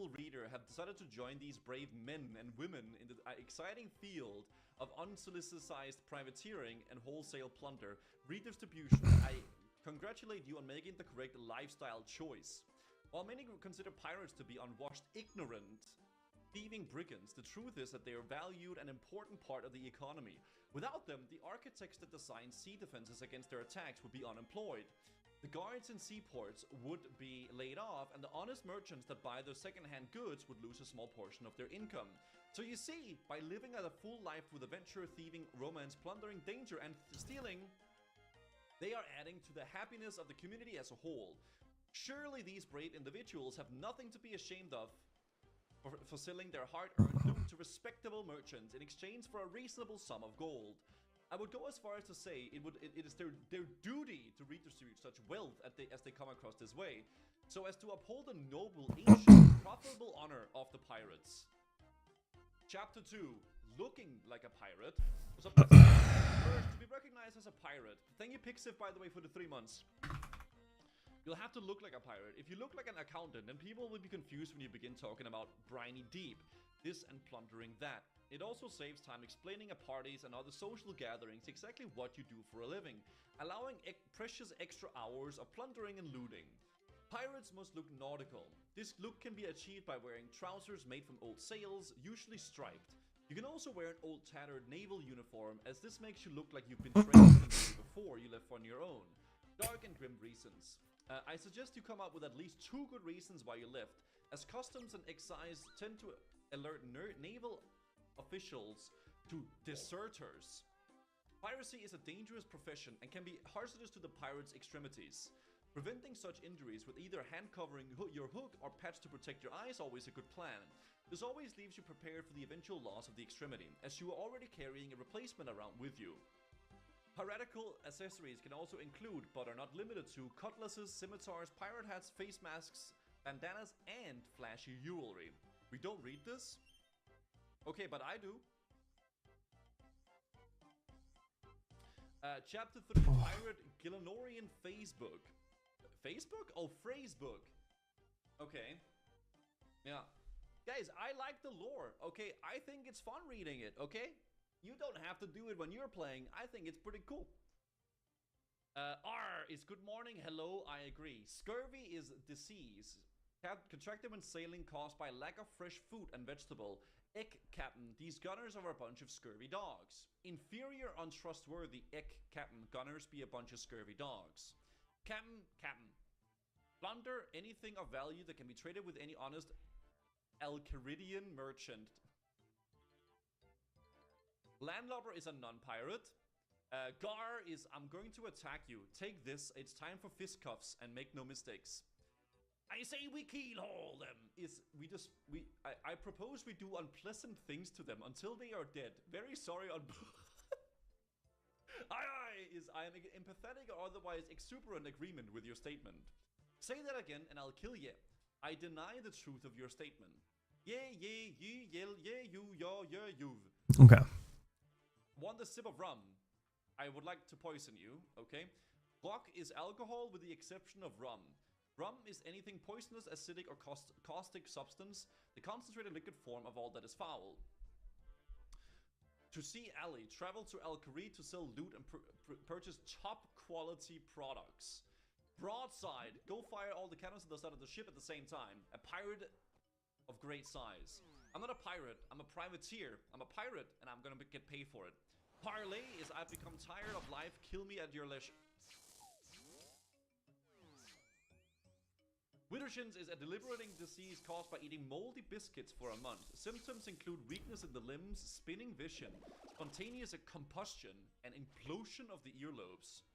noble reader have decided to join these brave men and women in the exciting field of unsolicited privateering and wholesale plunder redistribution. I congratulate you on making the correct lifestyle choice. While many consider pirates to be unwashed, ignorant, thieving brigands, the truth is that they are valued and important part of the economy. Without them, the architects that designed sea defenses against their attacks would be unemployed. The guards in seaports would be laid off, and the honest merchants that buy their second-hand goods would lose a small portion of their income. So you see, by living a full life with adventure, thieving, romance, plundering, danger, and stealing, they are adding to the happiness of the community as a whole. Surely these brave individuals have nothing to be ashamed of for selling their hard-earned loot to respectable merchants in exchange for a reasonable sum of gold. I would go as far as to say it is their duty to redistribute such wealth as they come across this way, so as to uphold the noble, ancient, profitable honor of the pirates. Chapter 2. Looking like a pirate. So, first, to be recognized as a pirate. Thank you, Pixiv, by the way, for the 3 months. You'll have to look like a pirate. If you look like an accountant, then people will be confused when you begin talking about briny deep, this and plundering that. It also saves time explaining at parties and other social gatherings exactly what you do for a living, allowing precious extra hours of plundering and looting. Pirates must look nautical. This look can be achieved by wearing trousers made from old sails, usually striped. You can also wear an old tattered naval uniform, as this makes you look like you've been trained in the Navy before you left on your own. Dark and grim reasons. I suggest you come up with at least 2 good reasons why you left, as customs and excise tend to alert naval officials to deserters. Piracy is a dangerous profession and can be hazardous to the pirate's extremities. Preventing such injuries with either hand covering your hook or patch to protect your eye is always a good plan. This always leaves you prepared for the eventual loss of the extremity, as you are already carrying a replacement around with you. Piratical accessories can also include, but are not limited to, cutlasses, scimitars, pirate hats, face masks, bandanas, and flashy jewelry. We don't read this? Okay, but I do. Chapter 3, Pirate Gillenorian Facebook. Facebook? Oh, Phrasebook. Okay. Yeah. Guys, I like the lore, okay? I think it's fun reading it, okay? You don't have to do it when you're playing. I think it's pretty cool. R is good morning, hello, I agree. Scurvy is disease. Contracted when sailing caused by lack of fresh food and vegetable. Ick, Captain, these gunners are a bunch of scurvy dogs. Inferior, untrustworthy, ick, Captain, gunners be a bunch of scurvy dogs. Captain, plunder anything of value that can be traded with any honest Alcaridian merchant. Landlubber is a non-pirate. Gar is, I'm going to attack you. Take this, it's time for fistcuffs, and make no mistakes. I say we keelhaul them. I propose we do unpleasant things to them until they are dead. Very sorry on... I am empathetic or otherwise exuberant agreement with your statement. Say that again and I'll kill ye. I deny the truth of your statement. Ye, ye, yell, ye, you, yaw, yeah, you've. Okay. Want a sip of rum? I would like to poison you, okay? Rock is alcohol with the exception of rum. Rum is anything poisonous, acidic, or caustic substance, the concentrated liquid form of all that is foul. To see Ali, travel to Alcari to sell loot and purchase top quality products. Broadside, go fire all the cannons on the side of the ship at the same time. A pirate of great size. I'm not a pirate, I'm a privateer. I'm a pirate and I'm gonna get paid for it. Parlay is I've become tired of life, kill me at your leisure. Widdershins is a debilitating disease caused by eating moldy biscuits for a month. Symptoms include weakness in the limbs, spinning vision, spontaneous combustion, and implosion of the earlobes.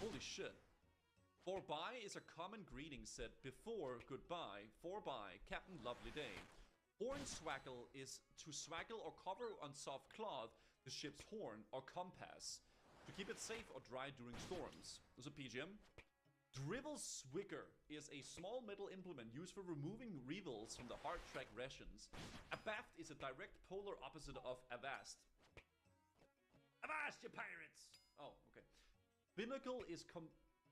Holy shit. Forbye is a common greeting said before goodbye. Forbye, Captain Lovely Day. Hornswaggle is to swaggle or cover on soft cloth the ship's horn or compass to keep it safe or dry during storms. There's a PGM. Drivel Swigger is a small metal implement used for removing revels from the hard track rations. Abaft is a direct polar opposite of Avast. Avast, you pirates! Oh, okay. Binnacle is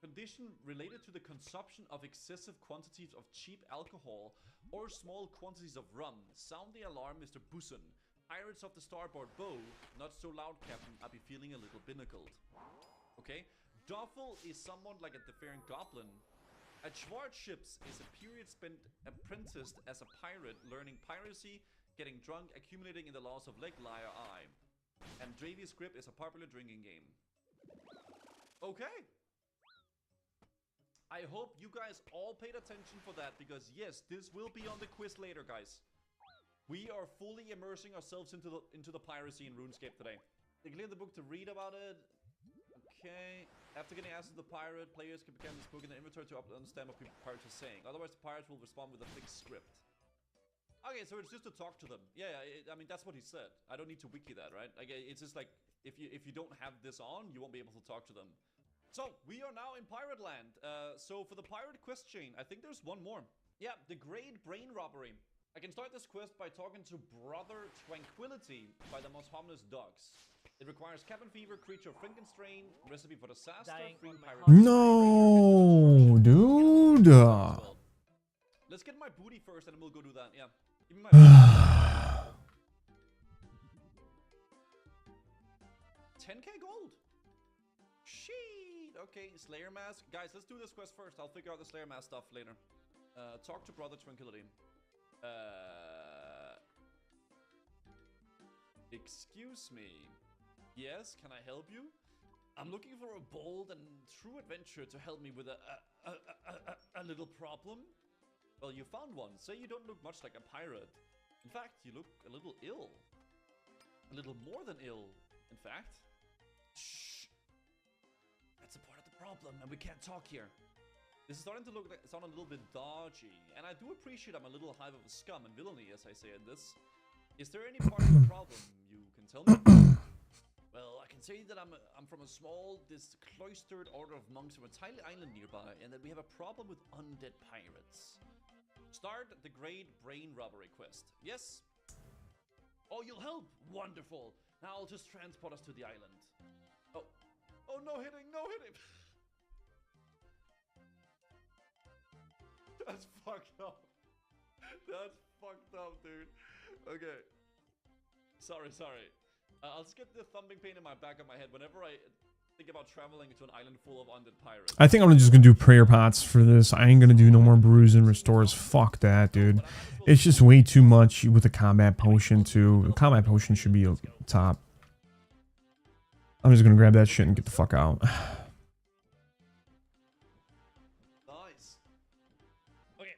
Condition related to the consumption of excessive quantities of cheap alcohol or small quantities of rum. Sound the alarm, Mr. Bussen. Pirates of the starboard bow. Not so loud, Captain. I'll be feeling a little binnacled. Okay. Doffel is someone like a deferent goblin. At Schwarzschips is a period spent apprenticed as a pirate, learning piracy, getting drunk, accumulating in the loss of leg, liar, eye. And Dravius Grip is a popular drinking game. Okay. I hope you guys all paid attention for that, because yes, this will be on the quiz later, guys. We are fully immersing ourselves into the piracy in RuneScape today. They cleared the book to read about it. Okay. After getting access to the pirate, players can begin this book in the inventory to understand what the pirates are saying. Otherwise, the pirates will respond with a fixed script. Okay, so it's just to talk to them. Yeah, I mean, that's what he said. I don't need to wiki that, right? Like, it's just like, if you don't have this on, you won't be able to talk to them. So, we are now in Pirate Land. So, for the pirate quest chain, I think there's one more. Yeah, the Great Brain Robbery. I can start this quest by talking to Brother Tranquility by the most harmless dogs. It requires cabin fever, creature of Frankenstrain, recipe for disaster, free pirate. No, dude. Let's get my booty first, and then we'll go do that. Yeah, give me my. 10k gold. Sheet. Okay, Slayer Mask, guys. Let's do this quest first. I'll figure out the Slayer Mask stuff later. Talk to Brother Tranquility. Excuse me. Yes, can I help you? I'm looking for a bold and true adventure to help me with a little problem. Well, you found one. Say you don't look much like a pirate. In fact, you look a little ill. A little more than ill, in fact. Shh. That's a part of the problem, and we can't talk here. This is starting to sound a little bit dodgy, and I do appreciate I'm a little hive of scum and villainy, as I say in this. Is there any part of the problem you can tell me? Well, I can say that I'm from a small, cloistered order of monks from a tiny island nearby, and that we have a problem with undead pirates. Start the Great Brain Robbery quest. Yes? Oh, you'll help? Wonderful. Now I'll just transport us to the island. Oh, no hitting, no hitting. That's fucked up. That's fucked up, dude. Okay. Sorry. I'll just get the thumping pain in my back of my head whenever I think about traveling to an island full of undead pirates. I think I'm just gonna do prayer pots for this. I ain't gonna do no more brews and restores. Fuck that, dude. It's just way too much with the combat potion too. The combat potion should be top. I'm just gonna grab that shit and get the fuck out. Nice. Okay,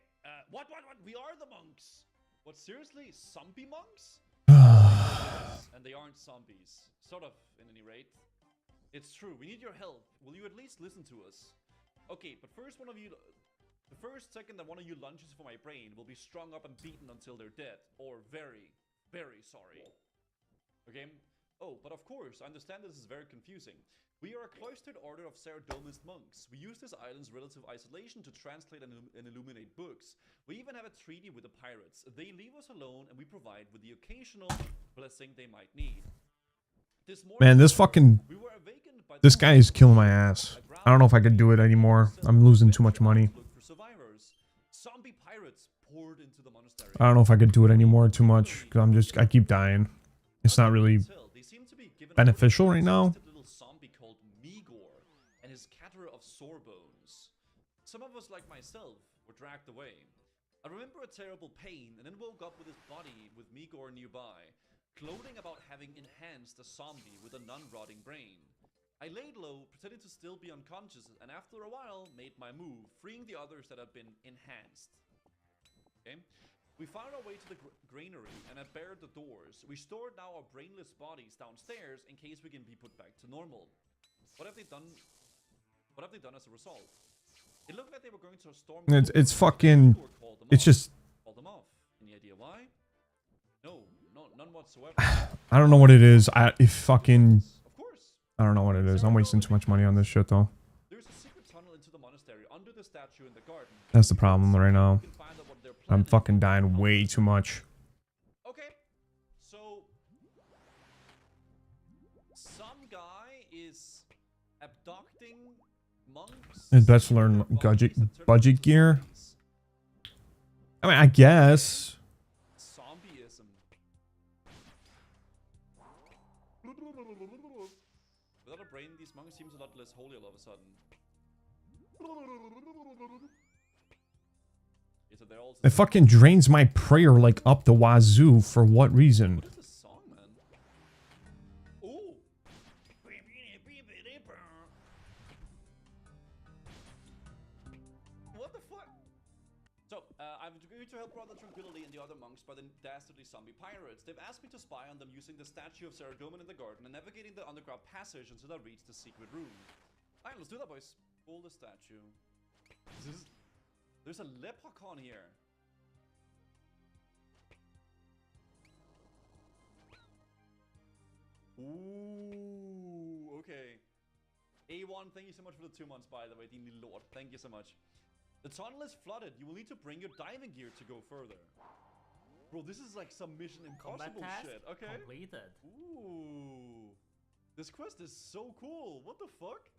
what? We are the monks. What, seriously? Zombie monks? And they aren't zombies. Sort of, in any rate. It's true, we need your help. Will you at least listen to us? Okay, but first the first second that one of you lunges for my brain will be strung up and beaten until they're dead. Or very, very sorry. Okay? Oh, but of course, I understand this is very confusing. We are a cloistered order of Saradomist monks. We use this island's relative isolation to translate and illuminate books. We even have a treaty with the pirates. They leave us alone, and we provide with the occasional blessing they might need. Man, this fucking... This guy is killing my ass. I don't know if I could do it anymore. I'm losing too much money. I don't know if I could do it anymore too much, because I keep dying. It's not really beneficial right now. Some of us, like myself, were dragged away. I remember a terrible pain, and then woke up with his body with Migor nearby, gloating about having enhanced a zombie with a non-rotting brain. I laid low, pretending to still be unconscious, and after a while, made my move, freeing the others that had been enhanced. Okay? We found our way to the granary, and I barred the doors. We stored now our brainless bodies downstairs in case we can be put back to normal. What have they done? What have they done as a result? It looked like they were going to storm. It's fucking. It's just. Call them off. Any idea why? No, none whatsoever. I don't know what it is. I don't know what it is. I'm wasting too much money on this shit though. There's a secret tunnel into the monastery under the statue in the garden. That's the problem right now. I'm fucking dying way too much. Okay, so some guy is abducting monks It's best to learn budget gear. I mean, I guess. Zombieism. Without a brain, these monks seems a lot less holy all of a sudden. Yeah, so they're also It fucking drains my prayer like up the wazoo. For what reason? what is this song, man? Ooh. What the fuck? So, I've agreed to help Brother Tranquility and the other monks by the dastardly zombie pirates. They've asked me to spy on them using the statue of Saradomin in the garden and navigating the underground passage until I reach the secret room. Alright, let's do that, boys. Pull the statue. There's a leprechaun here. Ooh, okay. A1, thank you so much for the 2 months, by the way, Dean Lord. Thank you so much. The tunnel is flooded. You will need to bring your diving gear to go further. Bro, this is like some Mission Impossible shit. Okay. Completed. Ooh. This quest is so cool. What the fuck?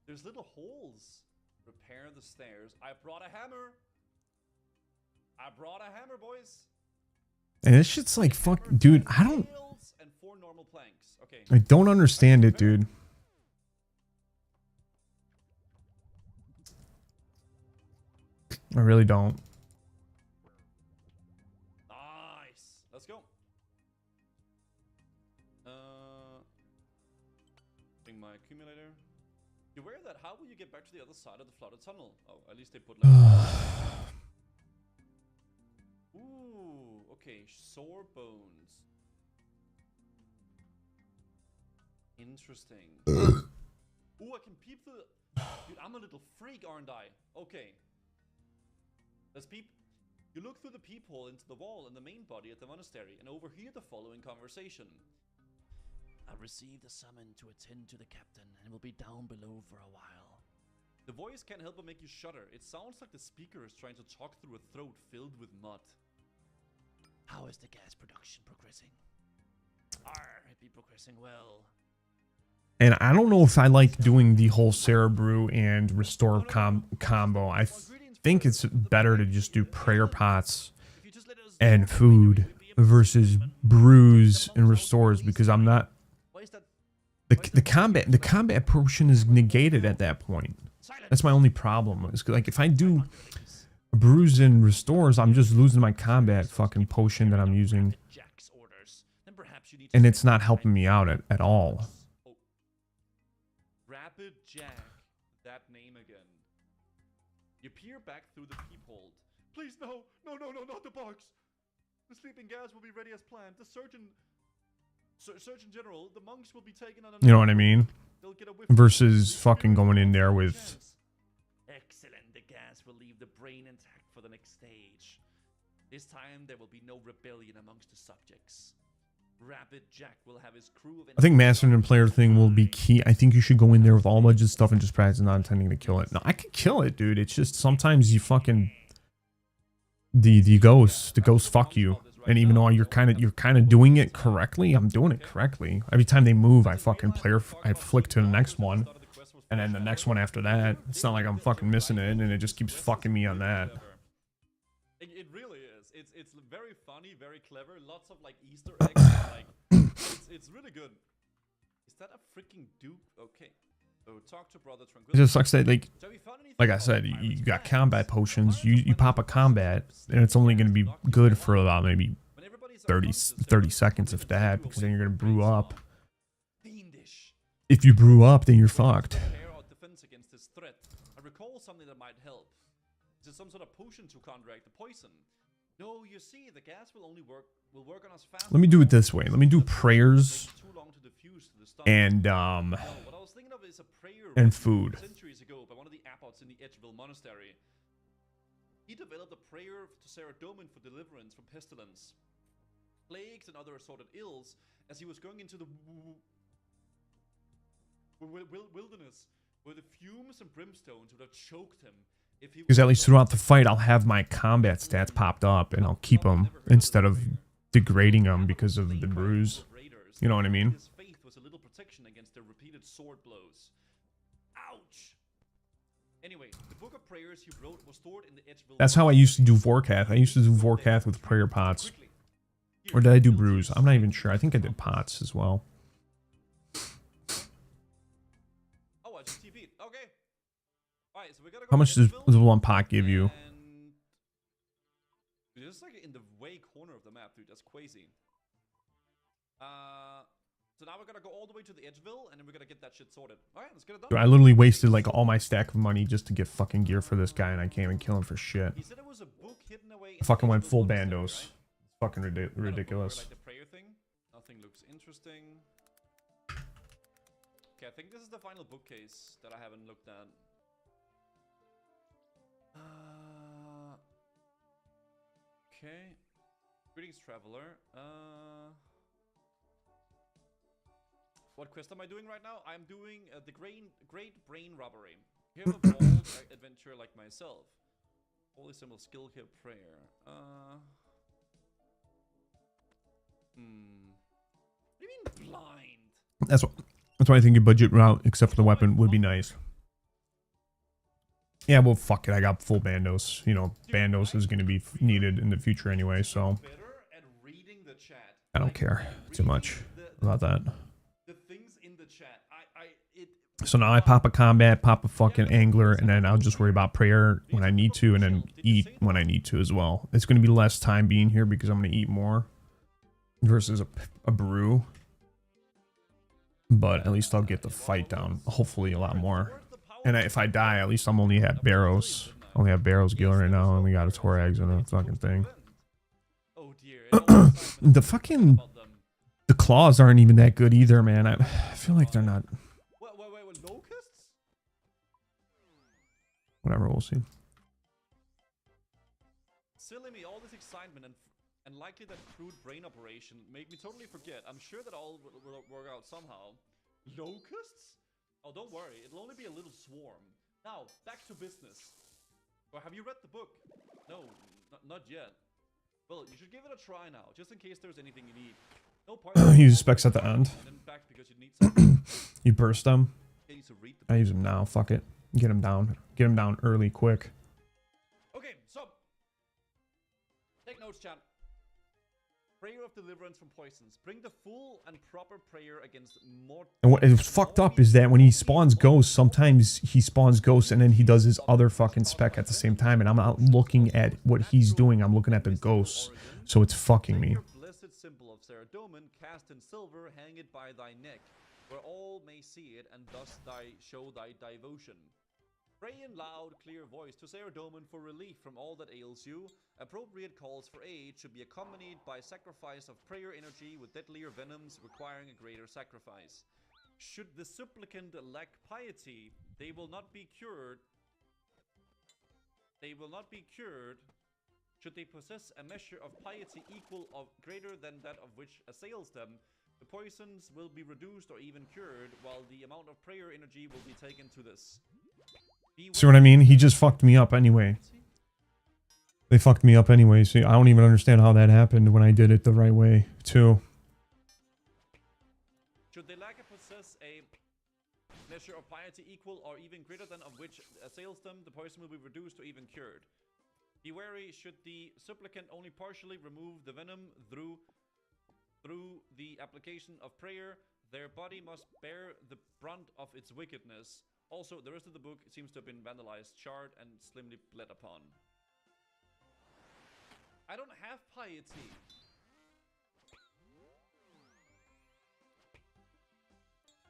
There's little holes. Repair the stairs. I brought a hammer. I brought a hammer, boys. And this shit's like, fuck, dude, I don't... And 4 normal planks. Okay. I don't understand it, dude. I really don't. Nice. Let's go. Bring my accumulator. You wear that. How will you get back to the other side of the flooded tunnel? Oh, at least they put like. Ooh. Okay. Sore bones. Interesting. Ooh, I can peep through. Dude, I'm a little freak, aren't I? Okay. Let's peep. You look through the peephole into the wall in the main body at the monastery and overhear the following conversation. I received a summon to attend to the captain and will be down below for a while. The voice can't help but make you shudder. It sounds like the speaker is trying to talk through a throat filled with mud. How is the gas production progressing? It be progressing well. And I don't know if I like doing the whole Sarah Brew and Restore combo. I think it's better to just do prayer pots and food versus brews and restores, because I'm not... The combat portion is negated at that point. That's my only problem. Is like if I do brews and restores, I'm just losing my combat fucking potion that I'm using. And it's not helping me out at all. Rapid Jack, that name again. You peer back through the peephole. Please, no, not the box. The sleeping gas will be ready as planned. The Surgeon General, the monks will be taken on. You know what I mean? Versus fucking going in there with. Excellent. The gas will leave the brain intact for the next stage. This time there will be no rebellion amongst the subjects. Rapid Jack will have his crew of... I think mastering and player thing will be key. I think you should go in there with all budget stuff and just practice not intending to kill it. No, I can kill it, dude. It's just sometimes you fucking... The ghosts fuck you. And even though you're kind of doing it correctly, I'm doing it correctly. Every time they move, I fucking I flick to the next one. And then the next one after that. It's not like I'm fucking missing it, and it just keeps fucking me on that. It really is. It's very funny, very clever. Lots of like Easter eggs. Like it's really good. Is that a freaking Duke? Okay. So talk to Brother Tranquility. It just sucks that like I said, you got combat potions. You pop a combat, and it's only going to be good for about maybe 30 seconds if that, because then you're going to brew up. If you brew up, then you're fucked. I recall something that might help. Is it some sort of potion to counteract the poison? No, you see, the gas will only work on us fast. Let me do it this way. Let me do prayers and food. Centuries ago, by one of the abbots in the Edgeville Monastery, he developed a prayer to Saradomin for deliverance from pestilence, plagues, and other assorted ills as he was going into the wilderness, where the fumes and brimstones would have choked him. Because at least throughout the fight, I'll have my combat stats popped up, and I'll keep them instead of degrading them because of the bruise. You know what I mean? His faith was a little protection against their repeated sword blows. Ouch! Anyway, the book of prayers he wrote was stored in the Edgeville. That's how I used to do Vorkath. I used to do Vorkath with prayer pots. Or did I do brews? I'm not even sure. I think I did pots as well. Oh, I just TP'd. Okay. Alright, so we gotta go. How much does one pot give you? Dude, this is like in the way corner of the map, dude. That's crazy. So now we're gonna go all the way to the Edgeville, and then we're gonna get that shit sorted. Alright, let's get it done. Dude, I literally wasted like all my stack of money just to get fucking gear for this guy, and I can't even kill him for shit. He said there was a book hidden away. I fucking went full bandos. Right? Fucking ridiculous. Like the prayer thing. Nothing looks interesting. Okay, I think this is the final bookcase that I haven't looked at. Okay. Greetings, traveler. What quest am I doing right now? I'm doing the Great Brain Robbery. You have a bold adventurer like myself. Holy symbol, skill here, prayer. What do you mean blind? That's why I think a budget route, except for the weapon, would be nice. Yeah, well, fuck it. I got full bandos. You know, bandos is going to be needed in the future anyway, so I don't care too much about that. So now I pop a combat, pop a fucking angler, and then I'll just worry about prayer when I need to, and then eat when I need to as well. It's going to be less time being here because I'm going to eat more versus a brew. But at least I'll get the fight down, hopefully a lot more. And if I die, at least I'm only at Barrows. Only have Barrows Gill right now, and we got a Torags and a fucking thing. The claws aren't even that good either, man. I feel like they're not. Whatever, we'll see. Silly me, all this excitement and likely that crude brain operation made me totally forget. I'm sure that all will work out somehow. Locusts? Oh, don't worry. It'll only be a little swarm. Now, back to business. Well, have you read the book? No, not yet. Well, you should give it a try now, just in case there's anything you need. No part. He uses specs at the end. You burst them. I use them now. Fuck it. Get him down. Get him down early, quick. Okay, so take notes, chat. Prayer of deliverance from poisons. Bring the full and proper prayer against more. And what is fucked up is that when he spawns ghosts, sometimes he spawns ghosts and then he does his other fucking spec at the same time, and I'm not looking at what he's doing. I'm looking at the ghosts, so it's fucking me. Blessed symbol of Saradomin, cast in silver, hang it by thy neck, where all may see it, and thus show thy devotion. Pray in loud, clear voice to Saradomin for relief from all that ails you. Appropriate calls for aid should be accompanied by sacrifice of prayer energy with deadlier venoms requiring a greater sacrifice. Should the supplicant lack piety, they will not be cured. They will not be cured. Should they possess a measure of piety equal or greater than that of which assails them, the poisons will be reduced or even cured, while the amount of prayer energy will be taken to this. See what I mean? He just fucked me up anyway. They fucked me up anyway. See, I don't even understand how that happened when I did it the right way, too. Should they lack or possess a measure of piety equal or even greater than of which assails them, the poison will be reduced or even cured. Be wary, should the supplicant only partially remove the venom through the application of prayer, their body must bear the brunt of its wickedness. Also, the rest of the book seems to have been vandalized, charred, and slimly bled upon. I don't have piety.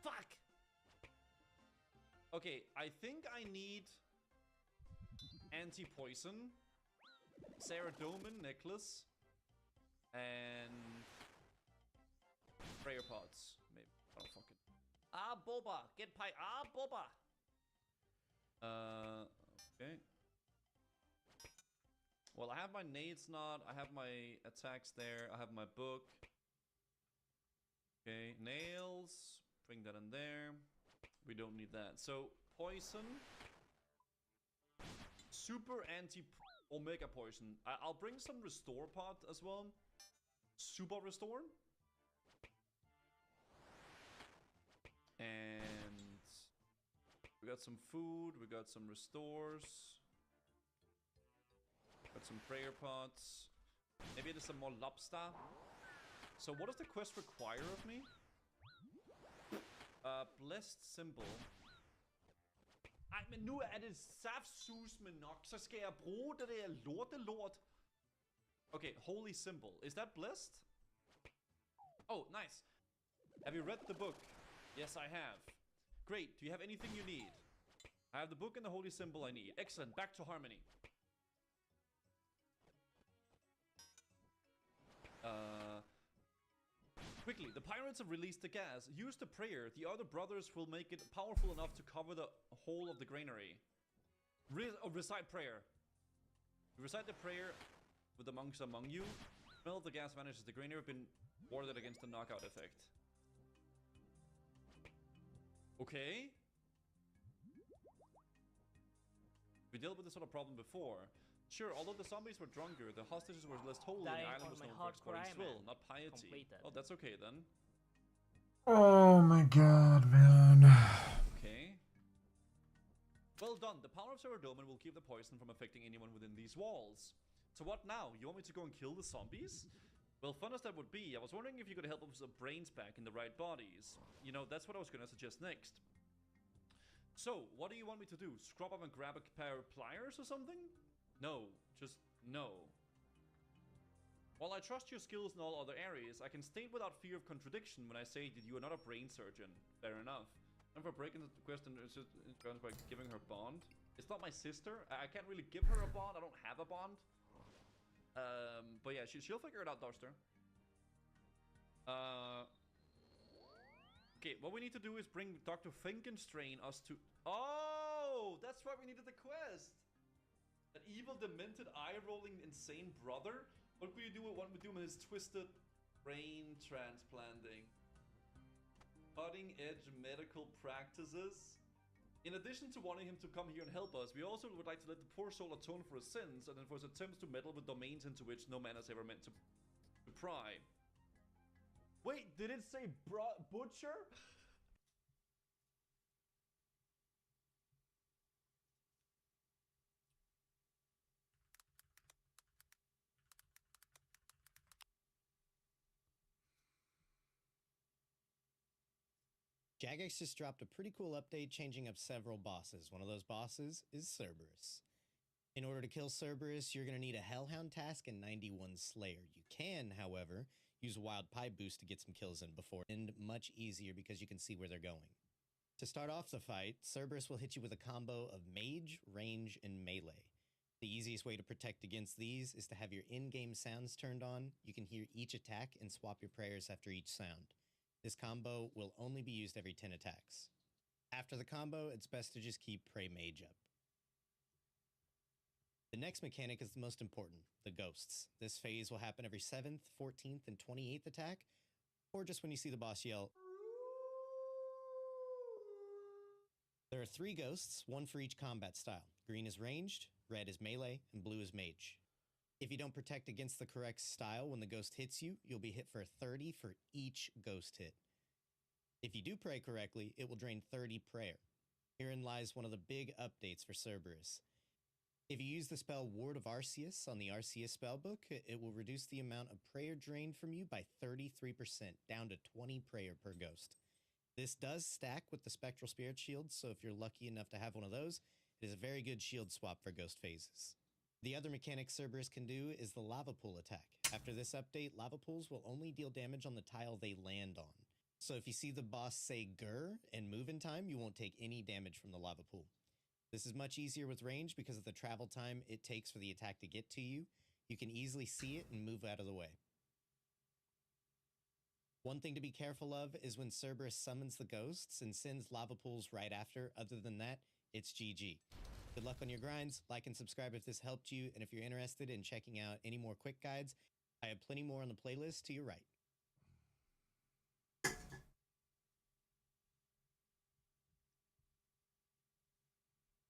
Fuck! Okay, I think I need anti-poison, Saradomin necklace, and prayer pots. Maybe. Oh, fuck it. Ah, Boba! Get pie. Ah, Boba! Okay. Well, I have my nades knot, I have my attacks there, I have my book. Okay, nails, bring that in there. We don't need that. So, poison. Super anti-omega poison. I'll bring some restore pot as well. Super restore. And We got some food, we got some restores. Got some prayer pots. Maybe there's some more lobster. So what does the quest require of me? Blessed symbol. Ej, men nu er det saftsusme nok. Så skal jeg bruge det der lort. Okay, holy symbol. Is that blessed? Oh, nice. Have you read the book? Yes, I have. Great. Do you have anything you need? I have the book and the holy symbol I need. Excellent. Back to harmony. Quickly, the pirates have released the gas. Use the prayer. The other brothers will make it powerful enough to cover the whole of the granary. Recite prayer. Recite the prayer with the monks among you. Smell of the gas vanishes. The granary have been warded against the knockout effect. Okay. We dealt with this sort of problem before. Sure, although the zombies were drunker, the hostages were less holy, and the island was known for exporting swill, not piety. Completed. Oh, that's okay then. Oh my god, man. Okay. Well done. The power of Saradomin will keep the poison from affecting anyone within these walls. So what now? You want me to go and kill the zombies? Well, fun as that would be, I was wondering if you could help us with the brains back in the right bodies. You know, that's what I was gonna suggest next. So, what do you want me to do? Scrub up and grab a pair of pliers or something? No, just no. While I trust your skills in all other areas, I can state without fear of contradiction when I say that you are not a brain surgeon. Fair enough. And for breaking the question by giving her bond. It's not my sister. I can't really give her a bond. I don't have a bond. But yeah, she'll figure it out, Duster. Okay, what we need to do is bring Dr. Finkenstrain us to... Oh, that's why we needed the quest. An evil, demented, eye-rolling, insane brother? What could you do with one with his twisted brain transplanting? Cutting-edge medical practices? In addition to wanting him to come here and help us, we also would like to let the poor soul atone for his sins and then for his attempts to meddle with domains into which no man has ever meant to pry. Wait, did it say butcher? Jagex just dropped a pretty cool update changing up several bosses. One of those bosses is Cerberus. In order to kill Cerberus, you're going to need a Hellhound task and 91 Slayer. You can, however, use a Wild Pie boost to get some kills in before, and much easier because you can see where they're going. To start off the fight, Cerberus will hit you with a combo of Mage, Range, and Melee. The easiest way to protect against these is to have your in-game sounds turned on. You can hear each attack and swap your prayers after each sound. This combo will only be used every 10 attacks. After the combo, it's best to just keep Pray Mage up. The next mechanic is the most important, the Ghosts. This phase will happen every 7th, 14th, and 28th attack, or just when you see the boss yell. There are 3 Ghosts, one for each combat style. Green is ranged, red is melee, and blue is mage. If you don't protect against the correct style when the ghost hits you, you'll be hit for 30 for each ghost hit. If you do pray correctly, it will drain 30 prayer. Herein lies one of the big updates for Cerberus. If you use the spell Ward of Arceus on the Arceus spellbook, it will reduce the amount of prayer drained from you by 33%, down to 20 prayer per ghost. This does stack with the Spectral Spirit Shield, so if you're lucky enough to have one of those, it is a very good shield swap for ghost phases. The other mechanic Cerberus can do is the Lava Pool attack. After this update, Lava Pools will only deal damage on the tile they land on. So if you see the boss say grr and move in time, you won't take any damage from the Lava Pool. This is much easier with range because of the travel time it takes for the attack to get to you. You can easily see it and move out of the way. One thing to be careful of is when Cerberus summons the ghosts and sends Lava Pools right after. Other than that, it's GG. Good luck on your grinds. Like and subscribe if this helped you, and if you're interested in checking out any more quick guides, I have plenty more on the playlist to your right.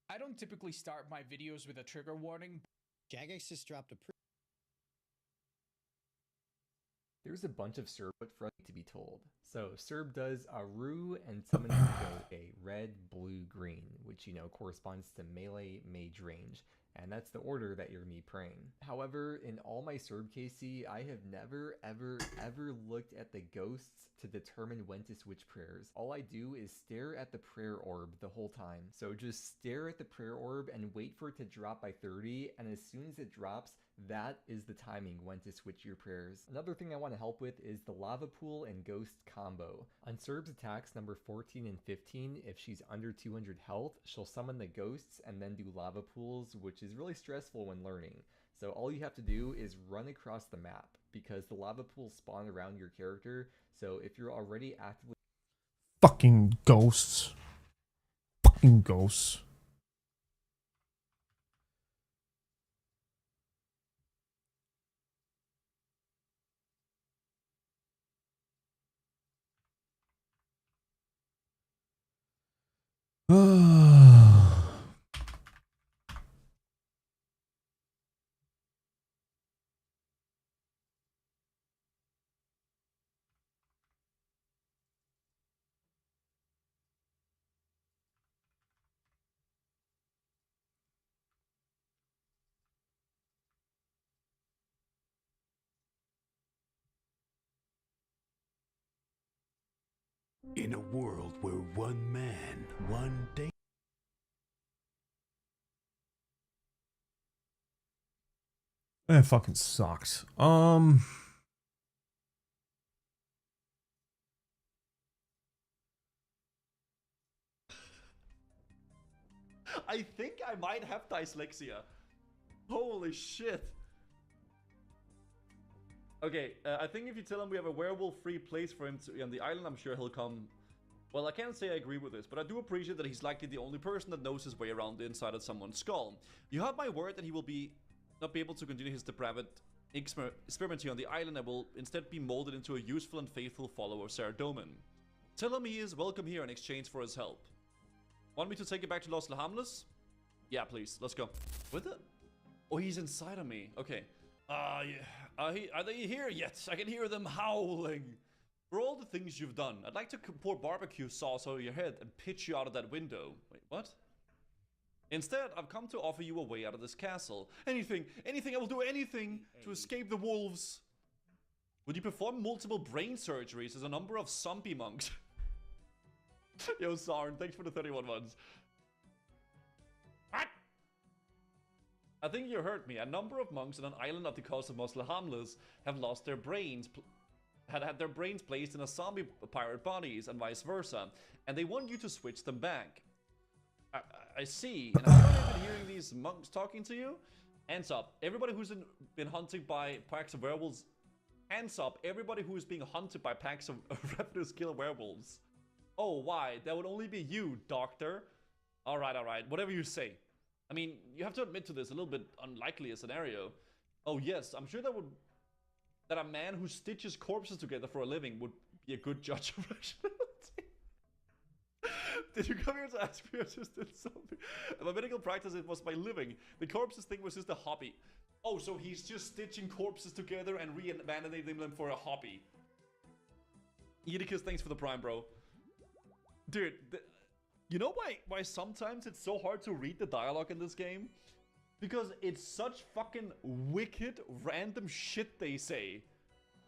I don't typically start my videos with a trigger warning. Jagex just dropped a There's a bunch of Serb for us to be told. So Serb does a Rue and summons to go a red, blue, green, which corresponds to melee, mage range. And that's the order that you're gonna be praying. However, in all my Serb KC, I have never, ever looked at the ghosts to determine when to switch prayers. All I do is stare at the prayer orb the whole time. So just stare at the prayer orb and wait for it to drop by 30, and as soon as it drops, that is the timing when to switch your prayers. Another thing I want to help with is the lava pool and ghost combo. On Serb's attacks number 14 and 15, if she's under 200 health, she'll summon the ghosts and then do lava pools, which is really stressful when learning. So all you have to do is run across the map, because the lava pools spawn around your character. So if you're already actively Fucking ghosts. Fucking ghosts. In a world where one man, one day. That fucking sucks. I think I might have dyslexia. Holy shit. Okay, I think if you tell him we have a werewolf-free place for him on the island, I'm sure he'll come. Well, I can't say I agree with this, but I do appreciate that he's likely the only person that knows his way around the inside of someone's skull. You have my word that he will not be able to continue his depraved experimenting on the island and will instead be molded into a useful and faithful follower of Sarah Doman. Tell him he is welcome here in exchange for his help. Want me to take it back to Los Lahamlas? Yeah, please. Let's go. With it? Oh, he's inside of me. Okay. Yeah. Are they here yet? I can hear them howling. For all the things you've done, I'd like to pour barbecue sauce over your head and pitch you out of that window. Wait, what? Instead, I've come to offer you a way out of this castle. Anything, I will do anything to escape the wolves. Would you perform multiple brain surgeries as a number of zombie monks? Yo, Sarn, thanks for the 31 ones. What? I think you heard me. A number of monks on an island off the coast of Mos Lahamlas have lost their brains, had their brains placed in a zombie pirate bodies and vice versa, and they want you to switch them back. I see. And have you been hearing these monks talking to you? Hands up. Everybody who's been hunted by packs of werewolves. Hands up. Everybody who is being hunted by packs of ravenous killer werewolves. Oh, why? That would only be you, doctor. Alright. Whatever you say. I mean, you have to admit to this, a little bit unlikely a scenario. Oh yes, I'm sure that a man who stitches corpses together for a living would be a good judge of rationality. Did you come here to ask for your assistance? My medical practice, it was my living. The corpses thing was just a hobby. Oh, so he's just stitching corpses together and re-validating them for a hobby. Edicus, thanks for the prime, bro. Dude, you know why sometimes it's so hard to read the dialogue in this game? Because it's such fucking wicked, random shit they say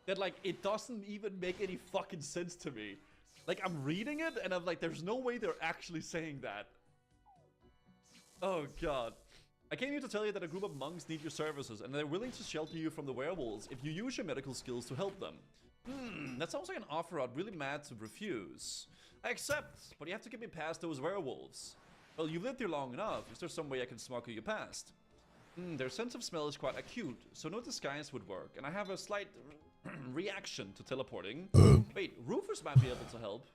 that, like, it doesn't even make any fucking sense to me. Like, I'm reading it, and I'm like, there's no way they're actually saying that. Oh, God. I came here to tell you that a group of monks need your services, and they're willing to shelter you from the werewolves if you use your medical skills to help them. That sounds like an offer I'd really mad to refuse. I accept, but you have to get me past those werewolves. Well, you've lived here long enough. Is there some way I can smuggle you past? Their sense of smell is quite acute, so no disguise would work, and I have a slight reaction to teleporting. Wait, Rufus might be able to help.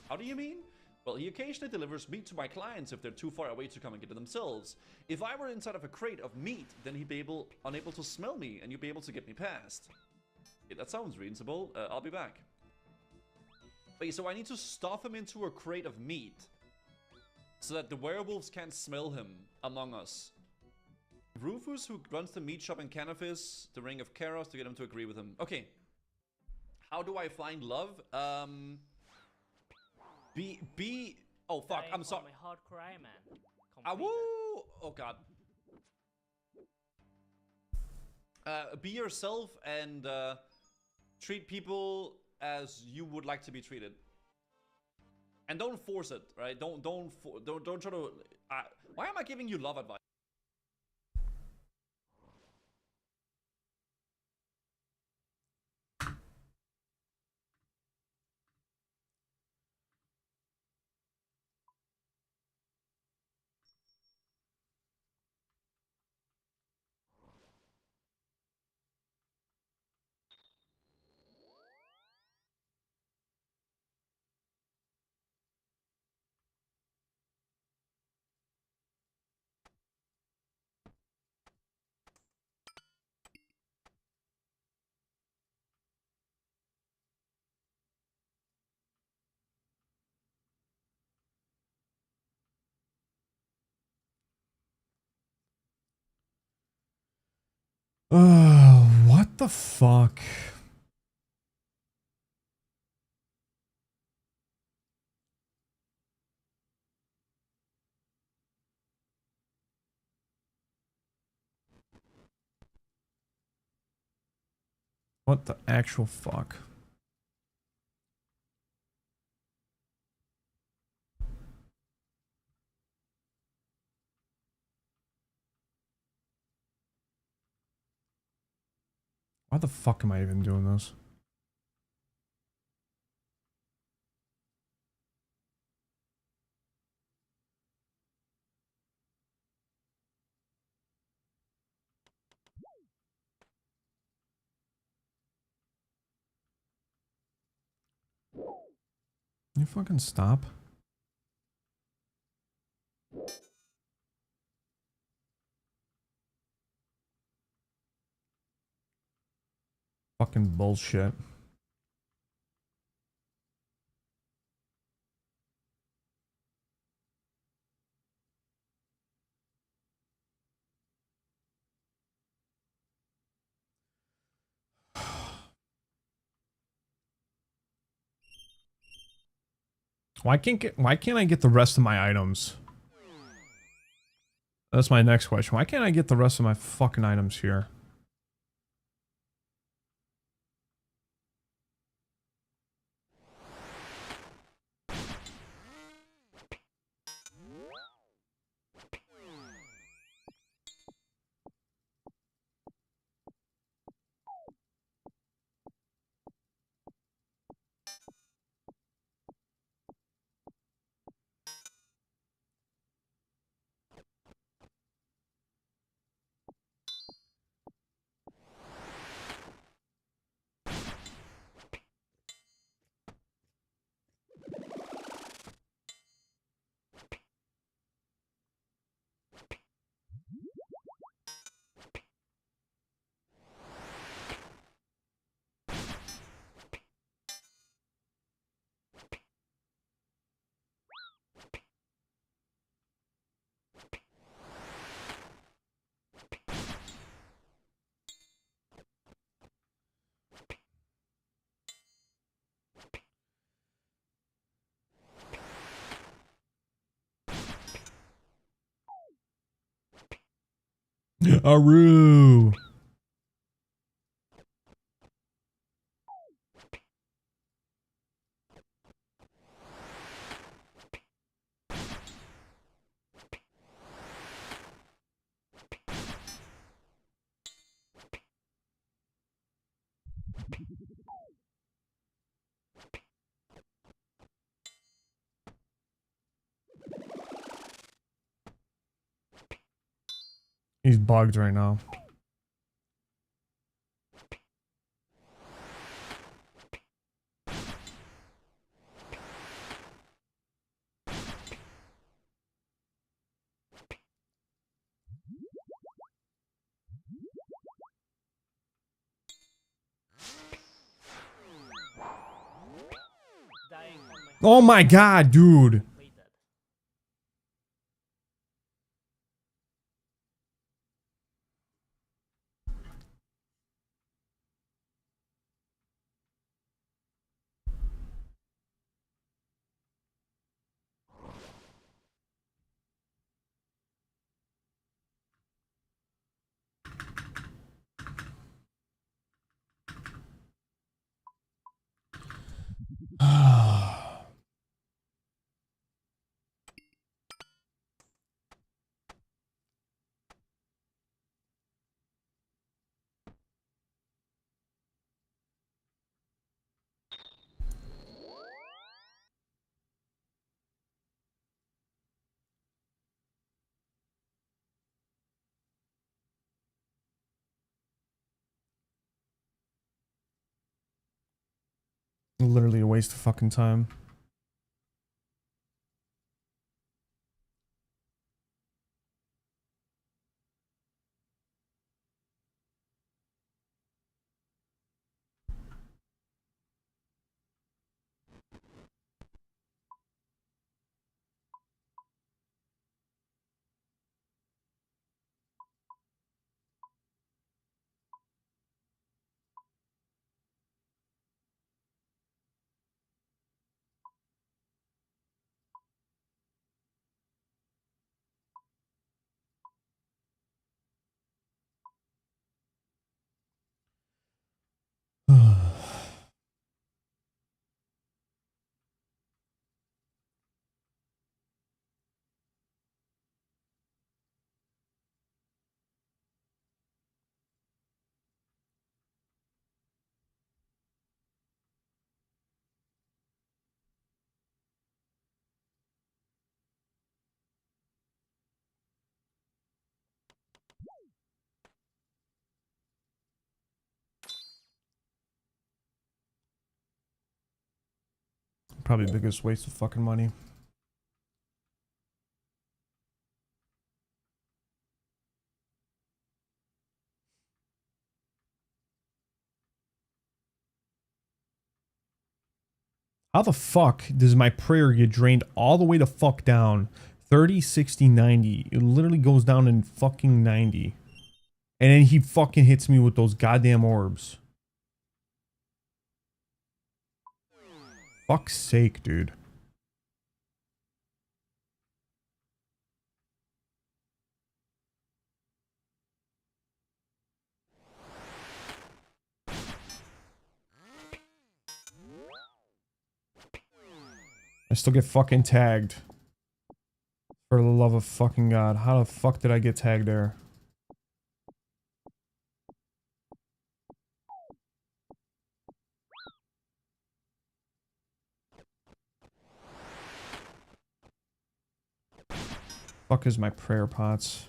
How do you mean? Well, he occasionally delivers meat to my clients if they're too far away to come and get it themselves. If I were inside of a crate of meat, then he'd be unable to smell me, and you'd be able to get me past. Okay, that sounds reasonable. I'll be back. Wait, so I need to stuff him into a crate of meat so that the werewolves can't smell him among us. Rufus, who runs the meat shop in Canifis, the Ring of Chaos, to get him to agree with him. Okay. How do I find love? Oh fuck! Dying I'm sorry. on my hardcore Iron Man. Ah, Completed. woo! Oh god. Be yourself and treat people as you would like to be treated, and don't force it. Right? Don't try to. Why am I giving you love advice? What the fuck? What the actual fuck? Why the fuck am I even doing this? You fucking stop. Fucking bullshit. Why can't I get the rest of my items? That's my next question. Why can't I get the rest of my fucking items here? Aru. He's bugged right now. Dying on my Oh my god, dude. completed. Literally a waste of fucking time. Probably the biggest waste of fucking money. How the fuck does my prayer get drained all the way to fuck down? 30, 60, 90. It literally goes down in fucking 90. And then he fucking hits me with those goddamn orbs. Fuck's sake, dude. I still get fucking tagged. For the love of fucking God. How the fuck did I get tagged there? Fuck is my prayer pots?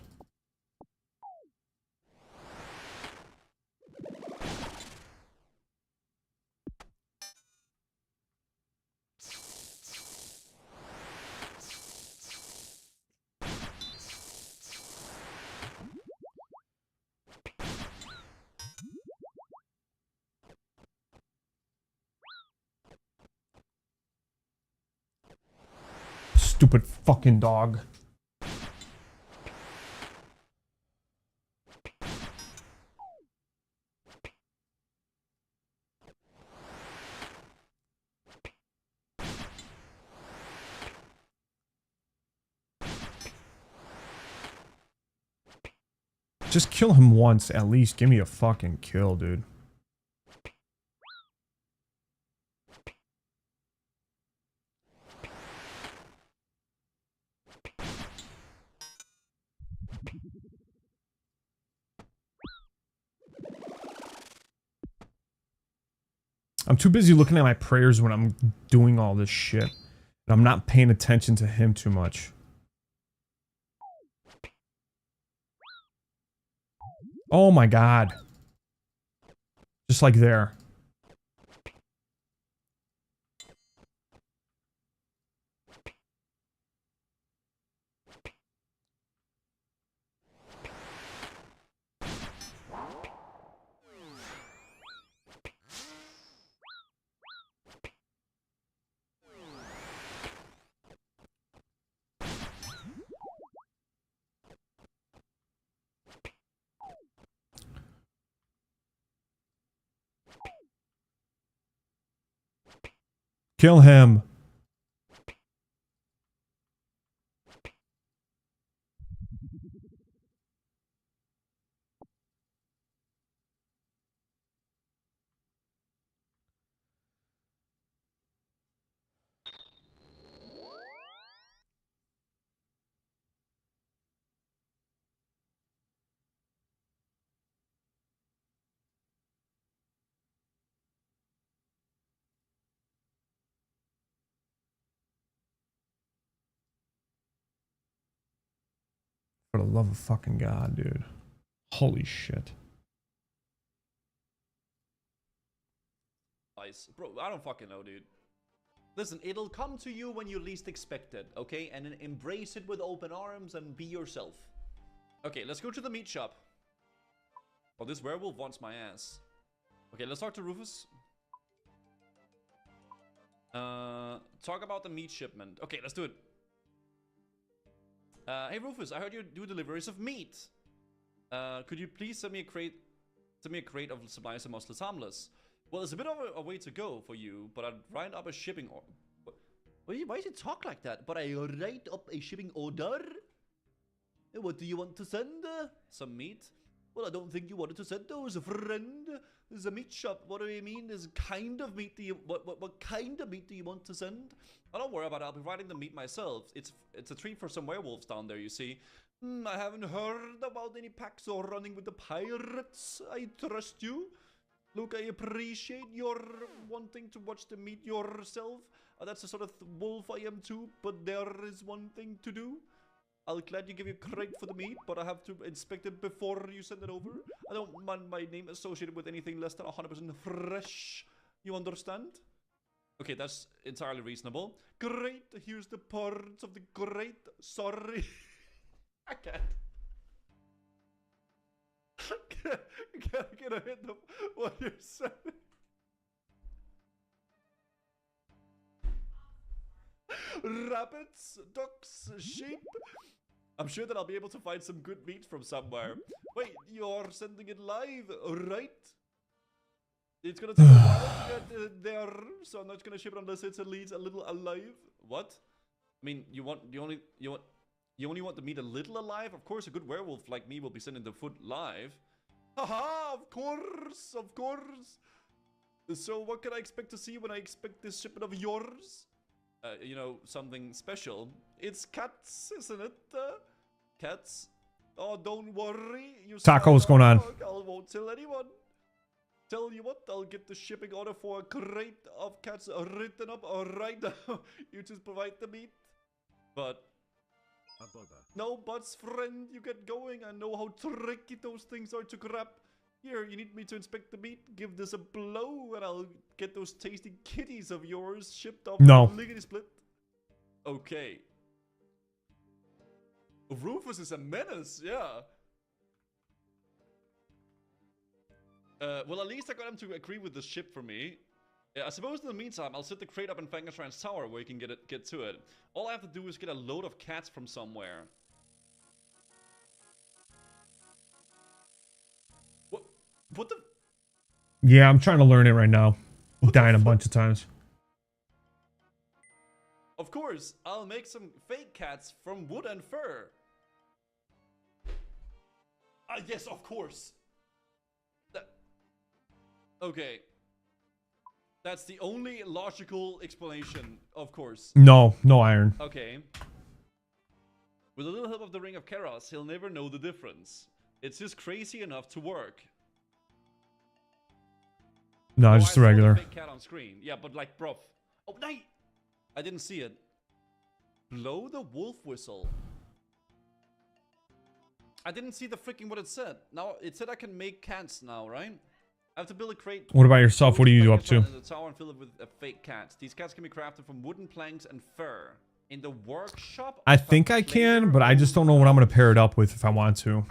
Stupid fucking dog. Just kill him once, at least. Give me a fucking kill, dude. I'm too busy looking at my prayers when I'm doing all this shit. And I'm not paying attention to him too much. Oh my God. Just like there. Kill him. For the love of fucking God, dude. Holy shit. Nice. Bro, I don't fucking know, dude. Listen, it'll come to you when you least expect it, okay? And then embrace it with open arms and be yourself. Okay, let's go to the meat shop. Oh, this werewolf wants my ass. Okay, let's talk to Rufus. Talk about the meat shipment. Okay, let's do it. Hey Rufus, I heard you do deliveries of meat. Could you please send me a crate of supplies of Muslims harmless? Well, it's a bit of a way to go for you, but I'd write up a shipping order. Why does it talk like that? But I write up a shipping order? What do you want to send? Some meat? Well, I don't think you wanted to send those, friend. This is a meat shop. What do you mean? This kind of meat do you... What kind of meat do you want to send? Oh, don't worry about it. I'll be writing the meat myself. It's a treat for some werewolves down there, you see. I haven't heard about any packs or running with the pirates. I trust you. Look, I appreciate your wanting to watch the meat yourself. That's the sort of wolf I am too, but there is one thing to do. I'll gladly give you a crate for the meat, but I have to inspect it before you send it over. I don't want my name associated with anything less than 100% fresh. You understand? Okay, that's entirely reasonable. Great, here's the parts of the crate. Sorry. I can't. Can I hit them? What you said? Rabbits, ducks, sheep. I'm sure that I'll be able to find some good meat from somewhere. Wait, you're sending it live, right? It's gonna take a while to get there, so I'm not gonna ship it unless it's at least a little alive. What? I mean, you only want the meat a little alive? Of course, a good werewolf like me will be sending the food live. Haha, of course, of course. So what can I expect to see when I expect this shipment of yours? You know, something special. It's cats, isn't it? Cats? Oh, don't worry. You Taco, what's going on? I won't tell anyone. Tell you what, I'll get the shipping order for a crate of cats written up right now. You just provide the meat. But... no buts, friend. You get going. I know how tricky those things are to grab. Here, you need me to inspect the meat. Give this a blow, and I'll get those tasty kitties of yours shipped off. No. Lickety split. Okay. Rufus is a menace, yeah. Well, at least I got him to agree with the ship for me. I suppose in the meantime, I'll set the crate up in Fangerstrand's tower where you can get to it. All I have to do is get a load of cats from somewhere. What the? Yeah, I'm trying to learn it right now. I'm dying a bunch of times. Of course, I'll make some fake cats from wood and fur. Yes, of course. Okay. That's the only logical explanation, of course. No iron. Okay. With a little help of the Ring of Keros, he'll never know the difference. It's just crazy enough to work. No, just a regular. Fake cat on screen. Yeah, but like, bro. Oh, no! I didn't see it. Blow the wolf whistle. I didn't see the freaking what it said. Now, it said I can make cats now, right? I have to build a crate. What about yourself? What are you up to? In the tower and fill it with fake cats. These cats can be crafted from wooden planks and fur. In the workshop... I think I can, but I just don't know what I'm going to pair it up with if I want to.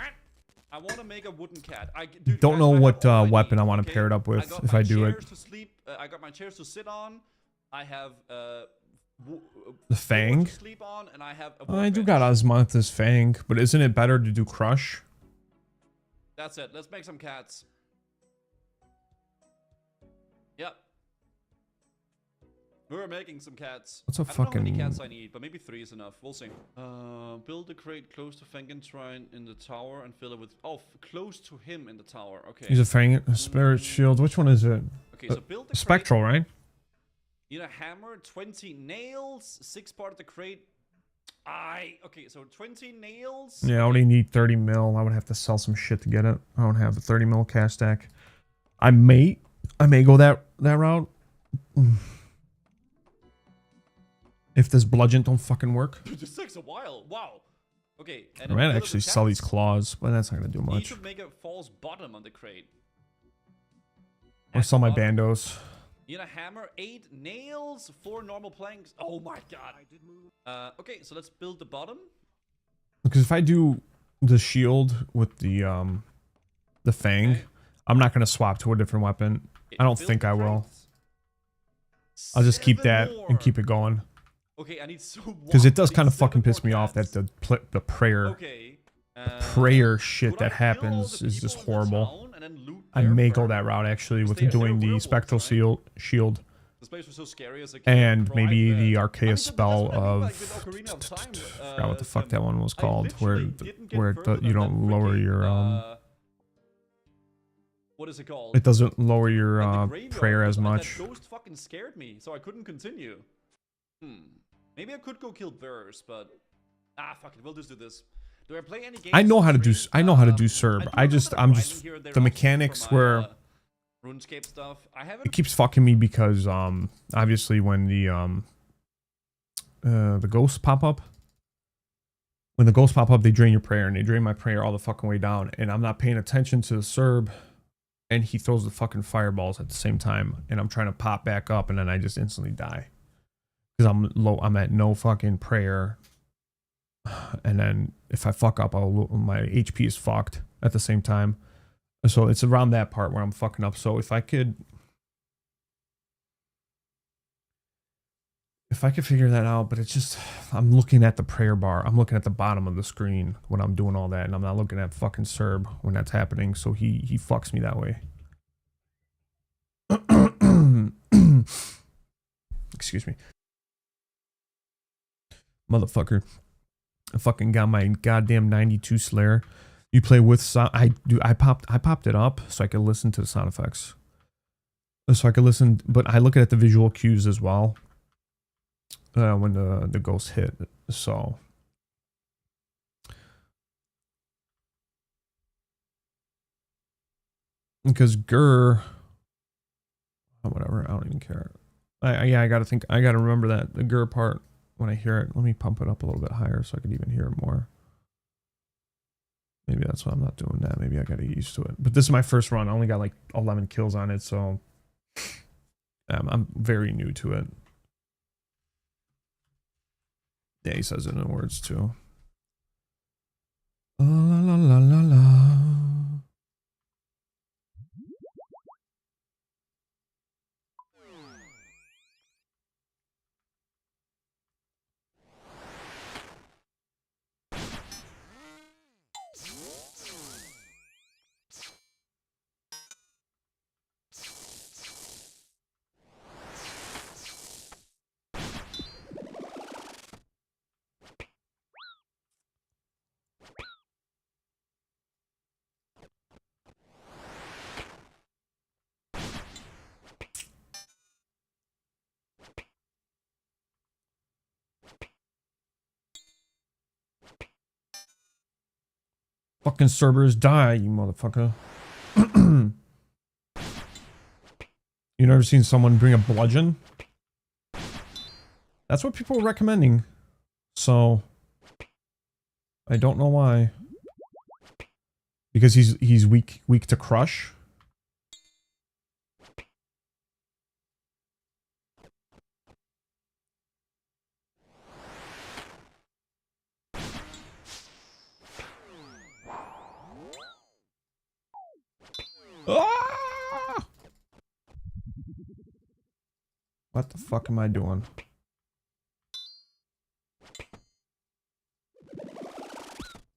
I want to make a wooden cat. Don't know what weapon I want to pair it up with if I do it. I got my chairs to sit on. I have the Fang? to sleep on, and I have I do got Osmanthus Fang, but isn't it better to do Crush? That's it. Let's make some cats. Yep. We're making some cats. What's a I don't know how many fucking... cats I need, but maybe 3 is enough. We'll see. Build a crate close to Fangentrine in the tower and fill it with... oh, close to him in the tower. Okay. He's a Fang, a Spirit Shield. Which one is it? Okay, so build the Spectral, crate. right? You need a hammer, 20 nails, 6 part of the crate. Okay, so 20 nails. Yeah, I only need 30 mil. I would have to sell some shit to get it. I don't have a 30 mil cash stack. I may go that route. If this bludgeon don't fucking work. This takes a while. Wow. Okay, I and in might the field of actually sell these attacks, claws, but that's not gonna do you need much. to make a false bottom on the crate. Or At sell the my bottom, bandos. you need a hammer, 8 nails, 4 normal planks. Oh my god. Okay, so let's build the bottom. Because if I do the shield with the fang, Okay. I'm not gonna swap to a different weapon. I don't Build think the I will. crates. I'll just keep 7 that more. and keep it going. Okay, I need so Because it I does need kind of 7 fucking piss more me off that cats. the prayer Okay. prayer shit Could that I kill all happens the is just people in the horrible. town and then loot I their may go fur? that route actually Because with they're doing the werewolves, spectral right? shield This place was so scary as a kid. and Bro, maybe I the bet. Archaea I mean, that's spell what I mean, of like, with Ocarina of Time, forgot what the fuck Sim. that one was I called where literally didn't get where further you than don't that lower freaking, your what is it called? it doesn't lower your And the graveyard, prayer as because much. That ghost fucking scared me, so I couldn't continue. Maybe I could go kill Verse, but fuck it, we'll just do this. Do I play any games? I know how to do stream? I know how to do Serb. do a I'm little just bit of grinding here and there the also mechanics for my, where RuneScape stuff. I it haven't. keeps fucking me because obviously when the ghosts pop up, they drain your prayer, and they drain my prayer all the fucking way down, and I'm not paying attention to the Serb, and he throws the fucking fireballs at the same time, and I'm trying to pop back up, and then I just instantly die because I'm at no fucking prayer, and then if I fuck up, my HP is fucked at the same time. So it's around that part where I'm fucking up. So if I could figure that out, but it's just, I'm looking at the prayer bar. I'm looking at the bottom of the screen when I'm doing all that, and I'm not looking at fucking Serb when that's happening. So he fucks me that way. Excuse me. Motherfucker. I fucking got my goddamn 92 Slayer. You play with sound. I popped it up so I could listen to the sound effects. So I could listen, but I look at the visual cues as well. When the ghost hit, so because whatever, I don't even care. I gotta remember that the Gur part when I hear it. Let me pump it up a little bit higher so I can even hear it more. Maybe that's why I'm not doing that. Maybe I gotta get used to it. But this is my first run. I only got like 11 kills on it, so I'm very new to it. Yeah, he says it in words too. La la la la la. Fucking servers die, you motherfucker. You never seen someone bring a bludgeon? That's what people are recommending. So I don't know why. Because he's weak to crush. Ah! What the fuck am I doing?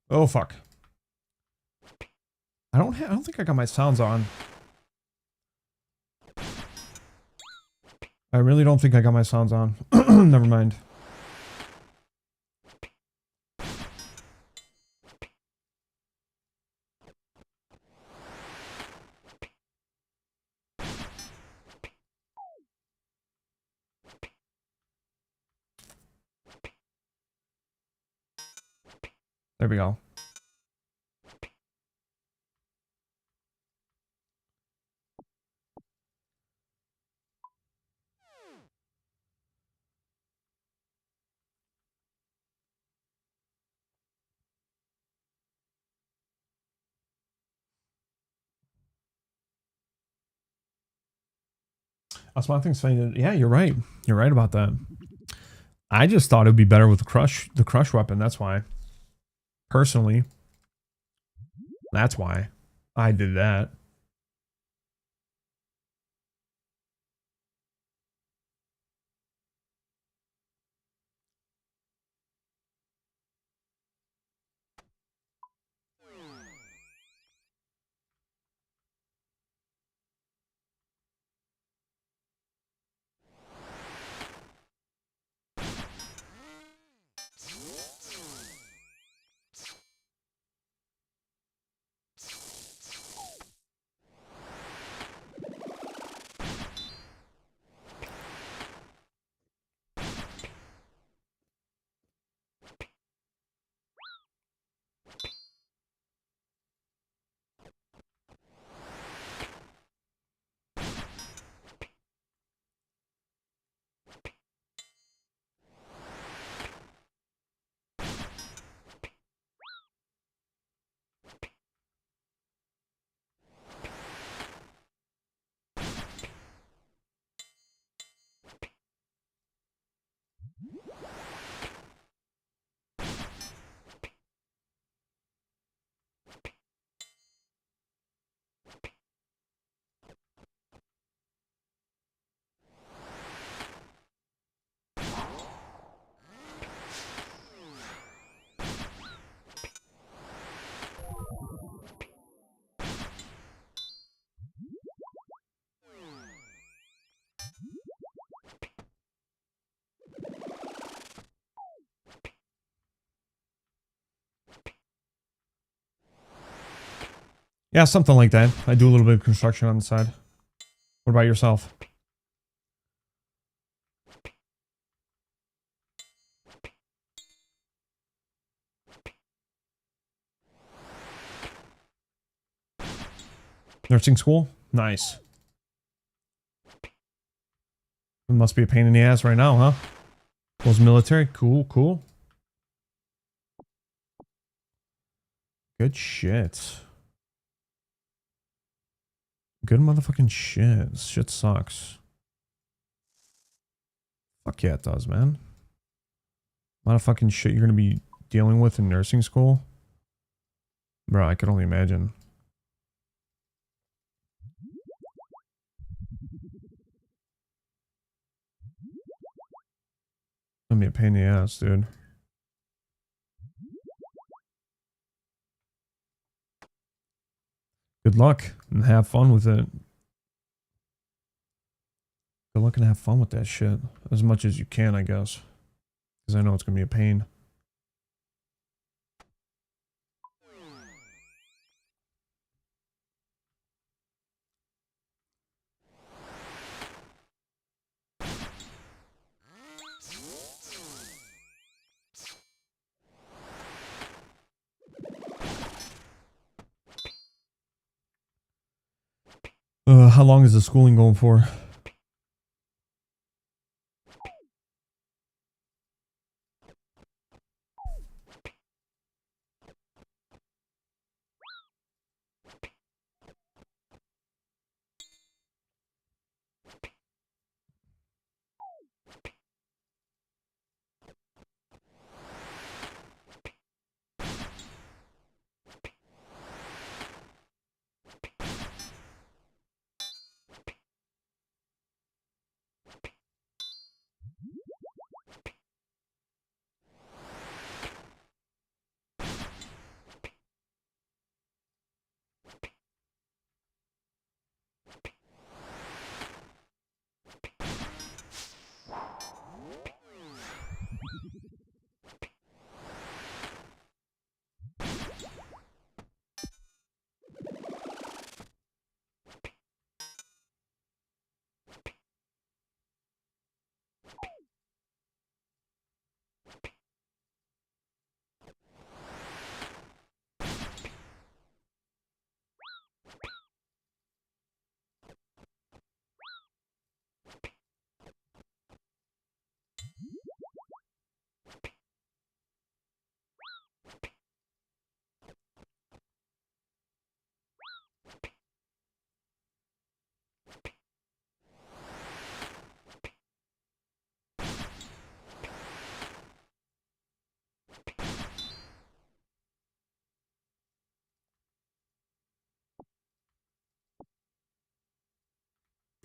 Oh fuck. I don't think I got my sounds on. I really don't think I got my sounds on. Never mind. There we go. Asmonthing's saying, yeah, you're right. You're right about that. I just thought it would be better with the crush weapon. That's why. Personally. That's why I did that. Yeah, something like that. I do a little bit of construction on the side. What about yourself? Nursing school? Nice. It must be a pain in the ass right now, huh? Was military? Cool, cool. Good shit. Good motherfucking shit. This shit sucks. Fuck yeah, it does, man. A lot of fucking shit you're gonna be dealing with in nursing school. Bro, I could only imagine. Gonna be a pain in the ass, dude. Good luck and have fun with it. Good luck and have fun with that shit. As much as you can, I guess. Because I know it's gonna be a pain. How long is the schooling going for?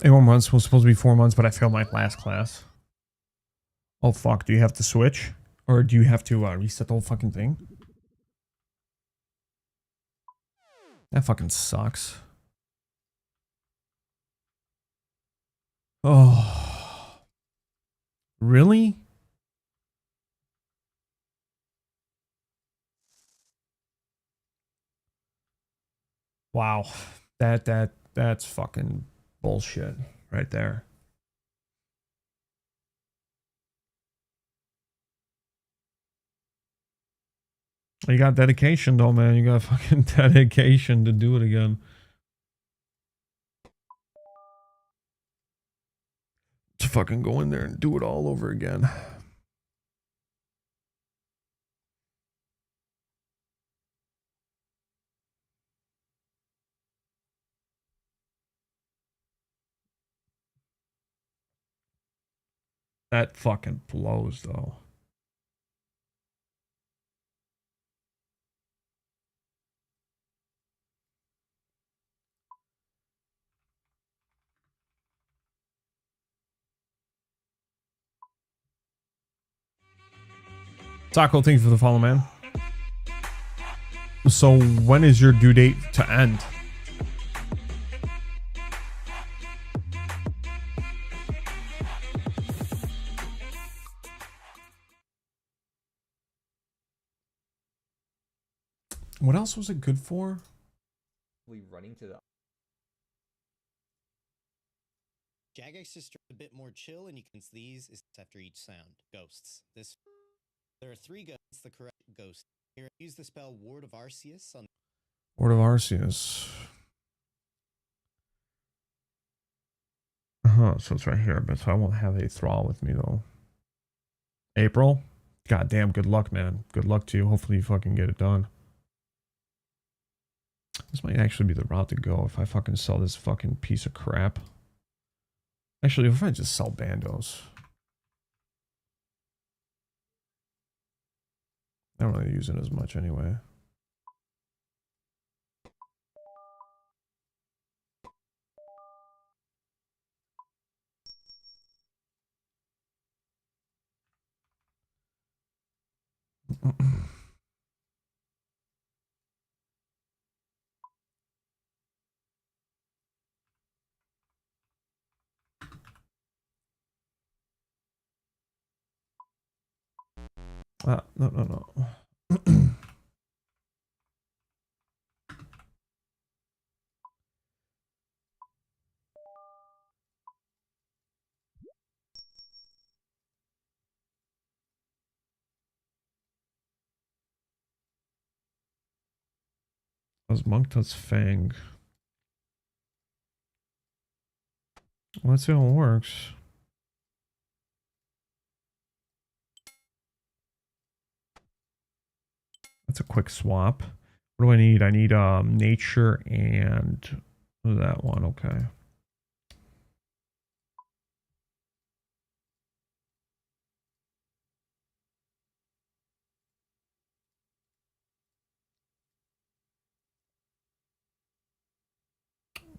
8 more months was supposed to be 4 months, but I failed my last class. Oh fuck, do you have to switch? Or do you have to reset the whole fucking thing? That fucking sucks. Oh. Really? Wow. That's fucking bullshit right there. You got dedication though, man. You got fucking dedication to do it again. To fucking go in there and do it all over again. That fucking blows though. Taco, thank you for the follow, man. So when is your due date to end? What else was it good for? Running to the Jagex is a bit more chill, and you can these is after each sound. Ghosts. There are 3 ghosts. The correct ghost. Here, use the spell Ward of Arceus on. Word of Arceus. So it's right here, but so I won't have a thrall with me though. April? God damn, good luck, man. Good luck to you. Hopefully you fucking get it done. This might actually be the route to go if I fucking sell this fucking piece of crap. Actually, if I just sell bandos. I don't really use it as much anyway. No. Was Monktut's Fang. Let's see how it works. That's a quick swap. What do I need? I need nature and that one. Okay.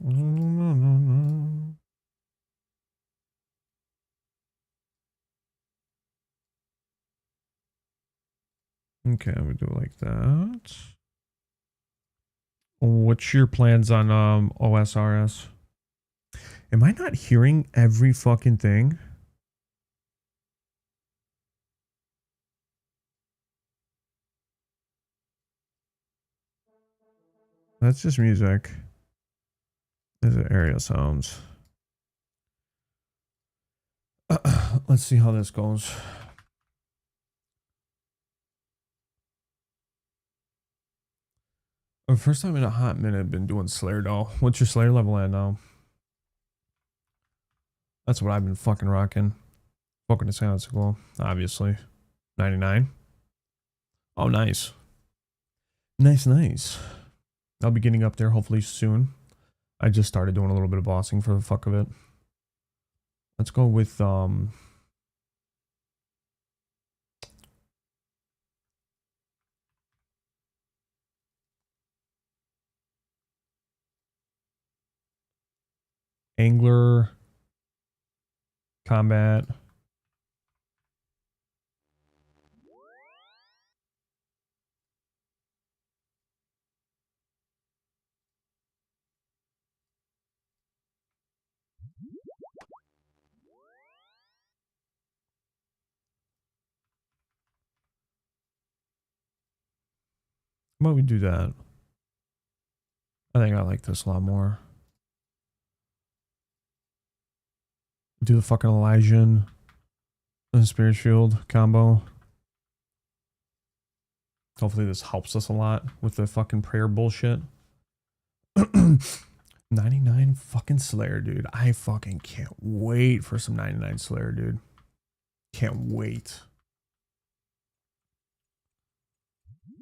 No. Okay, we do it like that. What's your plans on OSRS? Am I not hearing every fucking thing? That's just music. These are area sounds. Let's see how this goes. First time in a hot minute I've been doing Slayer though. What's your Slayer level at now? That's what I've been fucking rocking. Fucking to sound well, obviously. 99. Oh, nice. Nice. I'll be getting up there hopefully soon. I just started doing a little bit of bossing for the fuck of it. Let's go with Angler. Combat. How about we do that? I think I like this a lot more. Do the fucking Elysian and Spirit Shield combo. Hopefully this helps us a lot with the fucking prayer bullshit. 99 fucking Slayer, dude. I fucking can't wait for some 99 Slayer, dude. Can't wait.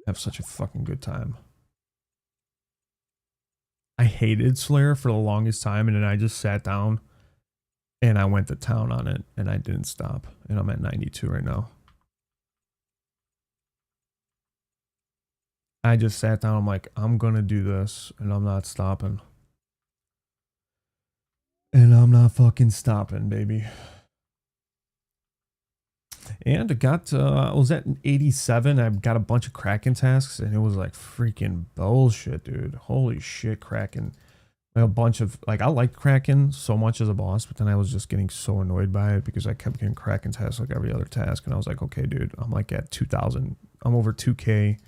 Have such a fucking good time. I hated Slayer for the longest time, and then I just sat down and I went to town on it, and I didn't stop. And I'm at 92 right now. I just sat down. I'm like, I'm gonna do this, and I'm not stopping. And I'm not fucking stopping, baby. And I got, I was at 87. I got a bunch of Kraken tasks, and it was like freaking bullshit, dude. Holy shit, Kraken. A bunch of, like, I liked Kraken so much as a boss, but then I was just getting so annoyed by it because I kept getting Kraken tasks like every other task. And I was like, okay, dude, I'm like at 2,000. I'm over 2K,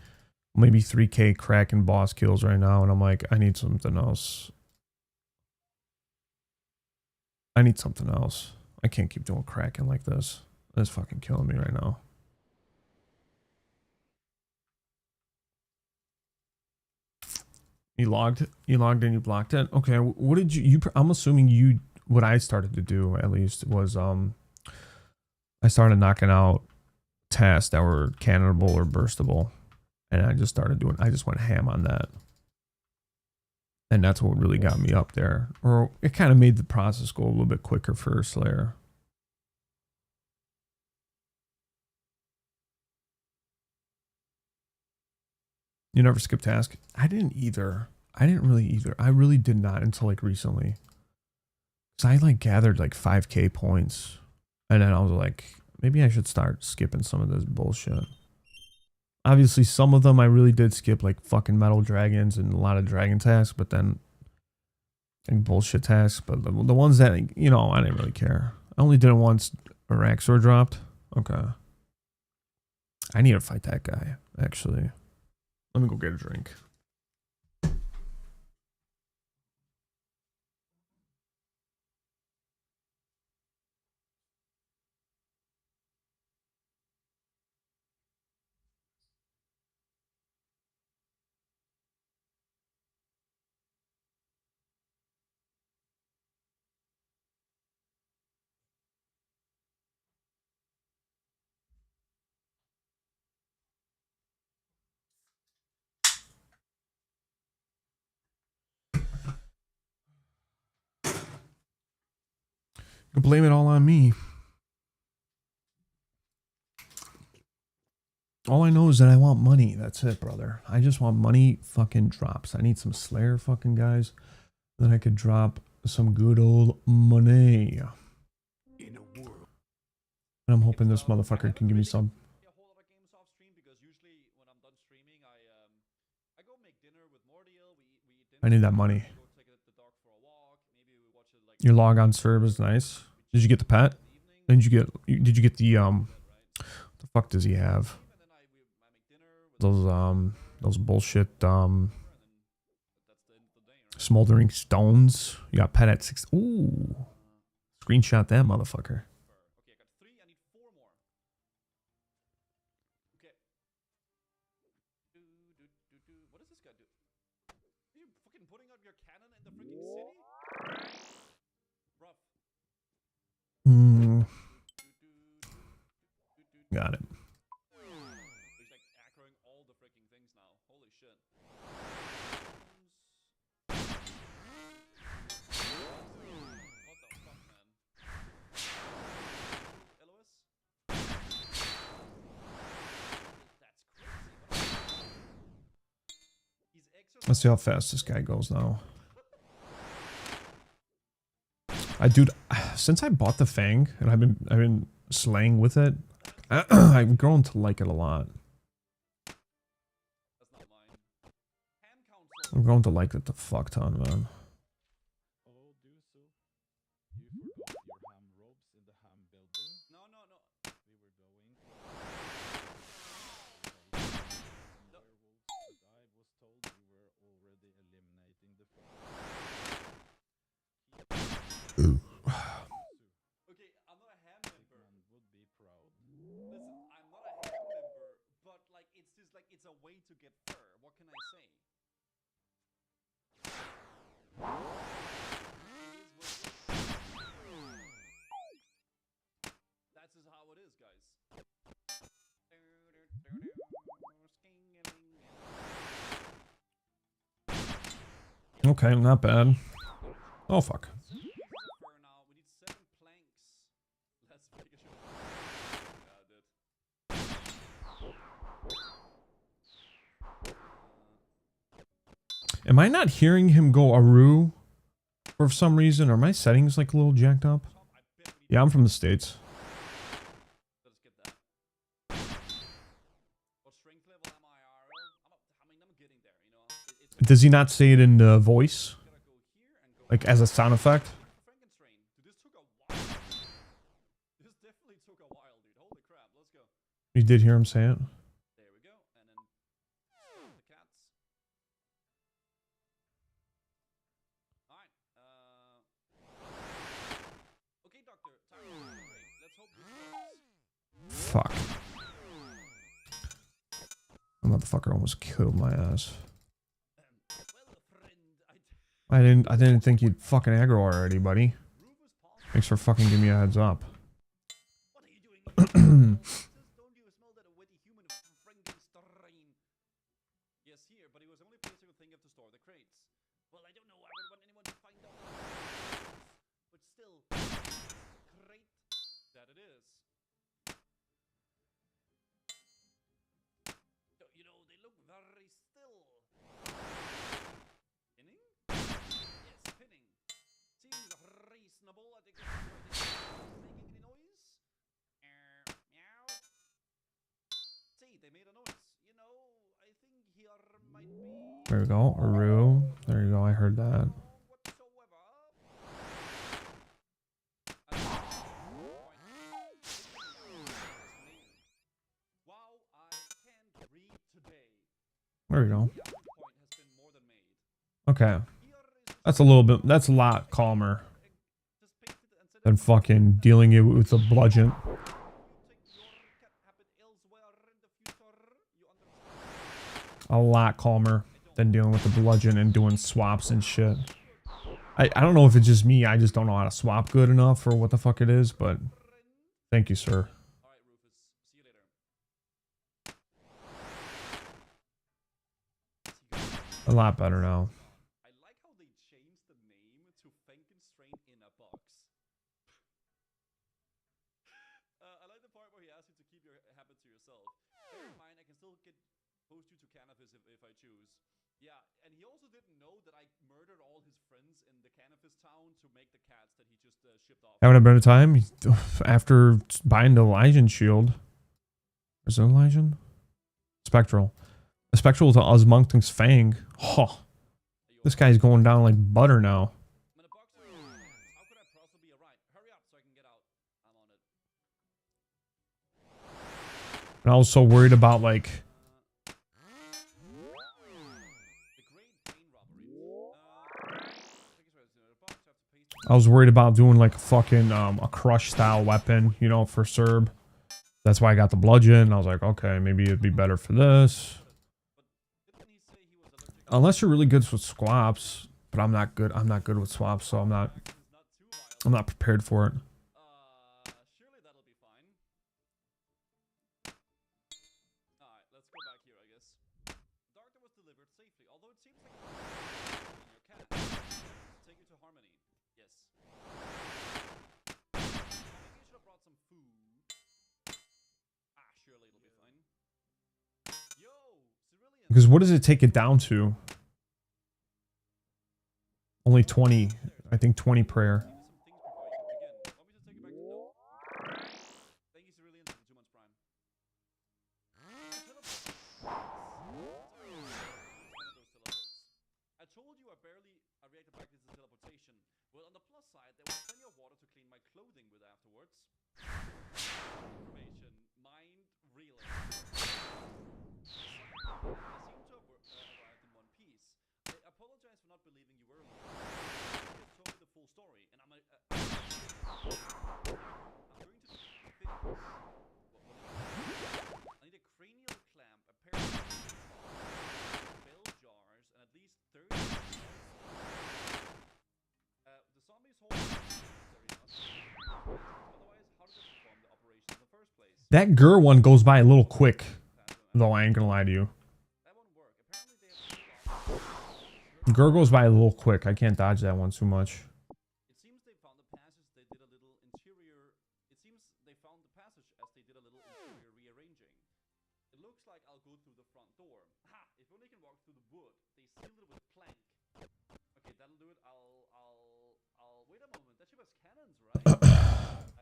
maybe 3K Kraken boss kills right now. And I'm like, I need something else. I need something else. I can't keep doing Kraken like this. That's fucking killing me right now. You logged and you blocked it. Okay, what did you I'm assuming you, what I started to do at least was I started knocking out tasks that were cannonable or burstable, and I just went ham on that. And that's what really got me up there. Or it kind of made the process go a little bit quicker for Slayer. You never skip task? I didn't either. I didn't really either. I really did not until like recently. So I like gathered like 5K points. And then I was like, maybe I should start skipping some of this bullshit. Obviously some of them I really did skip, like fucking metal dragons and a lot of dragon tasks, but then and bullshit tasks. But the ones that, you know, I didn't really care. I only did it once Araxor dropped. Okay. I need to fight that guy, actually. Let me go get a drink. You can blame it all on me. All I know is that I want money. That's it, brother. I just want money fucking drops. I need some Slayer fucking guys. Then I could drop some good old money. In a world. And I'm hoping this motherfucker can give me some. A whole lot of games off stream because usually when I'm done streaming, I go make dinner with Mordial. We eat dinner. I need that money. Go take the dog for a walk. Maybe we watch it like Your log on serve is nice. Did you get the pet? Did you get the what the fuck does he have? Those bullshit smoldering stones. You got pet at 6. Ooh. Screenshot that motherfucker. Okay, I got 3. I need 4 more. Okay. What does this guy do? Are you fucking putting out your cannon in the freaking city? Rough. Got it. He's like acroing all the freaking things now. Holy shit. What the fuck, man? Elois? That's crazy. He's Let's see how fast this guy goes now. Dude, since I bought the Fang and I've been slaying with it, I've grown to like it a lot. That's not mine. Ham council. I'm grown to like it the fuck ton, man. Oh, do so. You forgot your ham robes in the ham building. No, no, no. We were going. Werewolves, but I was told you were already eliminating the foe. Okay, I'm not a ham member. Man would be proud. Listen, I'm not a ham member, but like it's just like it's a way to get fur. What can I say? That's just how it is, guys. Okay, not bad. Oh fuck. Fur now. We need 7 planks. Let's make a show. Yeah, I did. Am I not hearing him go Aru for some reason? Are my settings like a little jacked up? Yeah, I'm from the States. Let's get that. What strength level am I, RL? I'm getting there, you know. Does he not say it in the voice? Gotta go here and go Like as a sound effect? Frankentrain. Dude, this took a while. This definitely took a while, dude. Holy crap, let's go. You did hear him say it? There we go. And then the cats. Alright. Okay, doctor. Time to concentrate. Let's hope this works. Fuck. That motherfucker almost killed my ass. Well, friend, I didn't think you'd fucking aggro already, buddy. Rufus Paul. Thanks for fucking giving me a heads up. What are you doing? Don't you smell that witty human Frankenstein? Yes, here, but he was only placing a thing to store the crates. Well, I don't know. I would want anyone to find out. But still, crate that it is. You know, they look very still. Pinning? Yes, pinning. Seems reasonable. I think it's making any noise. Meow. See, they made a noise. You know, I think here might be There we go. Aru. There you go. I heard that. whatsoever. Wow, I can't read today. There we go. The point has been more than made. Okay. Here is That's a little bit, that's a lot calmer just paint it and set than it. fucking dealing it with a bludgeon. You take your cat habit elsewhere in the future. You understand? A lot calmer than dealing with the bludgeon and doing swaps and shit. I don't know if it's just me, I just don't know how to swap good enough or what the fuck it is, but thank you, sir. Alright, Rufus. See you later. A lot better now. I like how they changed the name to Frankenstrain in a box. I like the part where he asks you to keep your habit to yourself. Bear in mind, I can still post you to cannabis if I choose. Yeah, and he also didn't know that I murdered all his friends in the cannabis town to make the cats that he just shipped off. Having a better time after buying the Elysian shield. Is it Elysian? Spectral. A Spectral to Osmunkton's Fang. Oh, this guy's going down like butter now. I'm in a box with your hands. How could I possibly be alright? Hurry up so I can get out. I'm on it. And I was so worried about like The Great Brain Robbery. I was worried about doing like a fucking a crush style weapon, you know, for Serb. That's why I got the bludgeon. I was like, okay, maybe it'd be better for this. Didn't he say he was allergic? Unless you're really good with swaps, but I'm not good. I'm not good with swaps, so I'm not prepared for it. Surely that'll be fine. Alright, let's go back here, I guess. The doctor was delivered safely, although it seems like your cat. Take you to Harmony. Yes. Maybe you should have brought some food. Surely it'll be fine. Yo, civilian. Because what does it take it down to? Only 20. I think 20 prayer. boards. Information. Mind relay. They seem to have arrived in one piece. I apologize for not believing you were alone. You told me the full story, and I'm going to fix. I need a cranial clamp, a pair of bell jars, and at least 30. The zombies hold otherwise, how did they perform the operation in the first place? That Gur one goes by a little quick, though I ain't gonna lie to you. That won't work. Apparently they have Gur goes by a little quick. I can't dodge that one too much. It seems they found the passage they did a little interior. It seems they found the passage as they did a little interior rearranging. It looks like I'll go through the front door. Ha! If only can walk through the wood. They sealed it with plank. Okay, that'll do it. I'll wait a moment. That ship has cannons, right?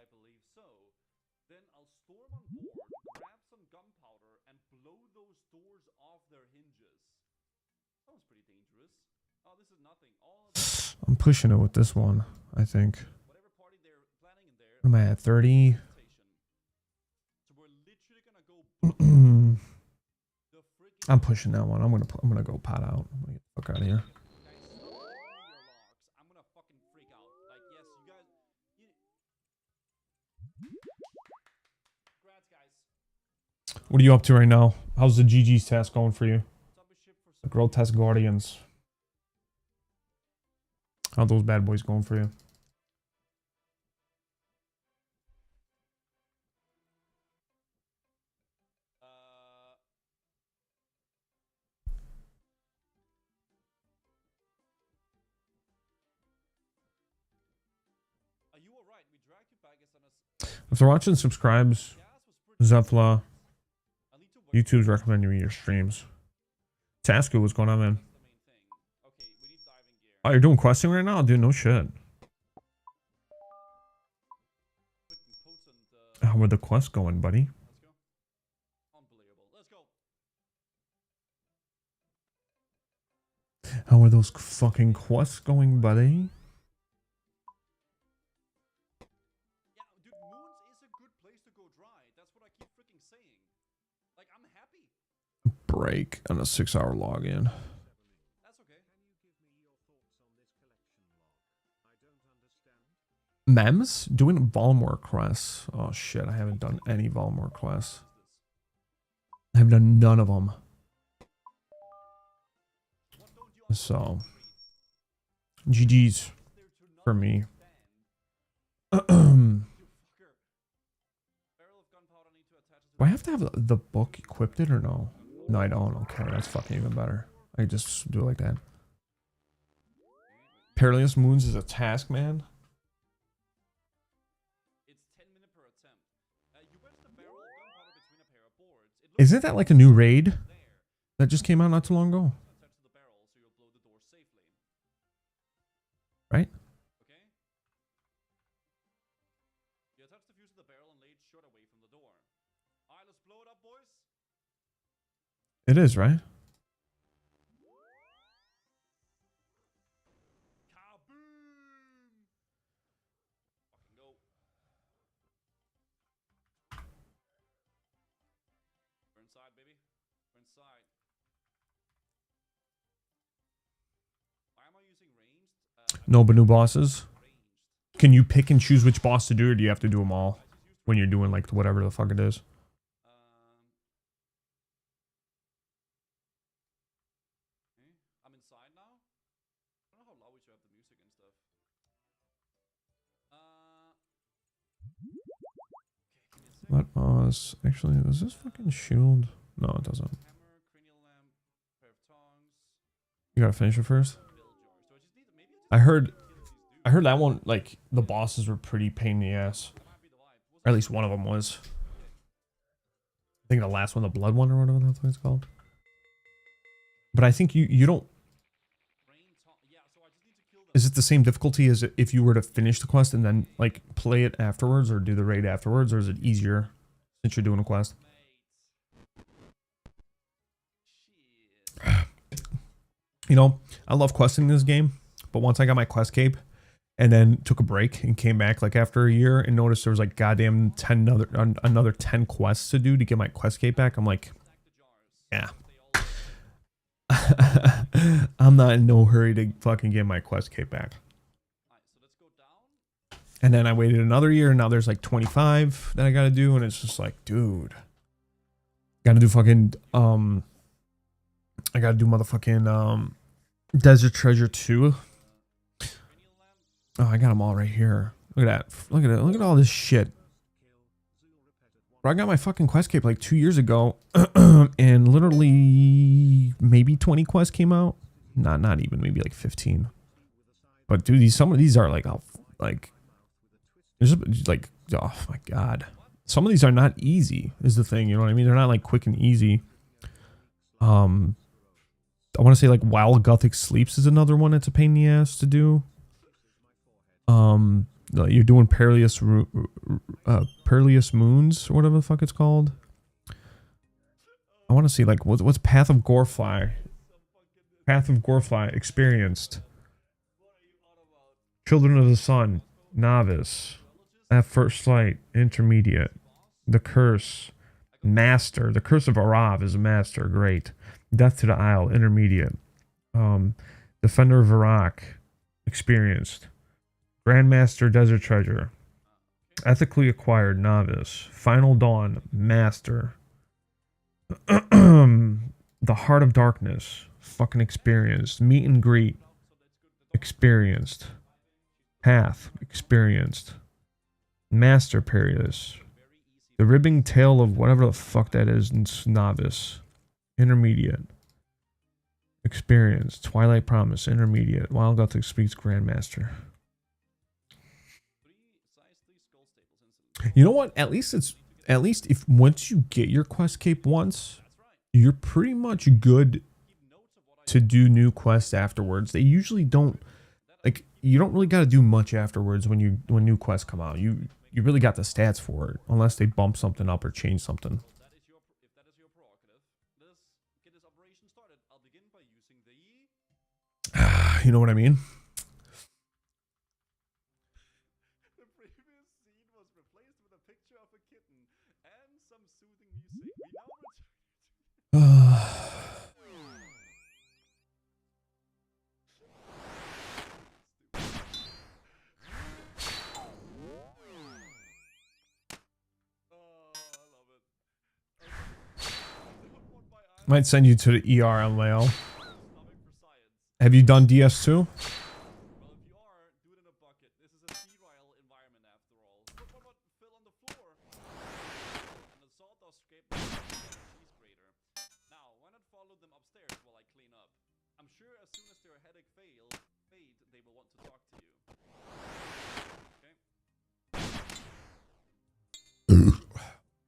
I believe so. Then I'll storm on board, grab some gunpowder, and blow those doors off their hinges. Sounds pretty dangerous. Oh, this is nothing. All of I'm pushing it with this one, I think. whatever party they're planning in there. What am I at, 30? So we're literally gonna go the freaking I'm pushing that one. I'm gonna go pot out. I'm gonna get the fuck out of here. guys, stop opening your locks. I'm gonna fucking freak out. Like, yes, you guys. Congrats, guys. What are you up to right now? How's the GG's task going for you? Zombie ship for The Grotesque Guardians. How those bad boys going for you? Are you alright? We dragged you back as an If they're watching, subscribes. gas was pretty. Zepla. I need to work. YouTube's recommending me your streams. Tasku, what's going on, man? That's the main thing. Okay, we need diving gear. Oh, you're doing questing right now? Dude, no shit. Freaking potent. How are the quests going, buddy? Let's go. Unbelievable. Let's go. How are those fucking quests going, buddy? Yeah, dude, Moons is a good place to go dry. That's what I keep freaking saying. Like, I'm happy. Break on a 6-hour login. That's okay. Mems? Doing Volmore quests. Oh shit, I haven't done any Volmore quests. I have done none of them. So, GG's for me. Do I have to have the book equipped it or no? No, I don't. Okay, that's fucking even better. I just do it like that. Perilous Moons is a task, man. It's 10 minutes per attempt. You wedge the barrel of gunpowder between a pair of boards. It looks Isn't that like a new raid there. that just came out not too long ago? Attach to the barrel so you'll blow the door safely. Right? Okay? You attach the fuse to the barrel and lay it short away from the door. Alright, let's blow it up, boys. It is, right? Kaboom! Fucking go. We're inside, baby. We're inside. Why am I using ranged? No, but new bosses. Ranged. Can you pick and choose which boss to do, or do you have to do them all when you're doing like whatever the fuck it is? Okay. I'm inside now. I don't know how loud we should have the music and stuff. Okay, give me a sec. Let us actually. Does this fucking shield? No, it doesn't. Hammer, cranial lamp, pair of tongs, You gotta finish it first. bill jar. So I just need maybe I I heard. just kill these dudes. I heard that one. Like the bosses were pretty pain in the ass. That might be the vibe. What's Or at least one of them was. I think the last one, the blood one, or whatever that's what it's called. But I think you don't. rain tong? Yeah, so I just need to kill them. Is it the same difficulty as if you were to finish the quest and then like play it afterwards, or do the raid afterwards, or is it easier since you're doing a quest? Shit. You know, I love questing this game, but once I got my quest cape and then took a break and came back like after a year and noticed there was like goddamn another 10 quests to do to get my quest cape back. I'm like, yeah. I'm not in no hurry to fucking get my quest cape back. And then I waited another year and now there's like 25 that I gotta do, and it's just like, dude. Gotta do fucking I gotta do motherfucking Desert Treasure 2. Oh, I got them all right here. Look at that. Look at it. Look at all this shit. Bro, I got my fucking quest cape like 2 years ago, and literally maybe 20 quests came out. Not even, maybe like 15. But dude, some of these are like, there's like, oh my god. Some of these are not easy, is the thing. You know what I mean? They're not like quick and easy. I want to say like While Gothic Sleeps is another one that's a pain in the ass to do. You're doing Perilous Moons or whatever the fuck it's called. I want to see like what's Path of Gorefly. Path of Gorefly experienced. Children of the Sun, novice. At First Light, intermediate. The Curse, master. The Curse of Arav is a master, great. Death to the Isle, intermediate. Defender of Iraq, experienced. Grandmaster, Desert Treasure. Ethically acquired, novice. Final Dawn, master. The Heart of Darkness, fucking experienced. Meet and Greet, experienced. Path, experienced. Master, Perilous. The Ribbing Tale of whatever the fuck that is, novice. Intermediate. Experienced. Twilight Promise, intermediate. Wild Gothic Speaks, Grandmaster. You know what? At least if once you get your quest cape once, you're pretty much good to do new quests afterwards. They usually don't, like, you don't really got to do much afterwards when new quests come out. You really got the stats for it, unless they bump something up or change something. You know what I mean? The previous scene was replaced with a picture of a kitten and some soothing music. We now return. Might send you to the ER on Leo. Have you done DS2? Well, if you are, do it in a bucket. This is a sterile environment after all. What about Phil on the floor? And the sawdust scraped the cheese grater. Now, why not follow them upstairs while I clean up? I'm sure as soon as their headache fade, they will want to talk to you. Okay?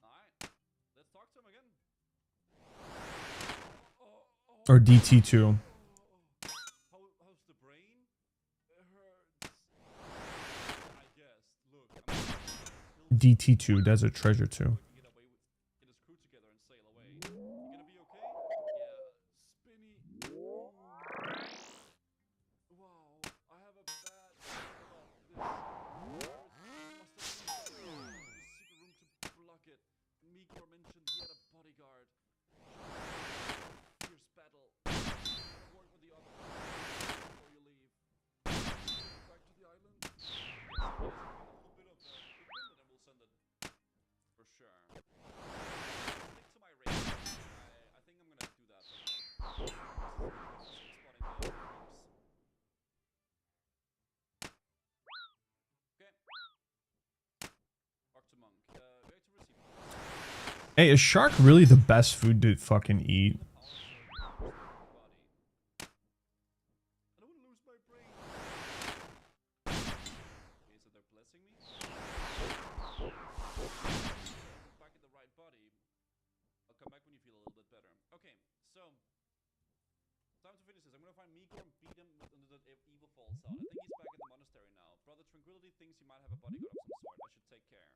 Alright. Let's talk to him again. Or DT2? How's the brain? It hurts. I guess. Look, I'm DT2, Desert Treasure 2. get away with get his crew together and sail away. You gonna be okay? Yeah. Spinny. Wow, I have a bad feeling about this. Must have been the secret room to block it. Mikor mentioned he had a bodyguard. Fierce battle. Work with the others before you leave. Back to the island. A little bit of equipment and we'll send it for sure. Stick to my range. I think I'm gonna do that. Spotting the groups. Okay. Back to Monk. Ready to receive. Hey, is shark really the best food to fucking eat? I don't want to lose my brain. Okay, so they're blessing me. Back in the right body. I'll come back when you feel a little bit better. Okay, so time to finish this. I'm gonna find Mikor and beat him under the evil falls out. I think he's back at the monastery now. Brother Tranquility thinks he might have a bodyguard of some sort. I should take care.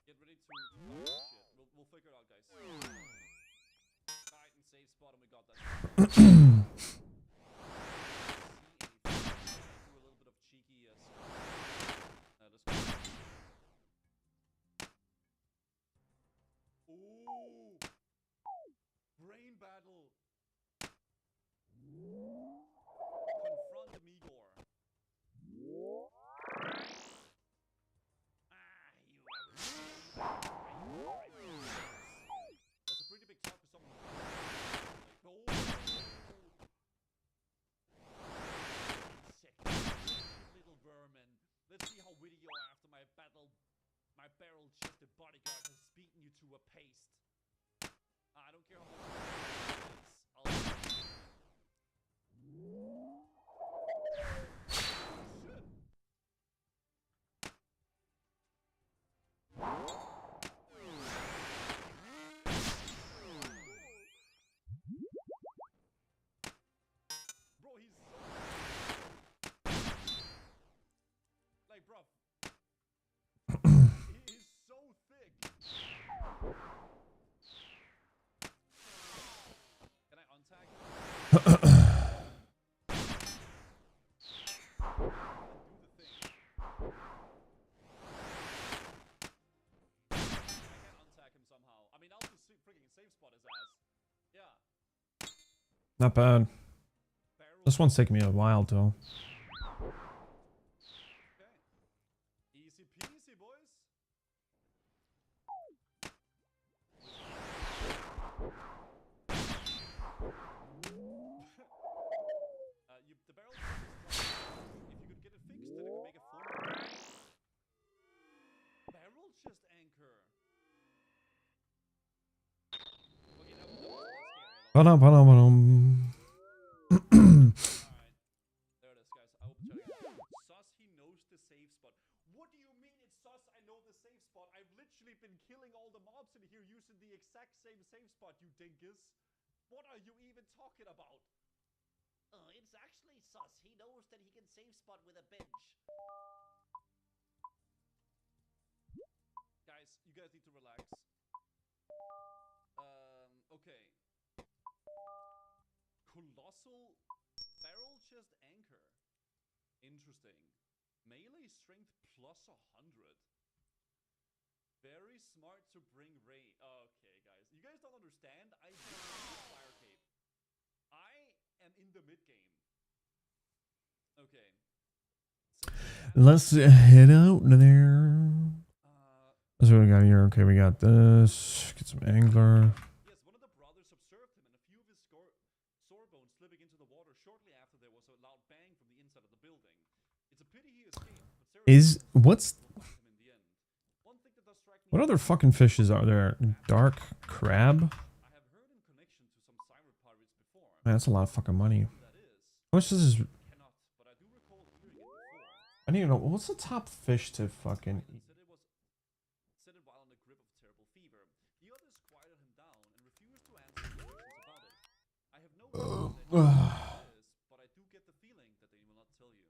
Get ready to shit. We'll figure it out, guys. Alright, and save spot, and we got that. don't care how much it is. Bro, he's so like, bro, he's so thick. Can I untag him? Do the thing. I can untag him somehow. I mean, I'll just freaking safe spot his ass. Yeah. Not bad. Barrel. This one's taking me a while, though. Okay. Easy peasy, boys. The barrel is if you could get it fixed, then it could make a full barrel chest anchor. Okay, that was not scary at all. Ba-dum. Alright. There it is, guys. I hope the chat again. Sus, he knows the safe spot. What do you mean it's sus? I know the safe spot. I've literally been killing all the mobs in here using the exact same safe spot, you dingus. What are you even talking about? It's actually sus. He knows that he can save spot with a bench. Guys, you guys need to relax. Okay. Colossal barrel chest anchor. Interesting. Melee strength plus 100. Very smart to bring range. Okay, guys. You guys don't understand. I do fire cape. I am in the mid game. Okay. Let's head out there. That's what we got here. Okay, we got this. Get some angler. Yes, one of the brothers observed him and a few of his sore bones slipping into the water shortly after there was a loud bang from the inside of the building. It's a pity he escaped, but Sarah Is what's him in the end. One thing that does strike me what other fucking fishes are there? Dark crab? I have heard in connection to some cyber pirates before. Man, that's a lot of fucking money. Who that is, How much is this? cannot, but I do recall hearing it before. I don't even know. What's the top fish to fucking eat? Said it while in the grip of terrible fever. The others quieted him down and refused to answer questions about it. I have no idea what it is, but I do get the feeling that they will not tell you.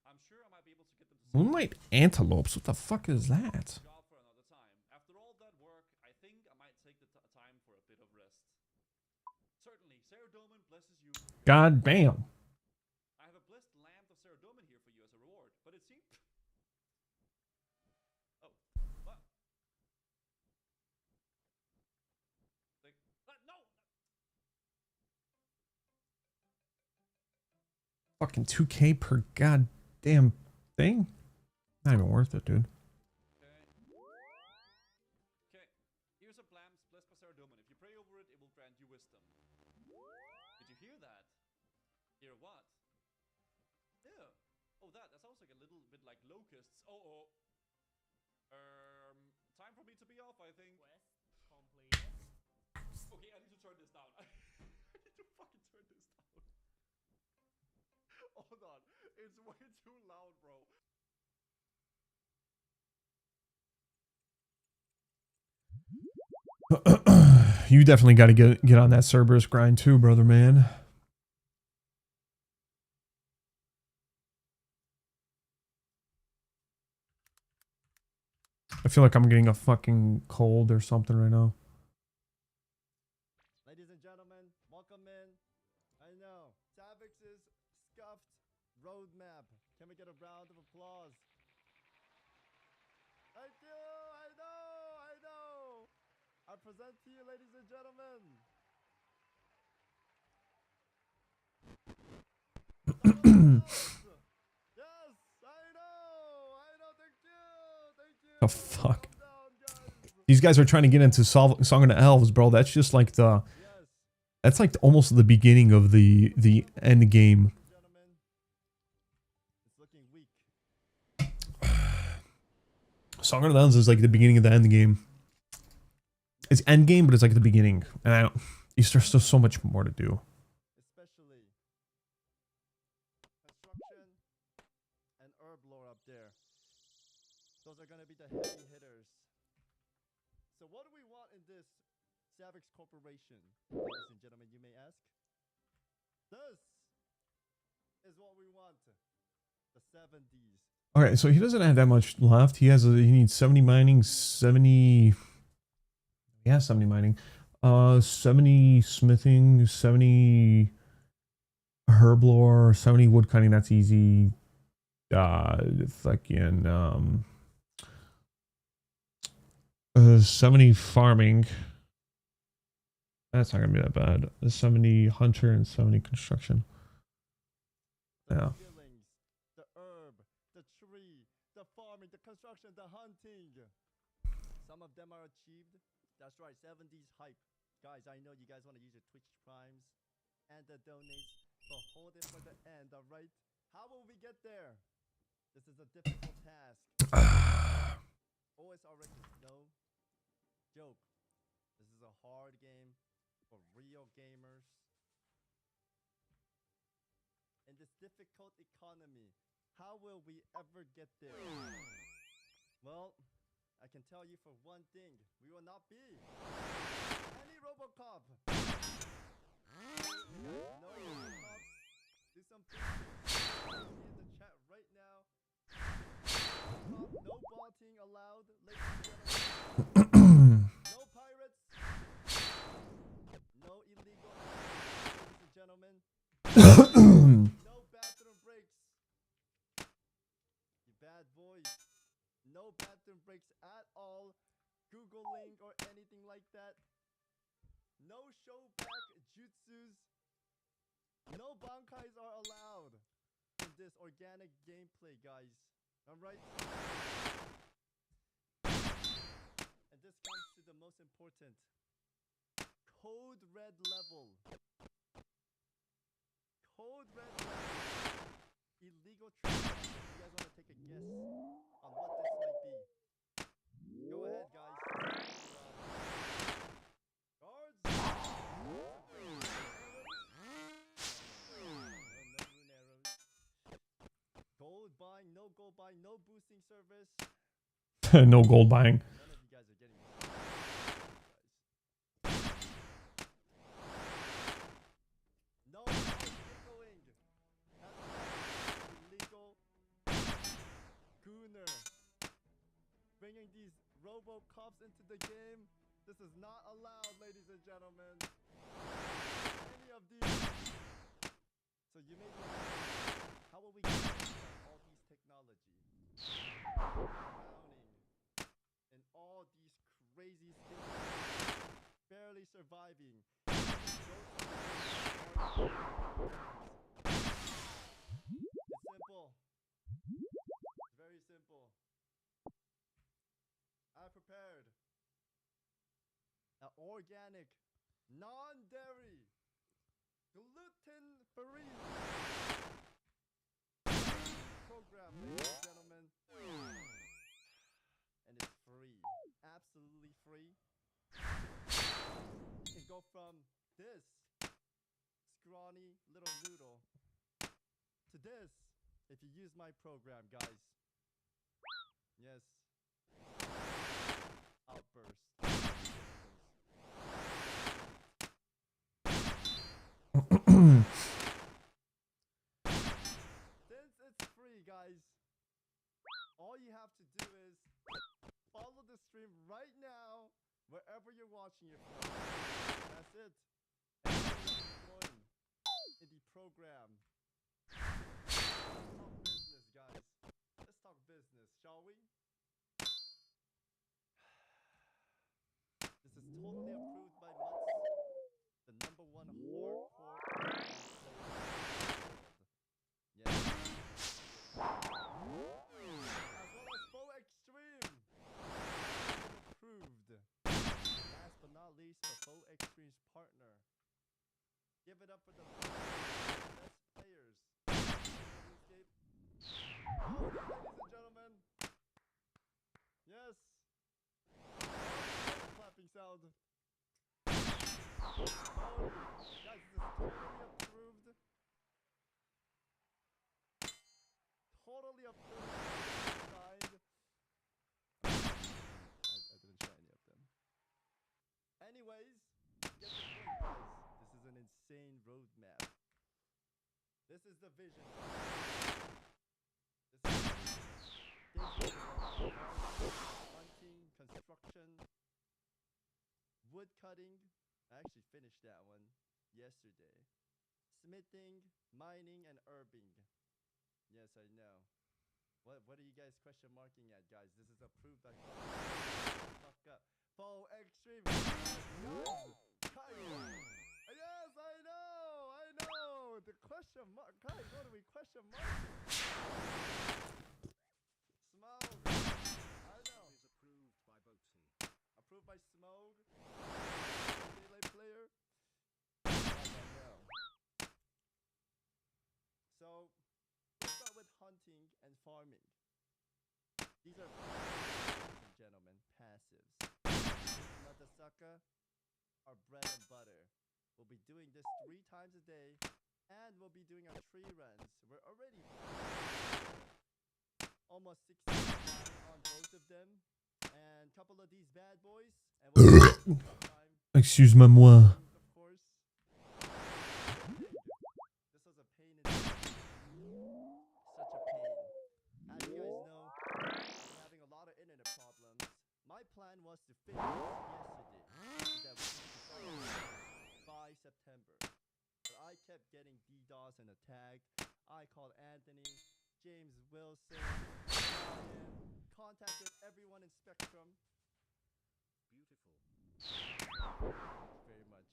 I'm sure I might be able to get them to say Moonlight antelopes? What the fuck is that? job for another time. After all that work, I think I might take the time for a bit of rest. Certainly, Saradomin blesses you. God damn. I have a blessed lamp of Saradomin here for you as a reward, but it seems. Oh, what? Like, no! Fucking 2K per goddamn thing? Not even worth it, dude. Okay, here's a lamp blessed by Saradomin. If you pray over it, it will grant you wisdom. Did you hear that? Hear what? Yeah. Oh, that sounds like a little bit like locusts. Time for me to be off, I think. Okay, I need to turn this down. I need to fucking turn this down. Hold on. It's way too loud, bro. You definitely got to get on that Cerberus grind too, brother man. I feel like I'm getting a fucking cold or something right now. Ladies and gentlemen, welcome in. I know, Savix's scuffed roadmap. Can we get a round of applause? Thank you! I know! I present to you, ladies and gentlemen. Yes, I know, thank you. Oh fuck. These guys are trying to get into Song of the Elves, bro. That's just like the... That's like almost the beginning of the end game. It's looking weak. Song of the Elves is like the beginning of the end game. it's end game, but it's like at the beginning, and I don't. There's still so much more to do. Especially construction and herb lore up there. Those are gonna be the heavy hitters. So what do we want in this Savix Corporation, ladies and gentlemen, you may ask? This is what we want. The 70s. Okay, so he doesn't have that much left. He needs 70 mining, 70. Yeah, 70 mining. 70 smithing, 70 herb lore, 70 wood cutting. That's easy. Fucking 70 farming. That's not gonna be that bad. 70 hunter and 70 construction. Yeah. The herb, the tree, the farming, the construction, the hunting. Some of them are achieved. That's right, 70s hype. Guys, I know you guys want to use your Twitch primes and the donates, but hold it for the end, alright? How will we get there? This is a difficult task. OSRX is no joke. This is a hard game for real gamers. In this difficult economy, how will we ever get there? Well, I can tell you for one thing, we will not be any Robocop. No Robocops. Do something in the chat right now. No botting allowed, ladies and gentlemen. No pirates. No illegal acts, ladies and gentlemen. No bathroom breaks. You bad boys. No bathroom breaks at all. Googling or anything like that. No showback jutsus. No bankais are allowed in this organic gameplay, guys. Alright? And this comes to the most important. Code red level. Code red level. Illegal trespass. You guys want to take a guess on what this might be? Go ahead, guys. Guards. Gold buying, no gold buying, no boosting service. No gold buying. None of you guys are getting this. No giggling. Illegal gooner. Bringing these Robocops into the game. This is not allowed, ladies and gentlemen. Any of these. So you may be asking, how will we get all these technology? Drowning in all these crazy things. Barely surviving. It's simple. It's very simple. I prepared an organic, non-dairy, gluten-free program, ladies and gentlemen. And it's free. Absolutely free. You can go from this scrawny little noodle to this if you use my program, guys. Yes. Outburst. Since it's free, guys, all you have to do is follow the stream right now, wherever you're watching it from. That's it. And join in the program. Let's talk business, guys. Let's talk business, shall we? This is totally approved by Mutz, the #1 hardcore player in the world. Yes. As well as Faux Extreme. Approved. Last but not least, the Faux Extreme's partner. Give it up for the best players. RuneScape. Oh, ladies and gentlemen. Yes. Clapping sound. of them signed. I didn't try any of them. Anyways, get the point, guys. This is an insane roadmap. This is the vision. This is hunting, construction, wood cutting. I actually finished that one yesterday. Smithing, mining, and herbing. Yes, I know. What are you guys question marking at, guys? This is approved by fuck up. Full extreme. Yes, I know. The question mark, guys. What are we question marking? Smoke. I know. Is approved by Boatsy. Approved by Smoke. Daylight player. I know. So, let's start with hunting and farming. These are passives, ladies and gentlemen, passives. This mother sucker are bread and butter. We'll be doing this 3 times a day, and we'll be doing our tree runs. We're already almost 60 on both of them, and a couple of these bad boys. And we'll Excuse-moi. of course. This was a pain in the such a pain. As you guys know, I'm having a lot of internet problems. My plan was to finish yesterday, so that we can start by September. But I kept getting DDoS and attacked. I called Anthony, James Wilson, Ryan, contacted everyone in Spectrum. Beautiful. Very much.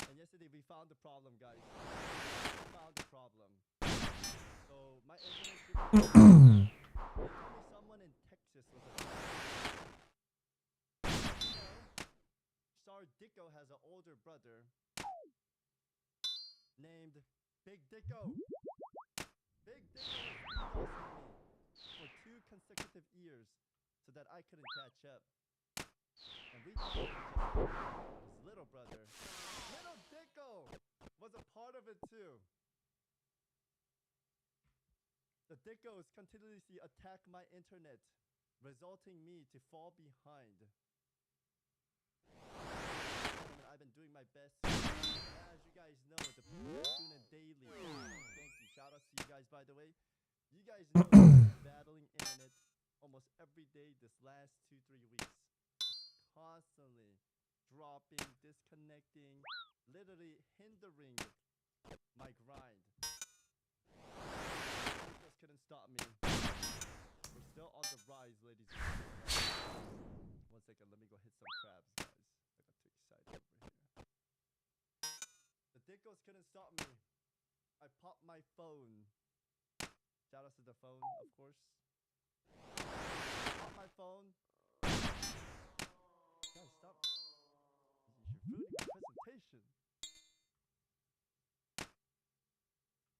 And yesterday we found the problem, guys. We found the problem. So my internet they told me someone in Texas was attacked. You know, Star Dicko has an older brother named Big Dicko. Big Dicko was DDoSing me for 2 consecutive years so that I couldn't catch up. And we thought it was just his little brother. Little Dicko was a part of it too. The Dickos continuously attack my internet, resulting me to fall behind. I've been doing my best. As you guys know, the people that tune in daily. Thank you. Shout out to you guys, by the way. You guys know I've been battling internet almost every day this last 2-3 weeks. Constantly dropping, disconnecting, literally hindering my grind. Just couldn't stop me. We're still on the rise, ladies and gentlemen. 1 second, let me go hit some crabs, guys. I got too excited over here. The Dickos couldn't stop me. I popped my phone. Shout out to the phone, of course. Popped my phone. Guys, stop. You're ruining my presentation.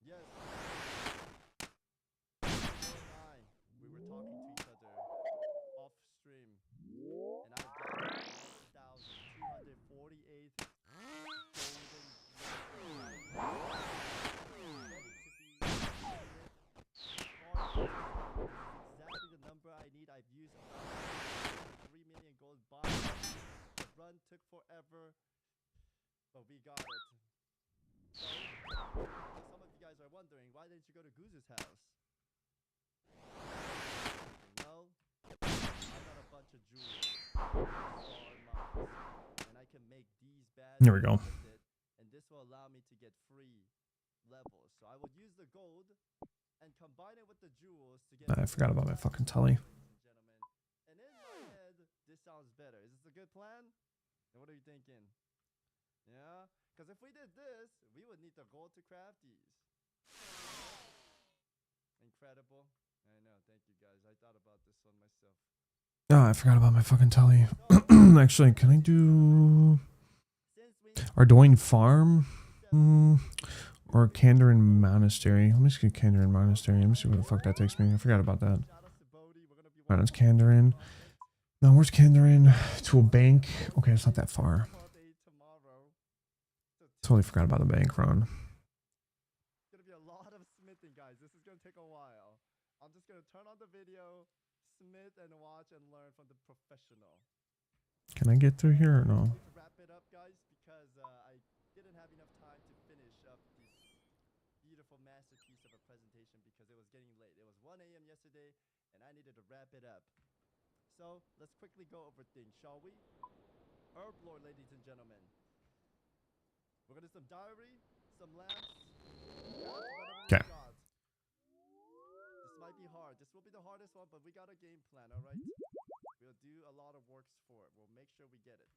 Yes. We were talking to each other off stream, and I've got 1,248 golden ready to be exactly the number I need. I've used about 3 million gold buys. The run took forever, but we got it. So, some of you guys are wondering, why didn't you go to Goose's house? Well, I got a bunch of jewels, and I can make these bad. There we go. With it, and this will allow me to get free levels. So I would use the gold and combine it with the jewels to get. I forgot about my fucking telly. Ladies and gentlemen, and in my head, this sounds better. Is this a good plan? And what are you thinking? Yeah, because if we did this, we would need the gold to craft these. Incredible. I know. Thank you, guys. I thought about this one myself. Oh, I forgot about my fucking telly. Actually, can I do Ardoin Farm? Or Kandarin Monastery? Let me see Kandarin Monastery. Let me see where the fuck that takes me. I forgot about that. Alright, that's Kandarin. Now, where's Kandarin? To a bank? Okay, it's not that far. Totally forgot about the bank run. Gonna be a lot of smithing, guys. This this is gonna take a while. I'm just gonna turn on the video, submit and watch and learn from the professional. Can I get through here or no? To wrap it up, guys, because I didn't have enough time to finish up this beautiful masterpiece of a presentation because it was getting late. It was 1 a.m. yesterday, and I needed to wrap it up. So let's quickly go over things, shall we? Herb Lord, ladies and gentlemen. We're gonna do some diary, some lamps, whatever we got. This might be hard. This will be the hardest one, but we got a game plan, alright? We'll do a lot of works for it. We'll make sure we get it.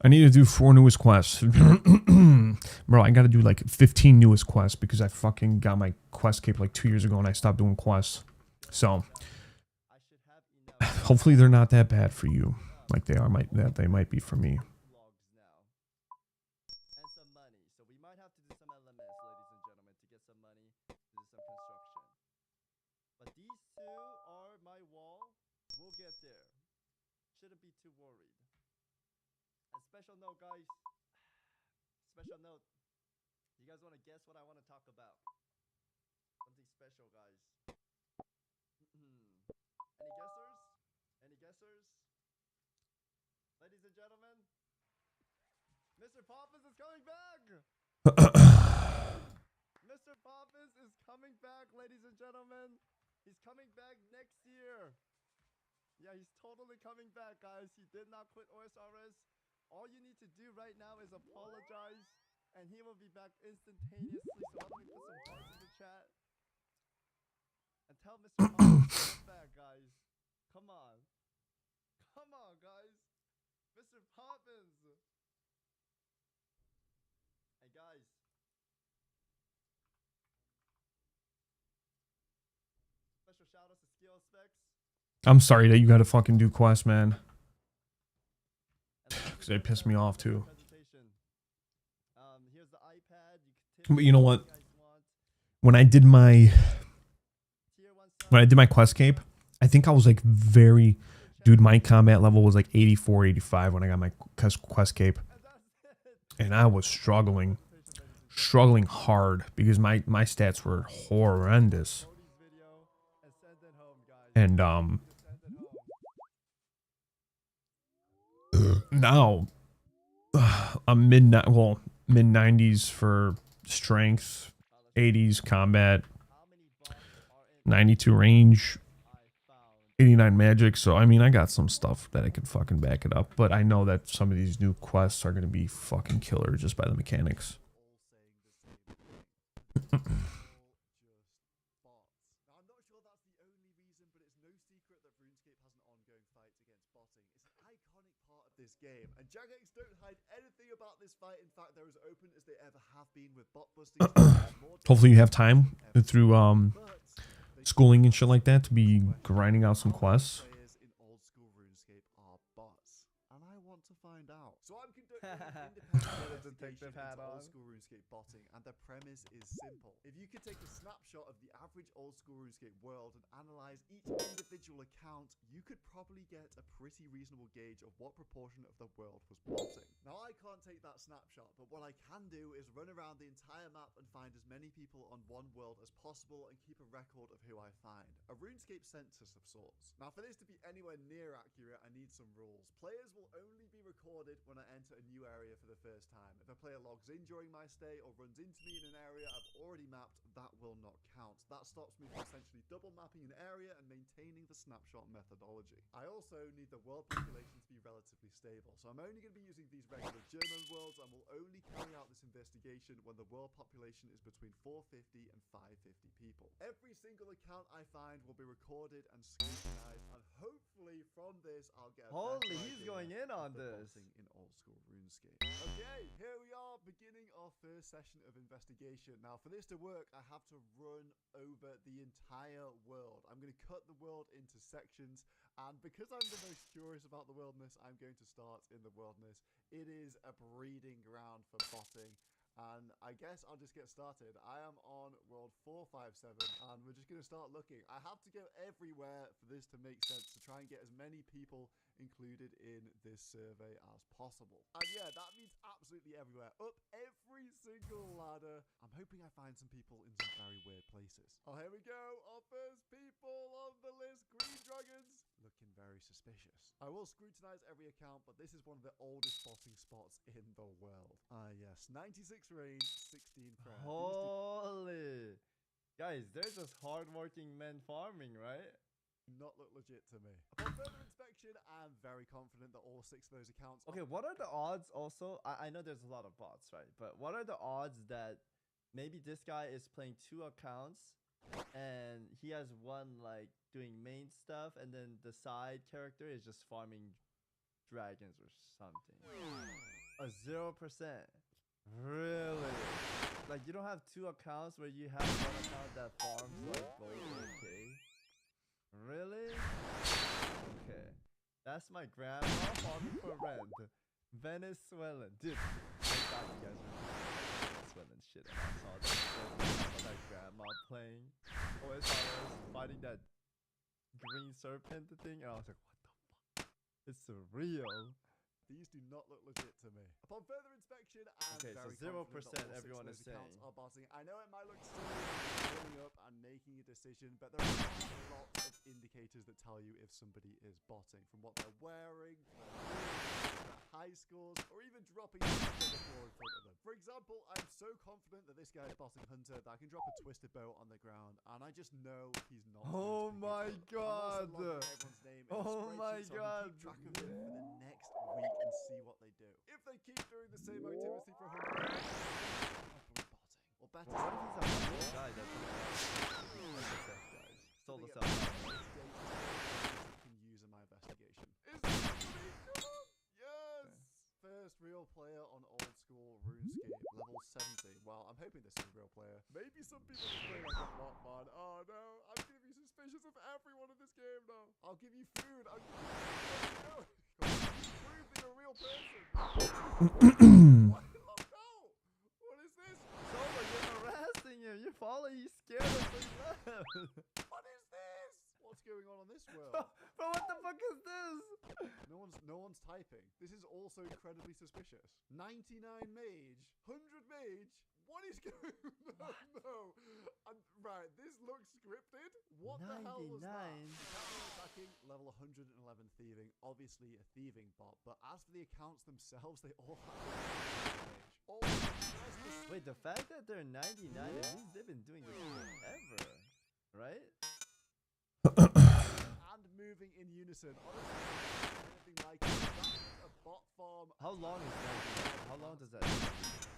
I need to do 4 newest quests. Bro, I gotta do like 15 newest quests because I fucking got my quest cape like 2 years ago and I stopped doing quests. So, I should have enough hopefully they're not that bad for you. Like they are, they might be for me. logs now. And some money. So we might have to do some LMS, ladies and gentlemen, to get some money to do some construction. But these two are my wall. We'll get there. Shouldn't be too worried. A special note, guys. Special note. You guys want to guess what I want to talk about? Something special, guys. Any guessers? Any guessers? Ladies and gentlemen, Mr. Poppins is coming back! Mr. Poppins is coming back, ladies and gentlemen. He's coming back next year. Yeah, he's totally coming back, guys. He did not quit OSRS. All you need to do right now is apologize, and he will be back instantaneously. So why don't we put some hearts in the chat? And tell Mr. Poppins to come back, guys. Come on. Come on, guys. Mr. Poppins. Hey, guys. Special shout outs to Skill Specs. I'm sorry that you gotta fucking do quests, man. Because they piss me off too. Here's the iPad. But you know what? When I did my quest cape, I think I was like very, dude, my combat level was like 84, 85 when I got my quest cape. And I was struggling hard because my stats were horrendous. And now I'm mid 90s for strength, 80s combat, 92 range, 89 magic. So I mean, I got some stuff that I can fucking back it up, but I know that some of these new quests are gonna be fucking killer just by the mechanics. This game, and Jagex don't hide anything about this fight. In fact, they're as open as they ever have been with bot busting. Hopefully you have time through schooling and shit like that to be grinding out some quests. In old school RuneScape are bots, and I want to find out. So I'm conducting an independent investigation into old school RuneScape botting, and the premise is simple. If you could take a snapshot of the average old school RuneScape world and analyze each individual account, you could probably get a pretty reasonable gauge of what proportion of the world was botting. Now, I can't take that snapshot, but what I can do is run around the entire map and find as many people on one world as possible and keep a record of who I find. A RuneScape census of sorts. Now, for this to be anywhere near accurate, I need some rules. Players will only be recorded when I enter a new area for the first time. If a player logs in during my stay or runs into me in an area I've already mapped, that will not count. That stops me from essentially double mapping an area and maintaining the snapshot methodology. I also need the world population to be relatively stable, so I'm only going to be using these regular German worlds and will only carry out this investigation when the world population is between 450 and 550 people. Every single account I find will be recorded and scrutinized, and hopefully from this I'll get a Holy, better he's idea going in on of the this. botting in old school RuneScape. Okay, here we are beginning our first session of investigation. Now, for this to work, I have to run over the entire world. I'm going to cut the world into sections, and because I'm the most curious about the wilderness, I'm going to start in the wilderness. It is a breeding ground for botting, And I guess I'll just get started. I am on world 457, and we're just going to start looking. I have to go everywhere for this to make sense, to try and get as many people included in this survey as possible. And yeah, that means absolutely everywhere. Up every single ladder. I'm hoping I find some people in some very weird places. Oh, here we go. Our first people on the list. Green dragons. Looking very suspicious. I will scrutinize every account, but this is one of the oldest spotting spots in the world. Ah, yes. 96 range, 16 prayer. Holy. Guys, they're just hardworking men farming, right? Not look legit to me. Upon further inspection, I'm very confident that all 6 of those accounts Okay, what are the odds also? I know there's a lot of bots, right? But what are the odds that maybe this guy is playing 2 accounts and he has one like doing main stuff and then the side character is just farming dragons or something? A 0%. Really? Like you don't have 2 accounts where you have one account that farms like gold AK? Really? Okay. That's my grandma farming for rent. Venezuelan. Dude, I thought you guys were Venezuelan shit. And I saw that grandma playing. Always thought I was fighting that green serpent thing. And I was like, what the fuck? It's surreal. These do not look legit to me. Upon further inspection, I'm Okay, so very 0% confident that all 6 everyone of is those accounts saying. are botting. I know it might look silly pulling up and making a decision, but there are a lot of indicators that tell you if somebody is botting, from what they're wearing, their high scores, or even dropping the floor in front of them. For example, I'm so confident that this guy is botting Hunter that I can drop a twisted bow on the ground, and I just know he's not. Oh my god! Everyone's name in Oh a my spreadsheet so I god! can keep track of them for the next week and see what they do. If they keep doing the same activity for 100 probably botting. Or better, What if he's a humble guy that's stole us out? can use in my investigation. Is this me? Come on! Yes! First real player on old school RuneScape, level 70. Well, I'm hoping this is a real player. Maybe some people just play like a bot, man. Oh no, I'm gonna be suspicious of everyone in this game now. I'll give you food. I'll give you food. There we go. Prove that you're a real person. What? Oh no! What is this? Solo, you're harassing him. You're following. He's scared of so he left. What is this? What's going on this world? Bro, what the fuck is this? No one's typing. This is also incredibly suspicious. 99 mage, 100 mage. What is going on? No. Right, this looks scripted. What the hell was that? Capital attacking, level 111 thieving. Obviously a thieving bot, but as for the accounts themselves, they all have mage. Wait, the fact that they're 99, it means they've been doing this forever, right? And moving in unison. Honestly, anything like it. That is a bot farm. How long is that? How long does that take?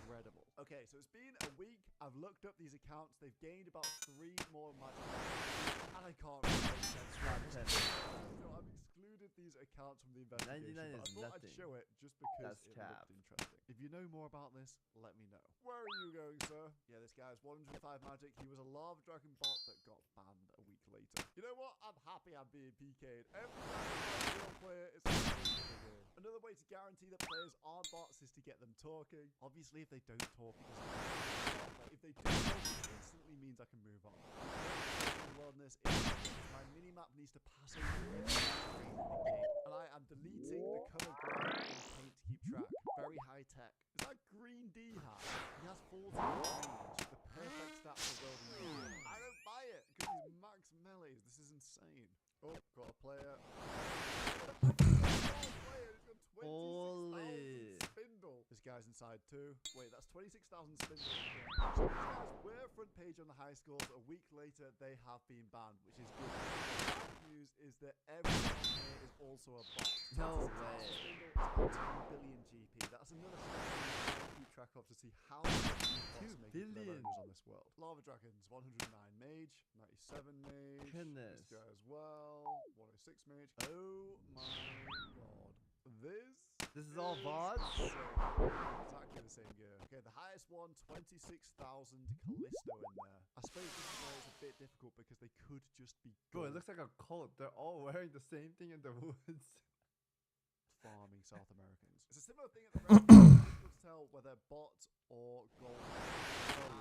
Incredible. Okay, so it's been a week. I've looked up these accounts. They've gained about 3 more magic. And I can't really make sense. So I've excluded these accounts from the investigation. 99 but I is thought nothing. I'd show it just because That's it cap. looked interesting. If you know more about this, let me know. Where are you going, sir? Yeah, this guy's 105 magic. He was a lava dragon bot that got banned a week later. You know what? I'm happy I'm being PK'd. Every time a real player is another way to guarantee that players aren't bots is to get them talking. Obviously, if they don't talk, it doesn't matter. But if they do talk, it instantly means I can move on. Wilderness is my mini-map needs to pass over every screen in the game. And I am deleting the color ground in paint to keep track. Very high tech. Is that green D hat? He has 40 range. The perfect stat for wilderness. I don't buy it because he's max melees. This is insane. Oh, got a player. Holy. Spindle. This guy's inside too. Wait, that's 26,000 spindle. So these guys were front page on the high scores. A week later, they have been banned, which is good. The bad news is that everyone here is also a bot. No way. Spindle is about 2 billion GP. That's another stuff to keep track of to see how many 2 billion on this world. Lava dragons, 109 mage, 97 mage. Goodness. This guy as well, 106 mage. Oh my god. This is all bots? Exactly the same gear. Okay, the highest one, 26,000 Callisto in there. I suppose this is where it's a bit difficult because they could just be Bro, it gold looks like a cult. They're all wearing the same thing in the woods. farming South Americans. It's a similar thing at the red. Looks to tell whether bot or gold.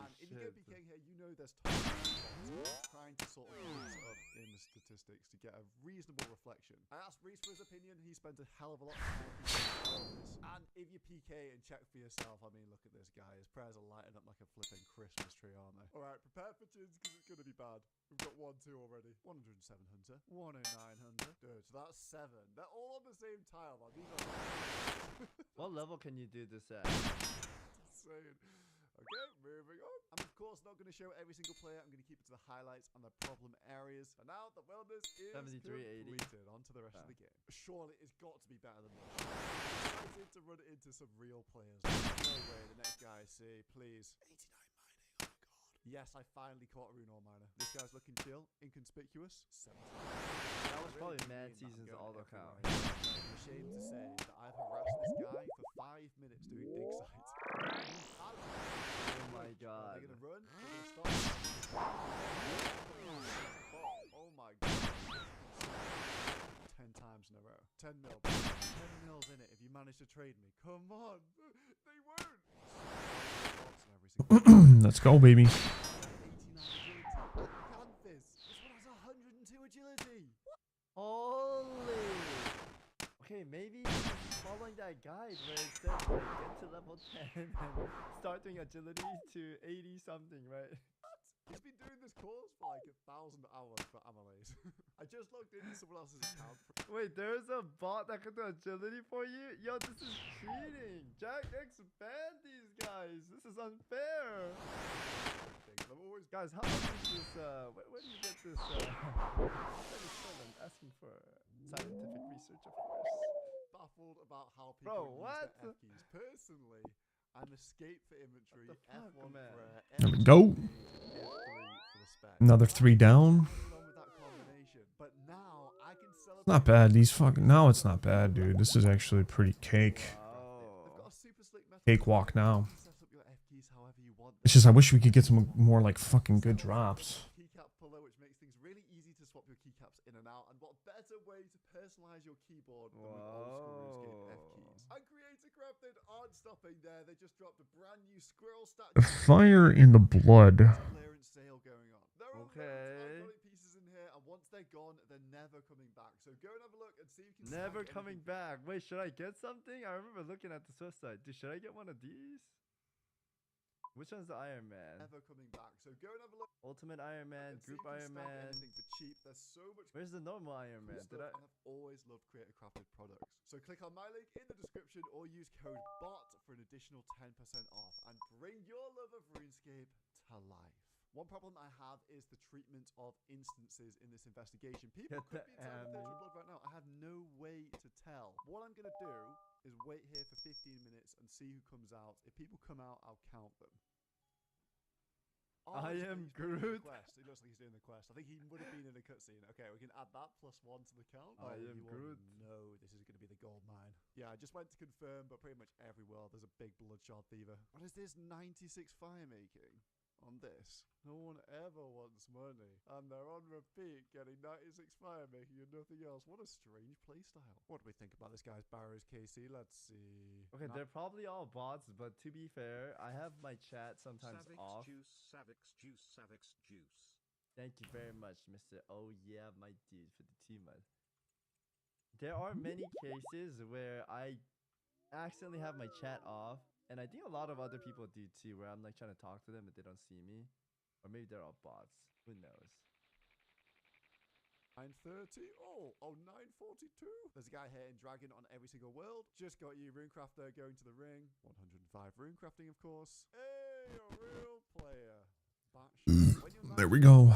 And if you go shit. PKing here, you know there's tons of bots trying to sort of mix up in the statistics to get a reasonable reflection. I asked Reese for his opinion. He spent a hell of a lot of time on this. And if you PK and check for yourself, I mean, look at this guy. His prayers are lighting up like a flipping Christmas tree, aren't they? All right, prepare for chins because it's going to be bad. We've got 1-2 already. 107 hunter. 109 hunter. Dude, so that's 7. They're all on the same tile, man. These are What level can you do this at? insane. Okay, moving on. I'm of course not going to show every single player. I'm going to keep it to the highlights and the problem areas. And now the wellness is 7380. completed. On to the rest of the game. Surely it's got to be better than this. I'm excited to run into some real players. No way. The next guy I see, please. 89 mining. Oh my god. Yes, I finally caught a rune ore miner. This guy's looking chill, inconspicuous. 70. That was probably mad seasons auto count. I'm ashamed to say that I've harassed this guy for 5 minutes doing dig sites. Oh my god. They're gonna run. They're gonna stop. Oh my god. 10 times in a row. 10 mil. 10 mils in it if you manage to trade me. Come on. They won't. Let's go, baby. 89 agility. Canthus. This one has 102 agility. Holy. Okay, maybe following that guide where it says like get to level 10 and start doing agility to 80 something, right? He's been doing this course for like 1,000 hours for Amalaise. I just logged into someone else's account. Wait, there's a bot that can do agility for you? Yo, this is cheating. Jack, expand these guys. This is unfair. I'm always Guys, how much is this, where do you get this, 37 asking for scientific research, of course. baffled about how people use what? their F keys. Personally, I'm escape for inventory, What the fuck, F1 man? for There we go. F3 for the spec. Another 3 down. With that combination. But now I can celebrate. Not bad. These fucking. No, it's not bad, dude. This is actually pretty cake. They've got a super slick metal Cakewalk now. set up your F keys however you want. It's just I wish we could get some more like fucking good drops. Keycap puller, which makes things really easy to swap your keycaps in and out. And what better way to personalize your keyboard than with old school RuneScape F keys? And Creator Crafted aren't stopping there. They just dropped a brand new squirrel statue. Fire in the blood. Clearance sale going on. There are loads of iconic pieces in here, and once they're gone, they're never coming back. So go and have a look and see if you can. Never snag coming anything. back. Wait, should I get something? I remember looking at this website. Dude, should I get one of these? Which one's the Iron Man? Never coming back. So go and have a look. Ultimate Iron Man, and see Group if you Iron can snag Man. anything for cheap. There's so much. Where's the normal Iron cool Man? Did I? stuff, and I've always loved Creator Crafted products. So click on my link in the description or use code BOT for an additional 10% off and bring your love of RuneScape to life. One problem I have is the treatment of instances in this investigation. People could be telling if they're True Blood right now. I have no way to tell. What I'm going to do is wait here for 15 minutes and see who comes out. If people come out, I'll count them. I am he's doing the Groot. quest. It looks like he's doing the quest. I think he would have been in a cutscene. Okay, we can add that +1 to the count. I am Groot. No, this is going to be the gold mine. Yeah, I just went to confirm, but pretty much everywhere there's a big bloodshot fever. What is this 96 fire making on this? No one ever wants money, and they're on repeat getting 96 fire making and nothing else. What a strange playstyle. What do we think about this guy's Barrows KC? Let's see. Okay, they're probably all bots, but to be fair, I have my chat sometimes off. Savix juice. Thank you very much, Mr. Oh yeah, my dude, for the team. There are many cases where I accidentally have my chat off, and I think a lot of other people do too, where I'm like trying to talk to them but they don't see me. Or maybe they're all bots. Who knows? 930. Oh, 942. There's a guy here in Dragon on every single world. Just got you Runecrafter going to the ring. 105 runecrafting, of course. Hey, a real player. There we go.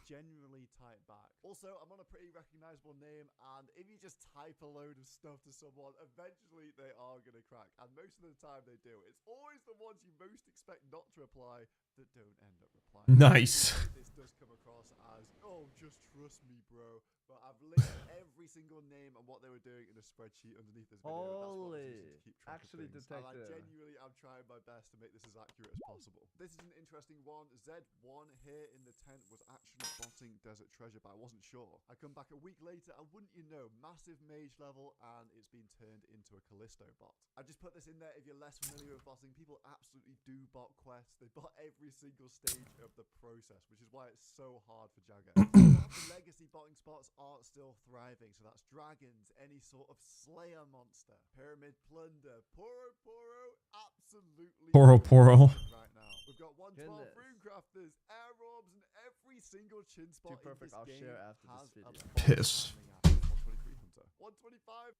Genuinely type back. Also, I'm on a pretty recognizable name, and if you just type a load of stuff to someone, eventually they are going to crack. And most of the time they do. It's always the ones you most expect not to reply that don't end up replying. Nice. This does come across as, oh, just trust me, bro. But I've linked every single name and what they were doing in a spreadsheet underneath this video. Holy. That's what I was using to keep track Actually of things. And I detected. genuinely am trying my best to make this as accurate as possible. This is an interesting one. Z1 here in the tent was actually bottom hunting desert treasure, but I wasn't sure. I come back a week later, and wouldn't you know, massive mage level, and it's been turned into a Callisto bot. I just put this in there if you're less familiar with botting. People absolutely do bot quests. They bot every single stage of the process, which is why it's so hard for Jagger. The legacy botting spots are still thriving, so that's dragons, any sort of slayer monster, pyramid plunder, poro, absolutely Poro. right now. We've got 112 Goodness. rune crafters, air orbs, and every single chin spot in perfect, this I'll game share after has this a video. boss Piss. standing out. 123 hunter, 125.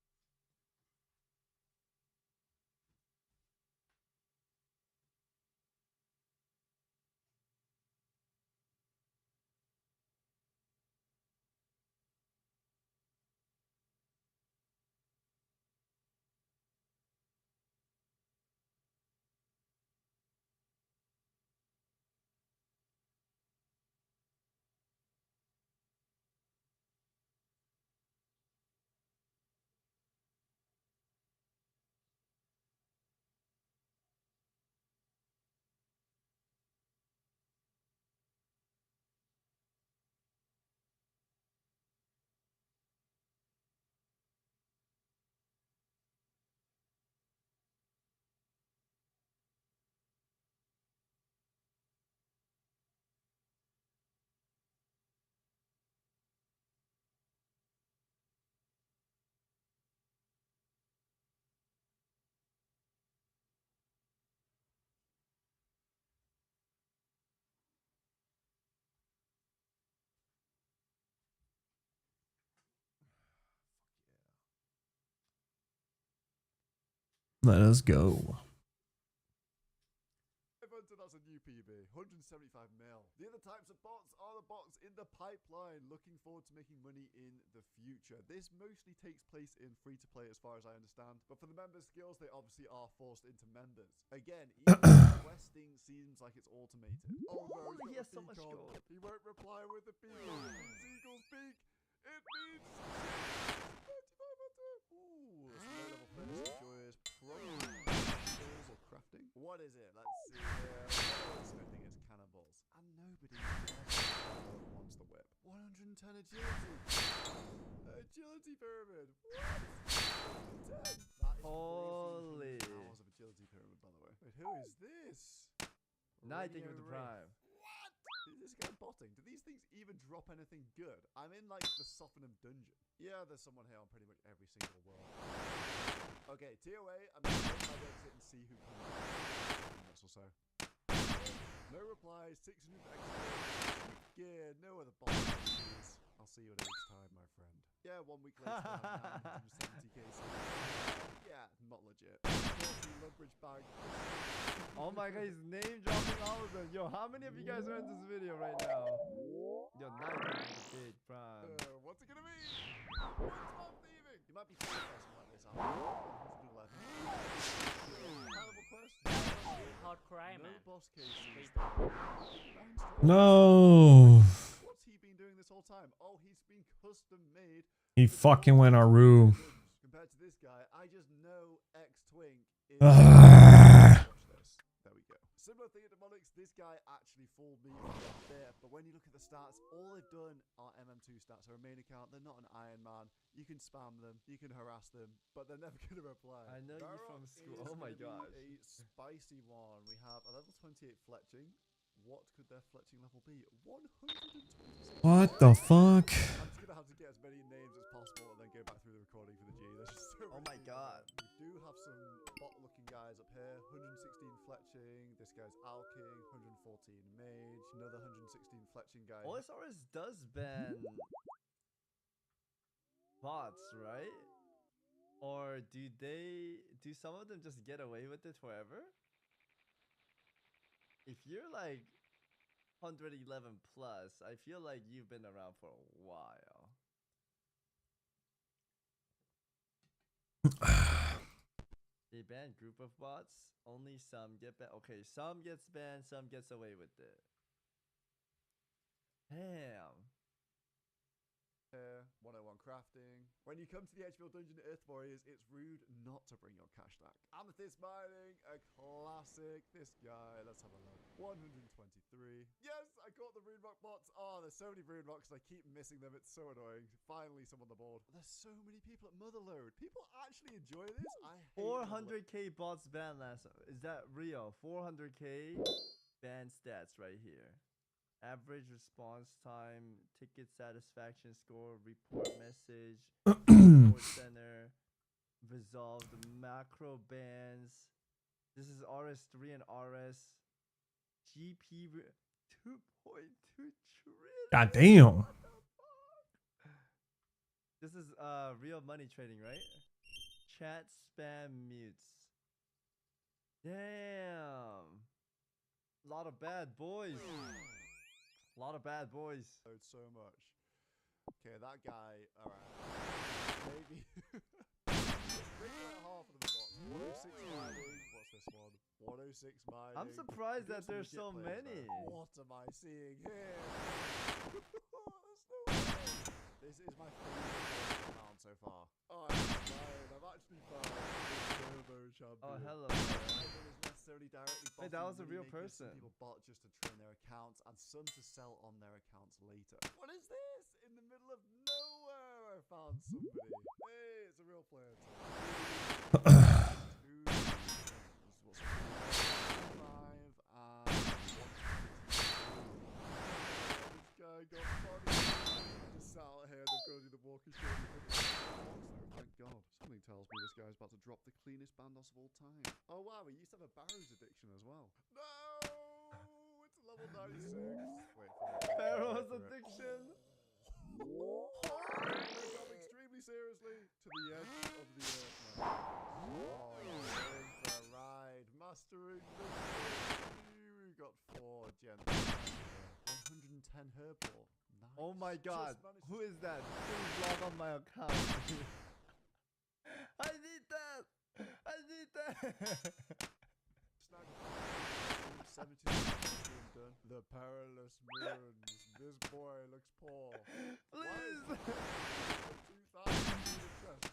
Let us go. That's a new PB, 175 mil. The other types of bots are the bots in the pipeline, looking forward to making money in the future. This mostly takes place in free-to-play as far as I understand, but for the members' skills, they obviously are forced into members. Again, even questing seems like it's automated. Oh no, He he's has so got much the beak on. gold. He won't reply with the beak. Seagull's beak. It means 35 Ooh, that's low level first. Joyous, probably or crafting. What is it? Let's see here. I think it's cannonballs. And nobody wants the whip. 110 agility. Agility pyramid. What? 10. That is Holy. hours of agility pyramid, by the way. Wait, who is this? Nighting Radio with the Wraith. prime. What? Is this guy botting? Do these things even drop anything good? I'm in like the Sophanum dungeon. Yeah, there's someone here on pretty much every single world. Okay, TOA, I'm going to go my exit and see who comes out. Minutes or so. No replies, 600 XP, gear, no other bosses. I'll see you at H time, my friend. Yeah, 1 week later, I have 970k. Yeah, not legit. 40 Lumbridge bag. Oh my god, he's name dropping all of them. Yo, how many of you guys are in this video right now? Yo, Nighting with the big prime. What's it gonna be? What's thieving? You might be thinking about something like this. Cannibal quest? Hardcore Iron No Man. boss cases. No. What's he been doing this whole time? Oh, he's been custom made. He fucking went Aru. Compared to this guy, I just know X-Twink is... Ah. Watch this. There we go. Similar thing at Demonics, this guy actually fooled me there. But when you look at the stats, all they've done are MM2 stats. They're a main account. They're not an Iron Man. You can spam them. You can harass them. But they're never going to reply. I know you from Varrock school. is Oh my gonna gosh. be a spicy one. We have a level 28 fletching. What could their fletching level be? 120. What the fuck? I'm just gonna have to get as many names as possible and then go back through the recording for the G. There's just so Oh many my people. god. We do have some bot-looking guys up here. 116 fletching. This guy's Owl King. 114 mage. Another 116 fletching guy. OSRS does ban bots, right? Or do some of them just get away with it forever? If you're like 111 plus, I feel like you've been around for a while. They ban group of bots. Only some get banned. Okay, some gets banned, some gets away with it. Damn. 101 crafting. When you come to the Edgefield Dungeon Earth Warriors, it's rude not to bring your cash stack. Amethyst mining, a classic. This guy, let's have a look. 123. Yes, I caught the rune rock bots. Oh, there's so many rune rocks. I keep missing them. It's so annoying. Finally, some on the board. There's so many people at Motherload. People actually enjoy this. I hate 400k bots banned last. Is that real? 400k ban stats right here. Average response time, ticket satisfaction score, report message, report center, resolved macro bans. This is RS3 and RS. GP 2.2 trillion. God damn. What the fuck? This is real money trading, right? Chat spam mutes. Damn. A lot of bad boys. A lot of bad boys. So much. Okay, that guy, alright. Maybe. Bring that half of them bots. 106 mining. What's this one? 106 mining. I'm surprised that there's so many. What am I seeing here? There's no way. This is my favorite round so far. Oh, I'm fine. I've actually found the turbo champion. Oh, hello. I don't necessarily directly Wait, that was a real person. Some people bought just to train their accounts and some to sell on their accounts later. What is this? In the middle of nowhere, I found somebody. Hey, it's a real player. Out here, they're going to do the walking shit. Thank God. Something tells me this guy's about to drop the cleanest bandos of all time. Oh wow, he used to have a Barrows addiction as well. No, it's a level 96. Wait for it. Barrows addiction. They come extremely seriously to the edge of the earth now. Oh, going for a ride, mastering the city. We got 4 gems. 110 herb ore. Nice. Oh my God, who is that? Please log on my account. I need that. I need that. 17 done. The perilous moons. This boy looks poor. Please. 2,000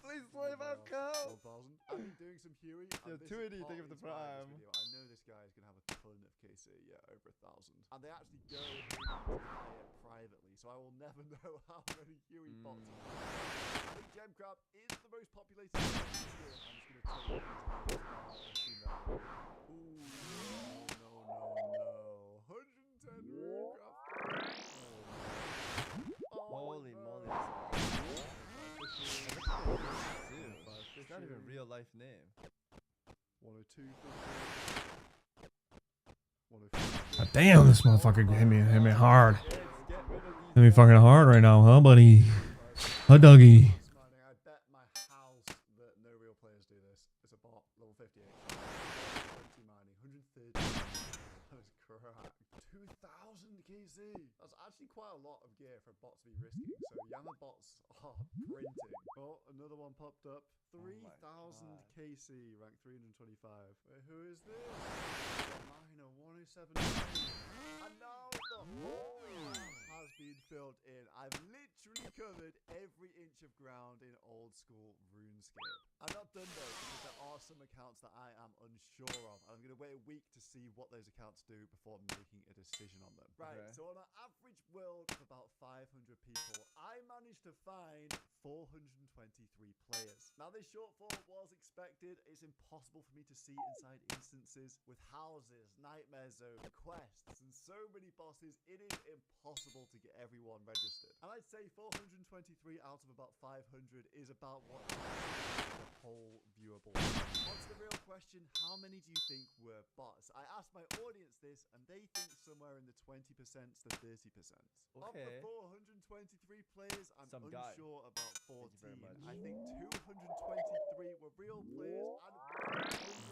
Please play my account. 1,000. I've been doing some Huey. Yeah, 280, think of the prime. I know this guy is going to have a ton of KC. Yeah, over 1,000. And they actually go and buy it privately, so I will never know how many Huey bots. I think Gemcrab is the most populated. I'm just going to tell you. Ooh, no. 110 Gemcrab. Holy moly. It's not even a real life name. 102. God damn, this motherfucker hit me hard. Hit me fucking hard right now, huh, buddy? Huh, Dougie? I bet my house that no real players do this. It's a bot, level 58. 20 mining, 130. That was cracked. 2,000 KC. That's actually quite a lot of gear for a bot to be risking. So Yama bots are printing. Oh, another one popped up. 3,000 KC, rank 325. Wait, who is this? Miner 107. And now the whole map has been filled in. I've literally covered every inch of ground in old school RuneScape. I'm not done though, because there are some accounts that I am unsure of. And I'm going to wait a week to see what those accounts do before making a decision on them. Right, so on an average world of about 500 people, I managed to find 423 players. Now this shortfall was expected. It's impossible for me to see inside instances with houses, nightmare zone, quests, and so many bosses. It is impossible to get everyone registered. And I'd say 423 out of about 500 is about what the whole viewable. On to the real question, how many do you think were bots? I asked my audience this, and they think somewhere in the 20% to 30%. Of the 423 players, I'm unsure about 14. I think 223 were real players and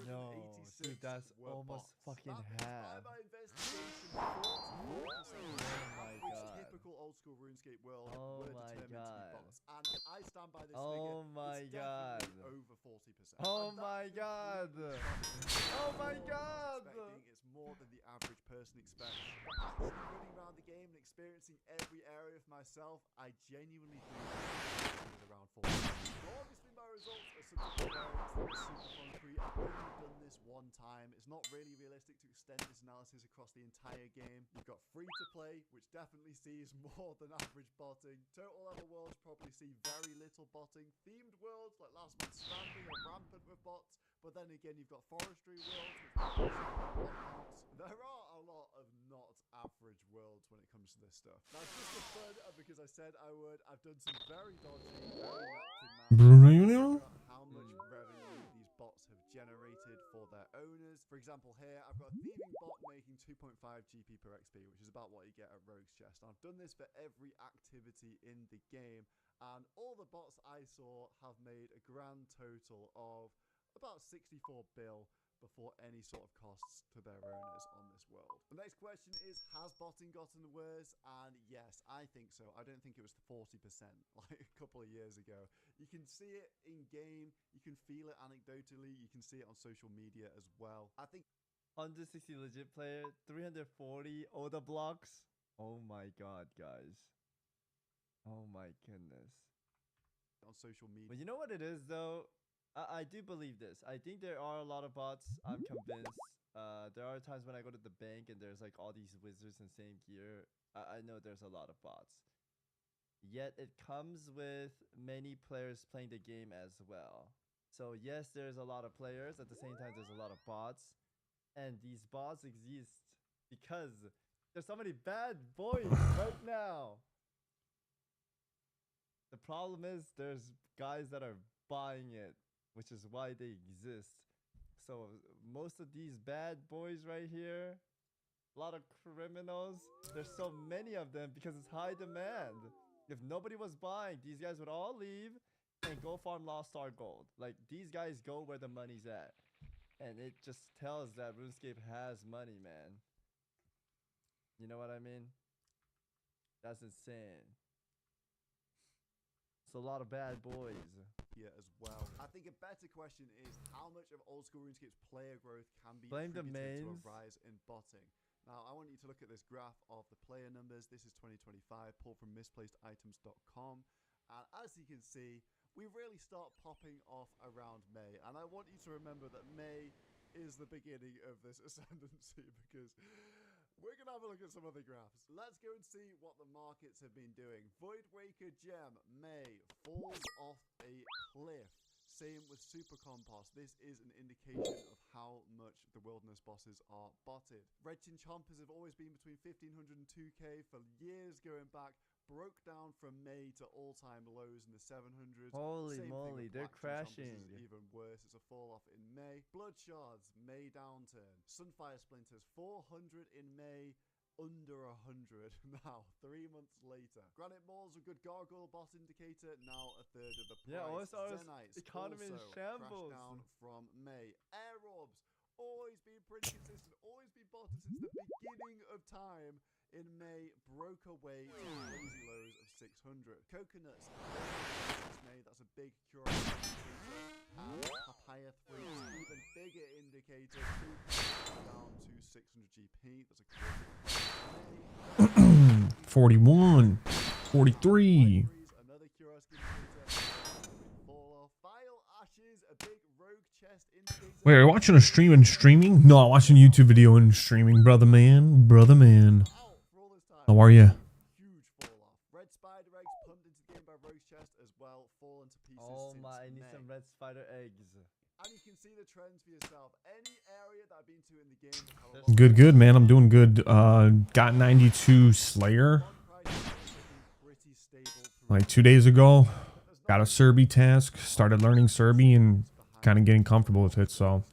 186 dude, that's were almost bots. fucking That half. is by my investigation, 44% my which God. typical old school RuneScape world Oh were my determined to be God. bots. And I stand by this Oh figure. my It's God. definitely over 40%. Oh And my that's God. completely Oh my shocking. God. It's more than the average person expects. But actually running around the game and experiencing every area for myself, I genuinely do think around 4. Now, obviously, my results are subject to variance. Super concrete. I've only done this one time. It's not really realistic to extend this analysis across the entire game. You've got free to play, which definitely sees more than average botting. Total level worlds probably see very little botting. Themed worlds like Last Man Standing are rampant with bots. But then again, you've got forestry worlds, which counts. There are a lot of not average worlds when it comes to this stuff. Now, just for fun, because I said I would, I've done some very dodgy, very napkin math. How much revenue these bots have generated for their owners. For example, here I've got a thieving bot making 2.5 GP per XP, which is about what you get at Rogue's Chest. I've done this for every activity in the game, and all the bots I saw have made a grand total of about 64 bill before any sort of costs to their owners on this world. The next question is, has botting gotten worse? And yes, I think so. I don't think it was 40% like a couple of years ago. You can see it in game, you can feel it anecdotally, you can see it on social media as well. I think 160 legit player, 340 Oda blocks. Oh my god, guys. Oh my goodness. On social media. But you know what it is though? I do believe this. I think there are a lot of bots. I'm convinced. There are times when I go to the bank and there's like all these wizards in same gear. I know there's a lot of bots. Yet it comes with many players playing the game as well. So yes, there's a lot of players. At the same time, there's a lot of bots. And these bots exist because there's so many bad boys right now. The problem is there's guys that are buying it, which is why they exist. So most of these bad boys right here, a lot of criminals, there's so many of them because it's high demand. If nobody was buying, these guys would all leave and go farm Lost Star Gold. Like, these guys go where the money's at. And it just tells that RuneScape has money, man. You know what I mean? That's insane. It's a lot of bad boys. Yeah, as well. I think a better question is how much of old school RuneScape's player growth can be Blame the attributed to a mains. rise in botting. Now, I want you to look at this graph of the player numbers. This is 2025, pulled from misplaceditems.com. And as you can see, we really start popping off around May. And I want you to remember that May is the beginning of this ascendancy, because we're going to have a look at some other graphs. Let's go and see what the markets have been doing. Voidwaker Gem, May, falls off a cliff. Same with Super Compost. This is an indication of how much the wilderness bosses are botted. Red Chin Chompers have always been between 1500 and 2k for years going back. Broke down from May to all-time lows in the 700s. Holy Same moly, thing with they're Black Chin Chompers crashing. is even worse. It's a fall-off in May. Blood Shards, May downturn. Sunfire Splinters, 400 in May. Under 100 now, 3 months later. Granite Mall's a good gargoyle bot indicator, now a third of the price. Yeah, OSR's Zenites economy in also shambles. crashed down from May. Air Orbs, always been pretty consistent, always been botted since the beginning of time. In May, broke away to crazy lows of 600. Coconuts, since May, that's a big cure indicator. And papaya fruits, even bigger indicator, down to 600 GP. That's a crazy 41, 43. another curiosity indicator. Fall off. Bile ashes, a big rogue chest indicator. Wait, are you watching a stream and streaming? No, I'm watching a YouTube video and streaming. Brother man, brother man. How are you? Huge fall off. Red spider eggs pumped into the game by Rogue's Chest as well, fallen to pieces. Oh since my, I need May. some red spider eggs. And you can see the trends for yourself. Any area that I've been to in the game. have a lot Good, of good, man. I'm doing good. Got 92 Slayer price pretty stable like 2 days ago. Got a Serbi task. Started learning Serbi and kind of getting comfortable with it. So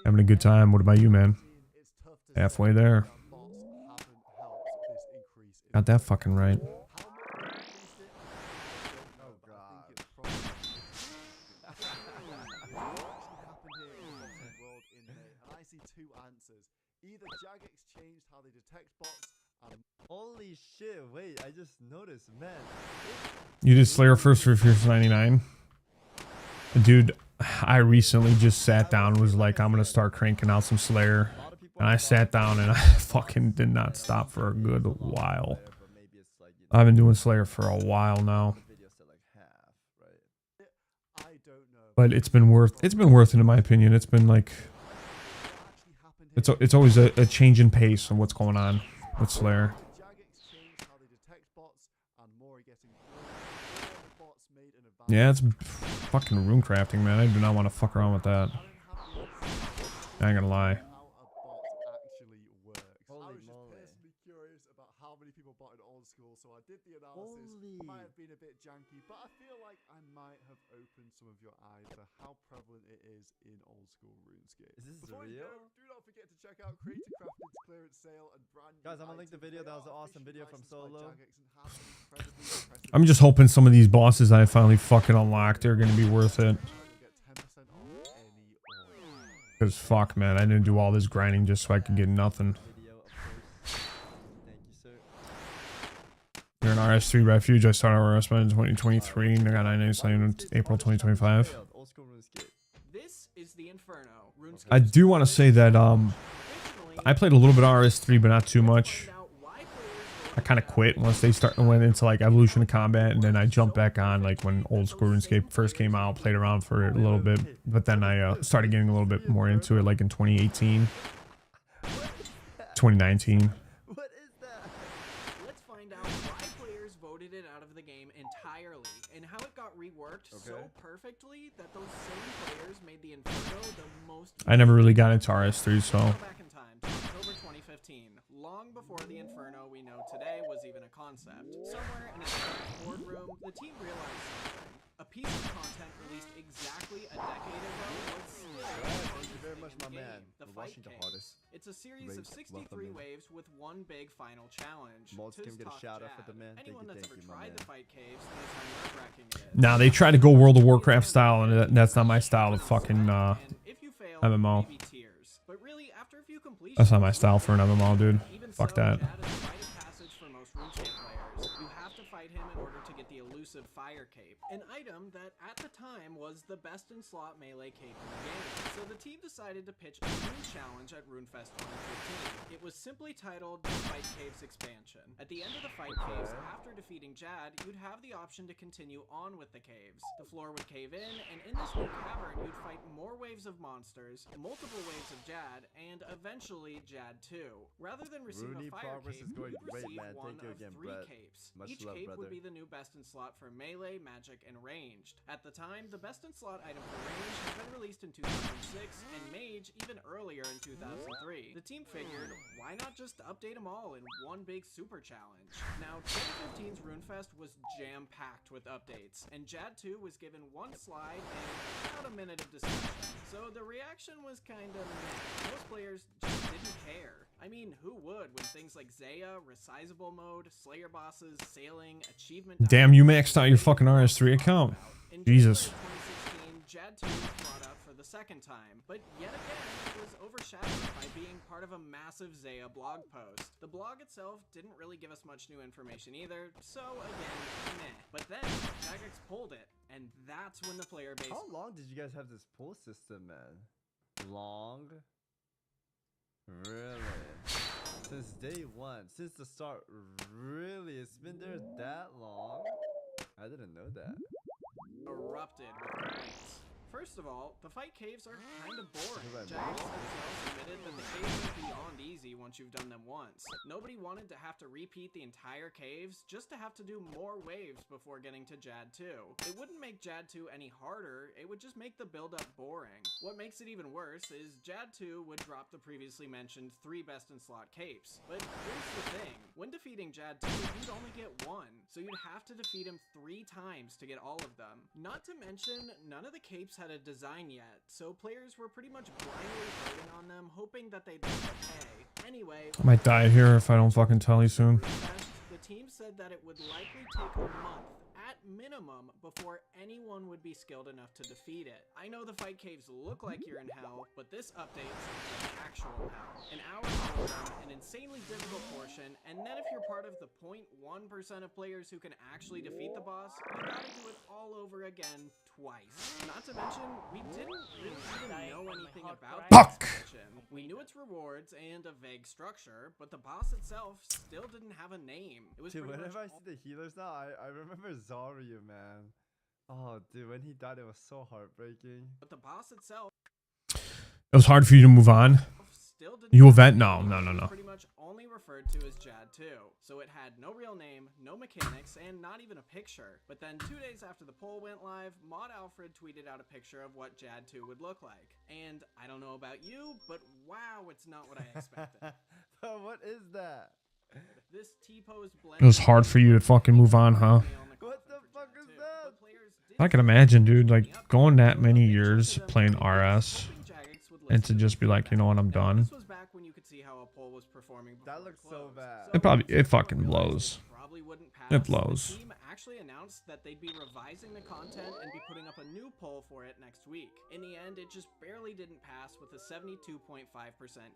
having a good time. What about you, man? Halfway there. Got that fucking right. Oh god. I see two answers. Either Jagex changed how they detect bots, and Holy shit, wait, I just noticed, man. You did Slayer first for Fierce 99? Dude, I recently just sat down and was like, I'm going to start cranking out some Slayer. And I sat down and I fucking did not stop for a good while. I've been doing Slayer for a while now. But it's been worth it in my opinion. It's been like it's always a change in pace of what's going on with Slayer. Yeah, it's fucking rune crafting, man. I do not want to fuck around with that. I ain't gonna lie. So I did the analysis. It might have been a bit janky, but I feel like I might have opened some of your eyes to how prevalent it is in old school RuneScape. Is this Before real? do not forget to check out Creator Crafted's clearance sale and brand new Guys, I'm gonna link the items. video. They That was an are awesome video from officially Solo. licensed by Jagex and have incredibly impressive I'm just hoping some of these bosses I finally fucking unlocked are gonna be worth it. Cause fuck, man, I didn't do all this grinding just so I could get nothing. Video, of course. Thank you, sir. You're an RS3 refuge. I started RS in 2023 and I got 999 in April 2025. Old school RuneScape. This is the Inferno. I do want to say that I played a little bit of RS3, but not too much. I kind of quit once they went into like evolution of combat, and then I jumped back on like when old school RuneScape first came out. Played around for it a little bit, but then I started getting a little bit more into it like in 2018, 2019. What is that? Let's find out why players voted it out of the game entirely, and how it got reworked so perfectly that those same players made the Inferno the most. I never really got into RS3, so. Go back in time to October 2015, long before the Inferno we know today was even a concept. Somewhere in a boardroom, the team realized something. A piece of content released exactly a decade ago was still Thank you very much, my man. The We're Fight watching the Caves. hardest. It's a series of 63 waves with one big final challenge. Mods can get a Tisk shout out Tok for the Jab. man. Thank Anyone you, that's thank ever you, my tried man. the Fight Caves knows how nerve-wracking it is. Nah, they tried to go World of Warcraft style, and that's not my style of fucking And if you fail, MMO. maybe tears. But really, after a few completions, That's not my style for an MMO, dude. even Fuck so, that. Jad is a rite of passage for most RuneScape players. You have to fight him in order to get the elusive Fire Cape, an item that at the time was the best in slot melee cape in the game. So the team decided to pitch a new challenge at RuneFest 2015. It was simply titled the Fight Caves Expansion. At the end of the Fight Caves, after defeating Jad, you'd have the option to continue on with the caves. The floor would cave in, and in this new cavern, you'd fight more waves of monsters, multiple waves of Jad, and eventually Jad 2. Rather than receive Rooney, a Fire progress Cape, is going you'd great, receive man. one Thank you of again, 3 Brett. capes. Much Each love, cape brother. would be the new best in slot for melee, magic, and ranged. At the time, the best in slot item for range had been released in 2006, and mage even earlier in 2003. The team figured, why not just update them all in one big super challenge? Now, 2015's RuneFest was jam-packed with updates, and Jad 2 was given one slide and about a minute of discussion. So the reaction was kinda meh. Most players just didn't care. I mean, who would when things like Zaya, resizable mode, Slayer bosses, sailing, achievement... Damn, you maxed out your fucking RS3 account. In Jesus. January 2016, Jad 2 was brought up for the second time, but yet again, it was overshadowed by being part of a massive Zaya blog post. The blog itself didn't really give us much new information either, so again, meh. But then, Jagex pulled it, and that's when the player base... How long did you guys have this pull system, man? Long? Really? Since day one, since the start, really? It's been there that long? I didn't know that. erupted with complaints. First of all, the fight caves are kind of boring. Right, Jagex themselves admitted that the caves are beyond easy once you've done them once. Nobody wanted to have to repeat the entire caves just to have to do more waves before getting to Jad 2. It wouldn't make Jad 2 any harder, it would just make the build-up boring. What makes it even worse is Jad 2 would drop the previously mentioned 3 best-in-slot capes. But here's the thing, when defeating Jad 2, you'd only get 1, so you'd have to defeat him 3 times to get all of them. Not to mention, none of the capes had a design yet, so players were pretty much blindly voting on them, hoping that they'd look okay. Anyway, I might die here if I don't fucking tell you soon. the team said that it would likely take a month, at minimum, before anyone would be skilled enough to defeat it. I know the fight caves look like you're in hell, but this update is like actual hell. An hour program, an insanely difficult portion, and then if you're part of the 0.1% of players who can actually defeat the boss, you gotta do it all over again twice. Not to mention, we didn't really even know anything about the expansion. We knew its rewards and a vague structure, but the boss itself still didn't have a name. It was Dude, pretty whenever I much see the healers now, I remember Zarya, man. Oh, dude, when he died, it was so heartbreaking. But the boss itself It was hard for you to move on. still didn't You have event? a No, name. no, no, It was no. pretty much only referred to as Jad 2. So it had no real name, no mechanics, and not even a picture. But then 2 days after the poll went live, Mod Alfred tweeted out a picture of what Jad 2 would look like. And I don't know about you, but wow, it's not what I expected. But what is that? This T-pose blend It was hard for you to fucking move on, huh? What the fuck is that? I can imagine, dude, like going that many years playing RS and to just be like, you know what, I'm done. This was back when you could see how a poll was performing before That looks so bad. It fucking blows. Probably wouldn't pass. It blows. The team actually announced that they'd be revising the content and be putting up a new poll for it next week. In the end, it just barely didn't pass with a 72.5%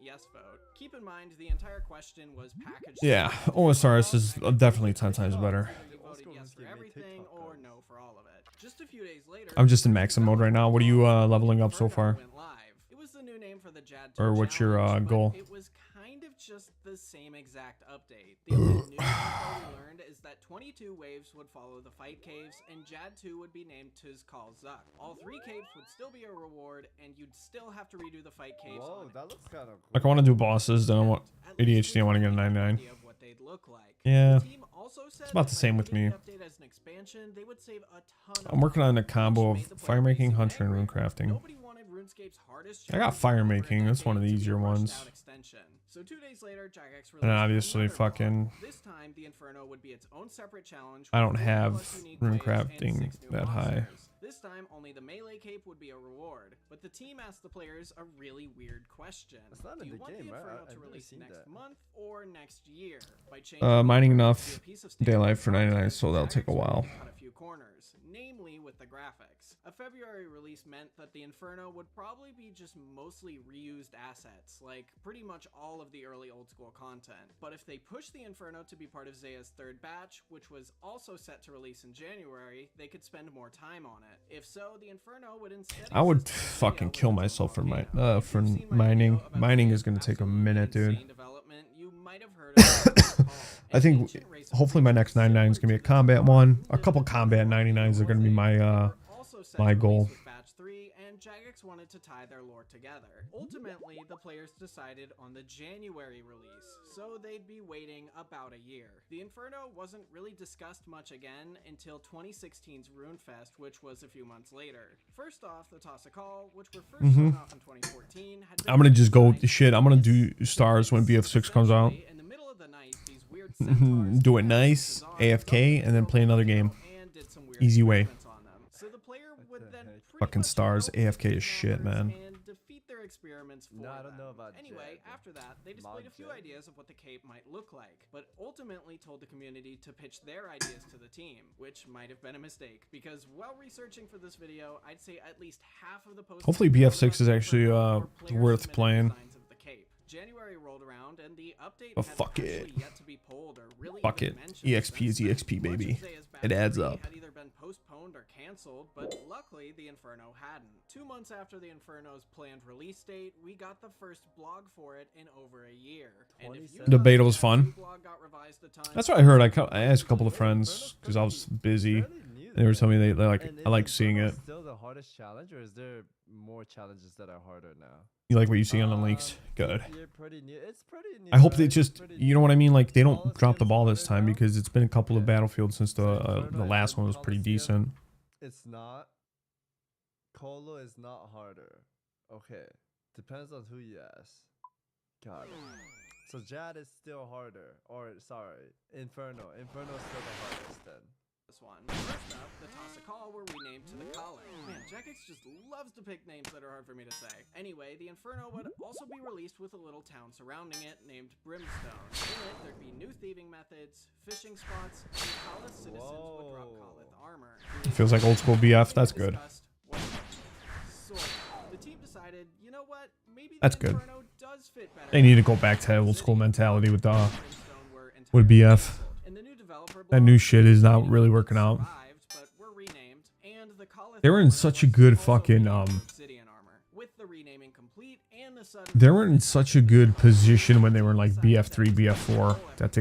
yes vote. Keep in mind, the entire question was packaged. Yeah, OSRS is definitely 10 times better. You voted yes for everything or no for all of it. Just a few days later, I'm just in maxim mode right now. What are you leveling up so far? went live. It was the new name for the Jad Or what's your, challenge, but goal? It was kind of just the same exact update. The only new info we learned is that 22 waves would follow the fight caves, and Jad 2 would be named Tiz Call Zuck. All 3 caves would still be a reward, and you'd still have to redo the fight caves. Whoa, on that looks kind of Like I want to do bosses, then I want At least ADHD, I want to get a 99. idea of what they'd look like. Yeah. The team also said It's about the that by same with treating me. the update as an expansion, they would save a ton of I'm working on a time, combo which of made the player fire base making, hunter, and angry. rune crafting. Nobody wanted RuneScape's hardest I got challenge fire in over a making, that's one of the decade to be easier a rushed ones. out extension. So 2 days later, Jagex released And then obviously another fucking- mod. This time, the Inferno would be its own separate challenge. I with don't 40 have plus unique rune waves and crafting 6 new that high. monsters. This time, only the melee cape would be a reward. But the team asked the players a really weird question. That's not Do in you the want game, the right? Inferno I've to never release seen next that. month or next year? By changing Mining the Inferno enough to be a piece of daylight standard for 99, content, so that'll take a Jagex while. wanted to cut a few corners, namely with the graphics. A February release meant that the Inferno would probably be just mostly reused assets, like pretty much all of the early old school content. But if they pushed the Inferno to be part of Zaya's third batch, which was also set to release in January, they could spend more time on it. If so, the Inferno would instead I would exist as a fucking video kill with its myself for own my volcano. If for you've seen my mining. video about Mining Zaya's is gonna take a absolutely minute, dude. insane development, you might have heard of it. I think hopefully my next 99 is gonna be a combat one. A couple combat 99s are gonna be my goal. Batch 3, and Jagex wanted to tie their lore together. Ultimately, the players decided on the January release, so they'd be waiting about a year. The Inferno wasn't really discussed much again until 2016's RuneFest, which was a few months later. First off, the Toss a Call, which were first shown off in 2014, had been I'm gonna just go designed shit. I'm gonna do to stars when BF6 comes out. essentially, in the middle of the night, these weird centaurs Do it came out nice, with bizarre AFK, and then play another game. and did some weird Easy way. experiments on them. So the player would then pretty Fucking much stars, know AFK is these shit, numbers man. And defeat their experiments for No, I don't them. know about Anyway, Jed. after that, they displayed a few Jed. ideas of what the cape might look like, but ultimately told the community to pitch their ideas to the team, which might have been a mistake, because while researching for this video, I'd say at least half of the posts Hopefully BF6 is actually worth playing. January rolled around and the update But had fuck actually it. yet to be pulled or really Fuck even it. mentioned EXP is since then. EXP, Much of baby. Zaya's It Batch adds 3 up. had either been postponed or canceled, but luckily the Inferno hadn't. 2 months after the Inferno's planned release date, we got the first blog for it in over a year. And if you The thought beta was the fun. blog got revised a ton, That's what I heard. I asked a couple of friends because I was busy. Fairly new, They were though. telling me they like. And I like is seeing Inferno it. Still the hardest challenge, or is there more challenges that are harder now? You like what you see on the leaks? Good. You're pretty new. It's pretty new. I hope they right? just, Pretty you know what I mean? Like they don't Coliseum's drop the ball this harder time now? because it's been a couple of Okay. battlefields since the Inferno last and one was pretty Coliseum, decent. It's not. Colo is not harder. Okay. Depends on who you ask. Got it. So Jad is still harder. Or, sorry, Inferno. Inferno is still the hardest then. this one. First up, the Toss a Call were renamed to the Collar. Man, Jagex just loves to pick names that are hard for me to say. Anyway, the Inferno would also be released with a little town surrounding it named Brimstone. In it, there'd be new thieving methods, fishing spots, and Khalith citizens would drop Khalith armor. It feels like old school BF. That's good. So, the team decided, you know what? Maybe That's the good. Inferno does fit better. They need to go back to old school mentality with Brimstone were with entirely BF. canceled. And the new developer That new blog shit is not really working out. survived, but were renamed, and the Khalith They were in armor such a was good also fucking renamed to Obsidian armor. With the renaming complete and the sudden They were in such a good position when they were in like BF3, BF4 that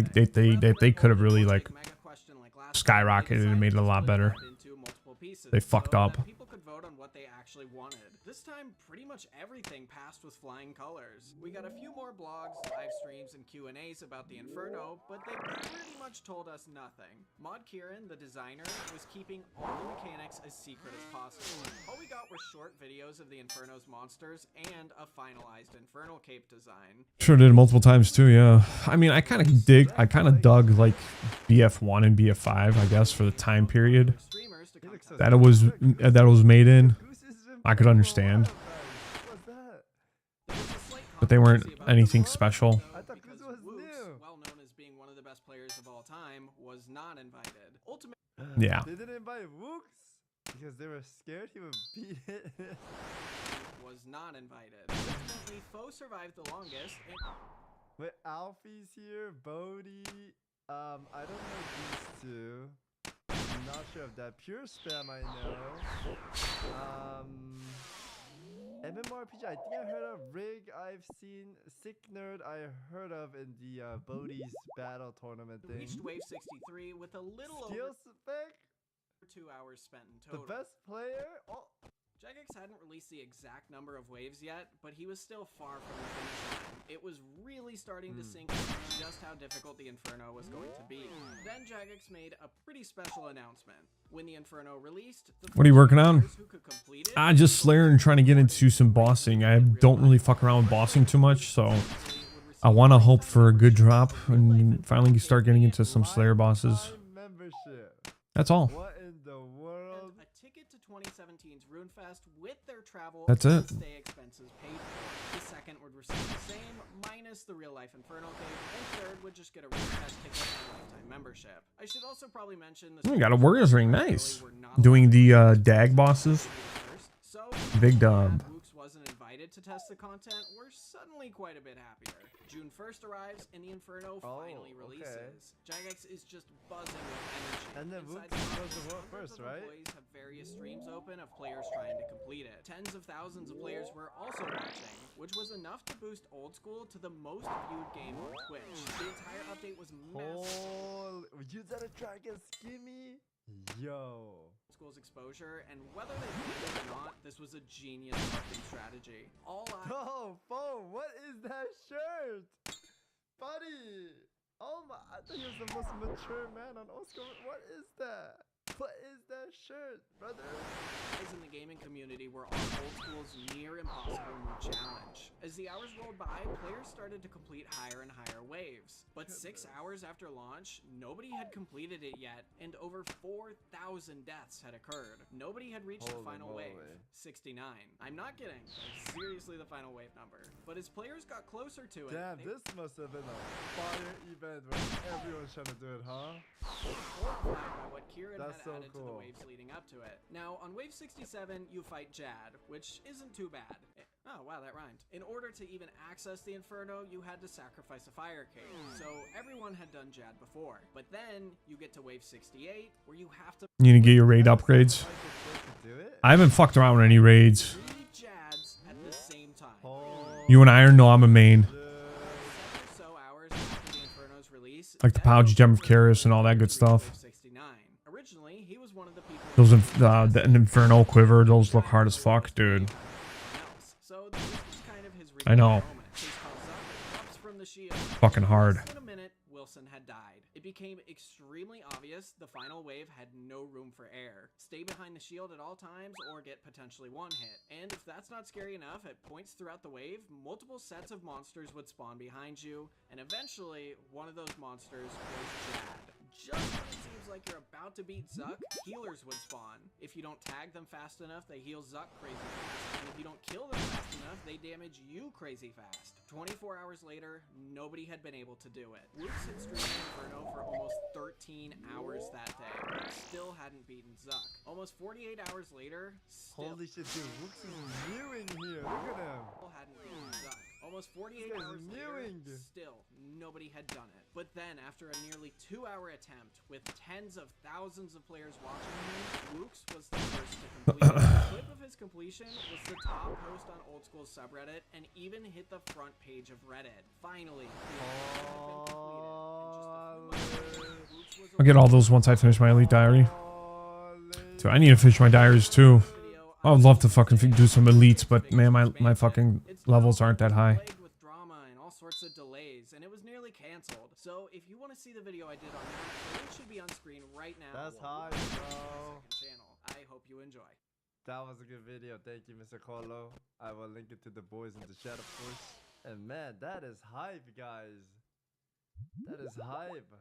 they could have really like skyrocketed and made it a lot better. into multiple pieces. They fucked so up. that people could vote on what they actually wanted. This time, pretty much everything passed with flying colors. We got a few more blogs, live streams, and Q&As about the Inferno, but they pretty much told us nothing. Mod Kieran, the designer, was keeping all the mechanics as secret as possible. All we got were short videos of the Inferno's monsters and a finalized Infernal Cape design. Sure did multiple times too, yeah. I mean, I kind of dug like BF1 and BF5, I guess, for the time period that it was made in. I could understand, but they weren't anything special. I thought Goose was new. Well known as being one of the best players of all time, was not invited. Yeah. They didn't invite Wooks because they were scared he would beat it. Was not invited. Ultimately, Foe survived the longest. Wait, Alfie's here, Bodhi. I don't know these two. I'm not sure of that. Pure Spam I know. MMORPG I think I heard of. Rig I've seen. Sick Nerd I heard of in the Bodhi's battle tournament thing. Reached wave 63 with a little Skill over spec? 2 hours spent in The total. best player? Oh. Jagex hadn't released the exact number of waves yet, but he was still far from the finish line. It was really starting to sink in just how difficult the Inferno was going to be. Then Jagex made a pretty special announcement. When the Inferno released, What are you working on? who could complete it, Just Slayer and trying to get into some bossing. I don't really fuck around with bossing too much, so I want to hope for a good drop and finally start getting into some Slayer bosses. Membership. That's all. What in the world? a ticket to 2017's RuneFest with their travel That's and it. stay expenses paid for. The second would receive the same, minus the real life Infernal Cave, and third would just get a RuneFest ticket and lifetime membership. I should also probably mention the We got a Warriors ring, nice. Doing the DAG bosses. So, Big dub. Wooks wasn't invited to test the content, we're suddenly quite a bit happier. June 1st arrives and the Inferno finally releases. Jagex is just buzzing with energy. And then Inside Wooks the was the world hundreds first, of right? employees have various streams open of players trying to complete it. Tens of thousands of players were also watching, which was enough to boost Old School to the most viewed game on Twitch. The entire update was massive. Holy, you did a dragon skimmy? Yo. School's exposure, and whether they believed it or not, this was a genius marketing strategy. Oh, Fo, what is that shirt? Buddy! Oh my, I thought he was the most mature man on Oscar. What is that? What is that shirt, brother? In the gaming community were on Old School's near impossible new challenge. As the hours rolled by, players started to complete higher and higher waves. But 6 hours after launch, nobody had completed it yet, and over 4,000 deaths had occurred. Nobody had reached the Holy final wave, moly. 69. I'm not kidding, that's seriously the final wave number. But as players got closer to it, Damn, they this must have been a fire event where everyone's trying to do it, huh? horrified by what Kieran That's had so added to the cool. waves leading up to it. Now, on wave 67, you fight Jad, which isn't too bad. Oh, wow, that rhymed. In order to even access the Inferno, you had to sacrifice a fire cave. So everyone had done Jad before. But then you get to wave 68, where you have to You need to get your raid upgrades. I haven't fucked around with any raids. 3 Jads at the same time. You and Iron know I'm a main. 7 or so hours after the Inferno's release, Like the Jad Pouch Gem of was Karis and all that good to reach stuff. wave 69. Originally, he was one of the people Those the Inferno Quiver, those look hard as fuck, dude. So this was kind of his I know. moment. Chase calls up and drops from the shield. Fucking hard. In a minute, Wilson had died. It became extremely obvious the final wave had no room for air. Stay behind the shield at all times or get potentially one hit. And if that's not scary enough, at points throughout the wave, multiple sets of monsters would spawn behind you, and eventually, one of those monsters was Jad. Just when it seems like you're about to beat Zuck, healers would spawn. If you don't tag them fast enough, they heal Zuck crazy fast. And if you don't kill them fast enough, they damage you crazy fast. 24 hours later, nobody had been able to do it. Wooks had streamed Inferno for almost 13 hours that day, but still hadn't beaten Zuck. Almost 48 hours later, still Holy shit, dude, Wooks is new in here. Look at him. hadn't beaten Zuck. Almost 48 This guy's hours mewing. later, still, nobody had done it. But then, after a nearly 2-hour attempt, with tens of thousands of players watching him, Wooks was the first to complete it. The clip of his completion was the top post on Old School's subreddit, and even hit the front page of Reddit. Finally, the Inferno had been completed, and just a few months later, Wooks was I'll get all those once I finish my Elite Diary. Holy Dude, I need to finish my diaries too. I would love to fucking do some elites, but man, my fucking levels aren't that high. With drama and all sorts of delays, and it was nearly canceled. So if you want to see the video I did on that, the link should be on screen right now. That's or high, bro. channel. I hope you enjoy. That was a good video. Thank you, Mr. Colo. I will link it to the boys in the chat, of course. And man, that is hype, guys. That is hype.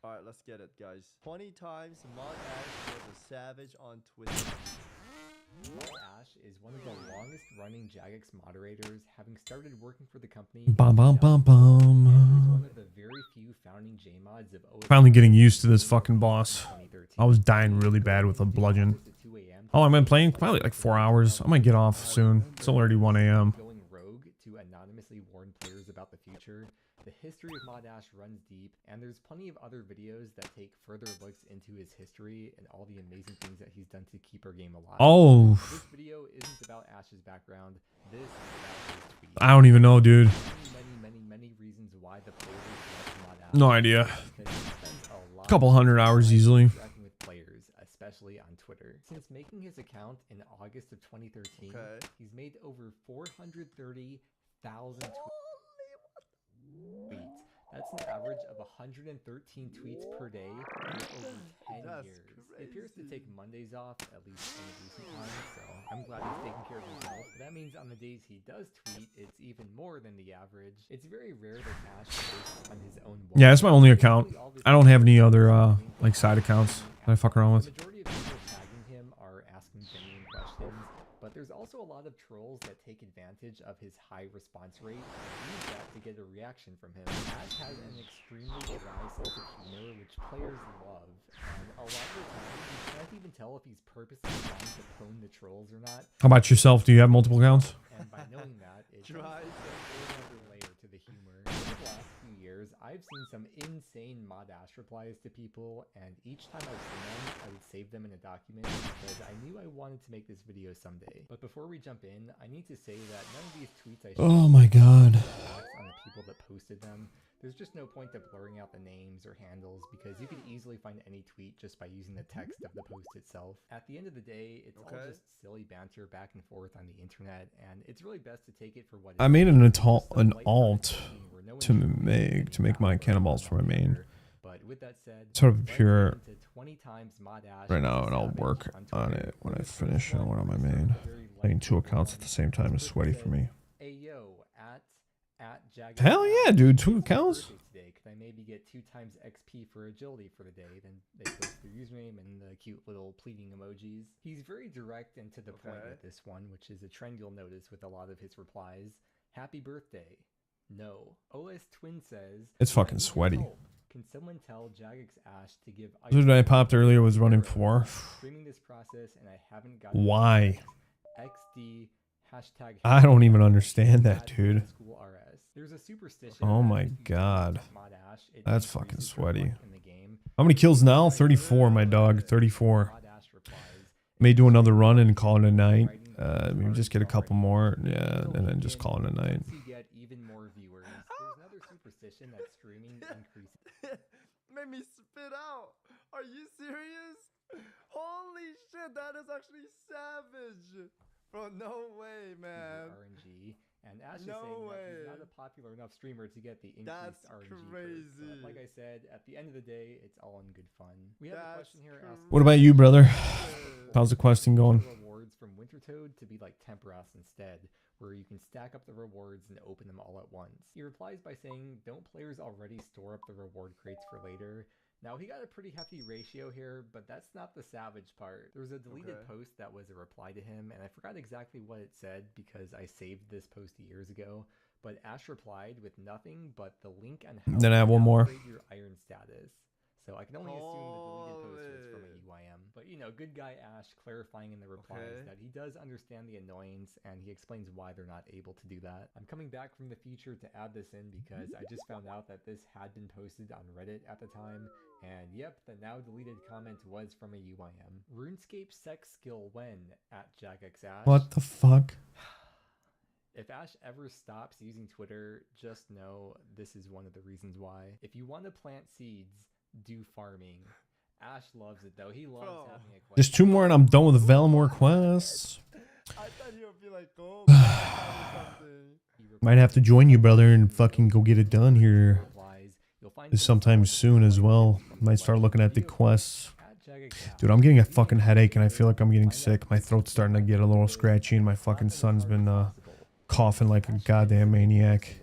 Alright, let's get it, guys. 20 times Mod Ash was a savage on Twitter. Mod Ash is one of the longest running Jagex moderators, having started working for the company. Bum bum bum And he's bum. one of the very few founding J-mods of OHHHH. Finally getting used to this fucking boss. I was dying really bad with a bludgeon. Oh, I've been playing probably like 4 hours. I might get off soon. It's already 1 a.m. Going rogue to anonymously warn players about the future. The history of Mod Ash runs deep, and there's plenty of other videos that take further looks into his history and all the amazing things that he's done to keep our game alive. Oh, This video isn't about Ash's background. This is about his tweets. I don't even know, dude. Many reasons why the players love Mod Ash. No idea. Because he spends a lot Couple of hundred time hours easily. interacting with players, especially on Twitter. Since making his account in August of 2013, he's made over 430,000 tweets. That's an average of 113 tweets per day for over 10 years. It appears to take Mondays off, at least in recent times, so I'm glad he's taking care of himself. But that means on the days he does tweet, it's even more than the average. It's very rare that Ash posts on his own wall. Yeah, that's my only account. I don't have any other like side accounts that I fuck around with. The majority of people tagging him are asking genuine questions, but there's also a lot of trolls that take advantage of his high response rate and use that to get a reaction from him. Ash has an extremely dry sense of humor, which players love, and a lot of the time you can't even tell if he's purposely trying to pwn the trolls or not. How about yourself? Do you have multiple accounts? And by knowing that, it does Dry. add another layer to the humor. Over the last few years, I've seen some insane Mod Ash replies to people, and each time I've seen them, I would save them in a document because I knew I wanted to make this video someday. But before we jump in, I need to say that none of these tweets I Oh my god. on the people that posted them. There's just no point of blurring out the names or handles because you could easily find any tweet just by using the text of the post itself. At the end of the day, it's all just silly banter back and forth on the internet, and it's really best to take it for what it I made an is. alt to make my cannonballs for my main. But with that said, Sort of let's pure get into 20 times Mod Ash right now, as a and I'll savage work on Twitter. it when I The first finish and one one on my starts main. with a very Playing light 2 accounts at one. the same time is Twitter sweaty said, for me. Ayo, at Jagged Hell yeah, dude, 2 accounts. Today, could I maybe get 2 times XP for agility for the day? Then they post their username and the cute little pleading emojis. He's very direct and to the point with this one, which is a trend you'll notice with a lot of his replies. Happy birthday. No. OS Twin says It's fucking "I need sweaty. help. Can someone tell Jagex Ash to give Who did I popped earlier was running 4. streaming this process and I haven't got Why? XD hashtag I don't even understand that, at dude. School RS. There's a superstition Oh that my if you god. Mod Ash, it That's increases fucking your sweaty. luck in the game. How many kills now? 34, my dog. 34. Mod Ash replies, May do another run and call it a night. Maybe just get a couple more. Yeah, and then just call it a night. once you get even more viewers. There's another superstition that streaming increases. Made me spit out. Are you serious? Holy shit, that is actually savage. Bro, no way, man. RNG, and Ash is No saying that he's way. not a popular enough streamer to get the That's increased RNG perks, but crazy. like I said, at the end of the day, it's all in good fun. We have a That's question here asking, What about you, brother? crazy. How's the questing going? rewards from Wintertoad to be like Temperas instead, where you can stack up the rewards and open them all at once. He replies by saying, don't players already store up the reward crates for later? Now, he got a pretty hefty ratio here, but that's not the savage part. There was a deleted post that was a reply to him, and I forgot exactly what it said because I saved this post years ago, but Ash replied with nothing but the link on how Then I have to one more. upgrade your iron status. So I can only assume the deleted post was from a UIM. But you know, good guy Ash clarifying in the replies that he does understand the annoyance and he explains why they're not able to do that. I'm coming back from the future to add this in because I just found out that this had been posted on Reddit at the time. And yep, the now deleted comment was from a UIM. RuneScape sex skill when at Jagex Ash. What the fuck? If Ash ever stops using Twitter, just know this is one of the reasons why. If you want to plant seeds, do farming. Ash loves it though. He loves Bro. having a quest. Just 2 more and I'm done with the Valimore quests. I thought you would be like, go or something. Might have to join you, brother, and fucking go get it done here sometime soon as well. Might start looking at the quests. Dude, I'm getting a fucking headache and I feel like I'm getting sick. My throat's starting to get a little scratchy and my fucking son's been coughing like a goddamn maniac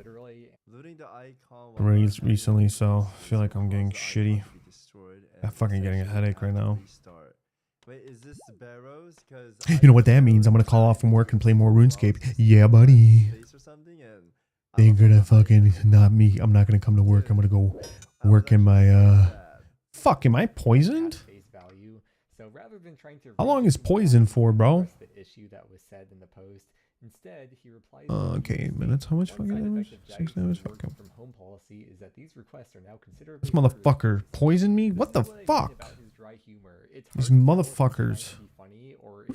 Looting the icon recently, so I feel like I'm getting shitty. I'm fucking getting a headache right now. Wait, is this Barrows? Because You know what that means? I'm gonna call off from work and play more RuneScape. Yeah, buddy. They're gonna fucking not me. I'm not gonna come to work. I'm gonna go work in my Fuck, am I poisoned? So rather than trying to How long is poison for, bro? The issue that was said in the post, instead he replies. Okay, 8 minutes. How much fucking damage? 6 damage. Fuck him. From home policy is that these requests are now considered. This motherfucker poisoned me? What the fuck? These motherfuckers.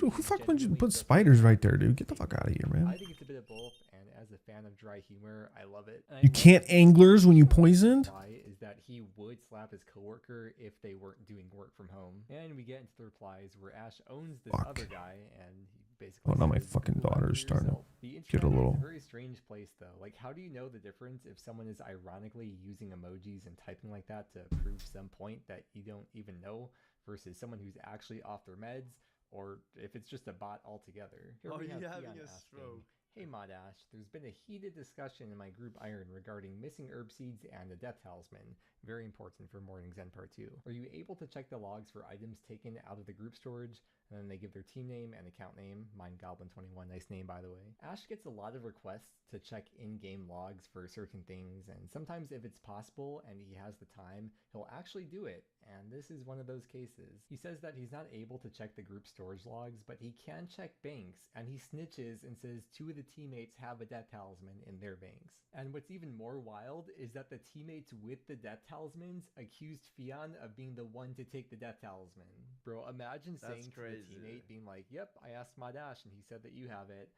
Who fucking put spiders right there, dude? Get the fuck out of here, man. I think it's a bit of both, and as a fan of dry humor, I love it. You can't anglers when you poisoned? Is that he would slap his coworker if they weren't doing work from home. And we get into the replies where Ash owns this other guy, and he basically. Oh, now my fucking daughter's starting to get a little. It's a very strange place, though. Like, how do you know the difference if someone is ironically using emojis and typing like that to prove some point that you don't even know, versus someone who's actually off their meds, or if it's just a bot altogether? Here we have having Theon a asking, stroke. Hey Mod Ash, there's been a heated discussion in my group Iron regarding missing herb seeds and the death talisman. Very important for Morning's End Part 2. Are you able to check the logs for items taken out of the group storage? And then they give their team name and account name. Mine Goblin21, nice name by the way. Ash gets a lot of requests to check in-game logs for certain things, and sometimes if it's possible and he has the time, he'll actually do it, and this is one of those cases. He says that he's not able to check the group storage logs, but he can check banks, and he snitches and says 2 of the teammates have a death talisman in their banks. And what's even more wild is that the teammates with the death talismans accused Fion of being the one to take the death talisman. Bro, imagine saying to the teammate, being like, yep, I asked my Dash and he said that you have it.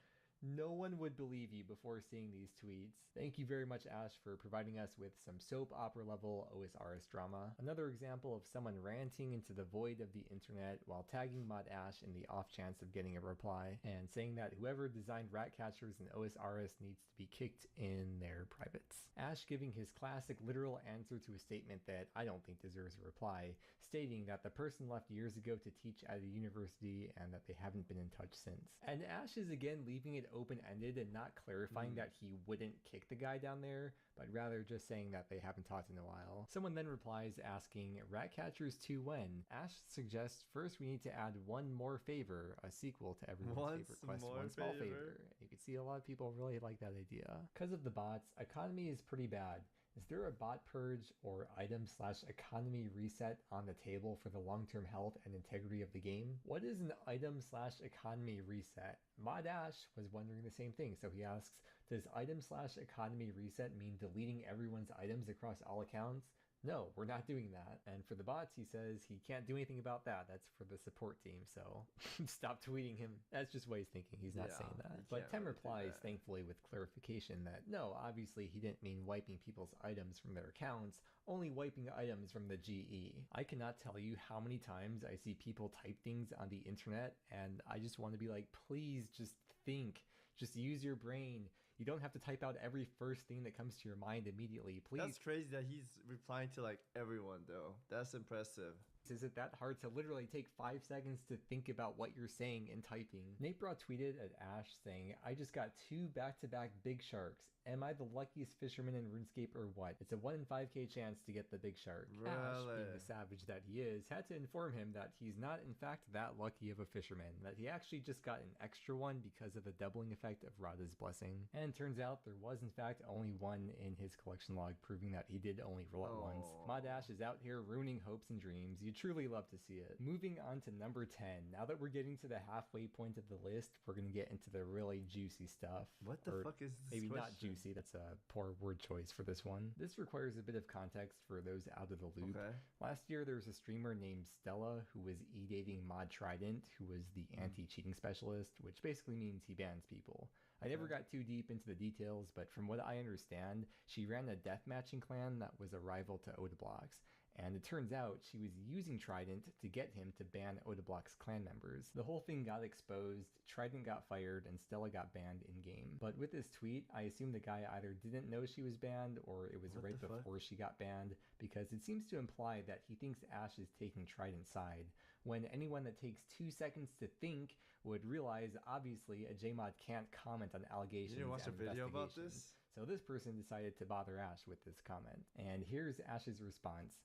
No one would believe you before seeing these tweets. Thank you very much, Ash, for providing us with some soap opera level OSRS drama. Another example of someone ranting into the void of the internet while tagging Mod Ash in the off chance of getting a reply, and saying that whoever designed rat catchers in OSRS needs to be kicked in their privates. Ash giving his classic literal answer to a statement that I don't think deserves a reply, stating that the person left years ago to teach at a university and that they haven't been in touch since. And Ash is again leaving it open-ended and not clarifying that he wouldn't kick the guy down there, but rather just saying that they haven't talked in a while. Someone then replies asking, Ratcatchers 2 when? Ash suggests first we need to add one more favor, a sequel to everyone's favorite quest, one small favor. You can see a lot of people really like that idea. Because of the bots, economy is pretty bad. Is there a bot purge or item/economy reset on the table for the long-term health and integrity of the game? What is an item/economy reset? Mod Ash was wondering the same thing, so he asks, does item/economy reset mean deleting everyone's items across all accounts? No, we're not doing that. And for the bots, he says he can't do anything about that. That's for the support team, so stop tweeting him. That's just what he's thinking. He's not saying that. But Tem replies, thankfully, with clarification that no, obviously he didn't mean wiping people's items from their accounts, only wiping items from the GE. I cannot tell you how many times I see people type things on the internet, and I just want to be like, please just think. Just use your brain. You don't have to type out every first thing that comes to your mind immediately, please. That's crazy that he's replying to like everyone though. That's impressive. Is it that hard to literally take 5 seconds to think about what you're saying and typing? Napebra tweeted at Ash saying, I just got 2 back-to-back big sharks. Am I the luckiest fisherman in RuneScape or what? It's a 1 in 5k chance to get the big shark. Really? Ash, being the savage that he is, had to inform him that he's not in fact that lucky of a fisherman, that he actually just got an extra one because of the doubling effect of Radha's blessing. And turns out there was in fact only 1 in his collection log, proving that he did only roll it once. Mod Ash is out here ruining hopes and dreams. You truly love to see it. Moving on to number 10. Now that we're getting to the halfway point of the list, we're gonna get into the really juicy stuff. What the fuck is this Maybe question? not juicy, that's a poor word choice for this one. This requires a bit of context for those out of the loop. Okay. Last year there was a streamer named Stella who was e-dating Mod Trident, who was the anti-cheating specialist, which basically means he bans people. I never got too deep into the details, but from what I understand, she ran a deathmatching clan that was a rival to Odablox. and it turns out she was using Trident to get him to ban Odablock's clan members. The whole thing got exposed, Trident got fired, and Stella got banned in-game. But with this tweet, I assume the guy either didn't know she was banned, or it was right before she got banned, because it seems to imply that he thinks Ash is taking Trident's side, when anyone that takes 2 seconds to think would realize, obviously, a JMod can't comment on allegations. You didn't watch a video about this? So this person decided to bother Ash with this comment. And here's Ash's response.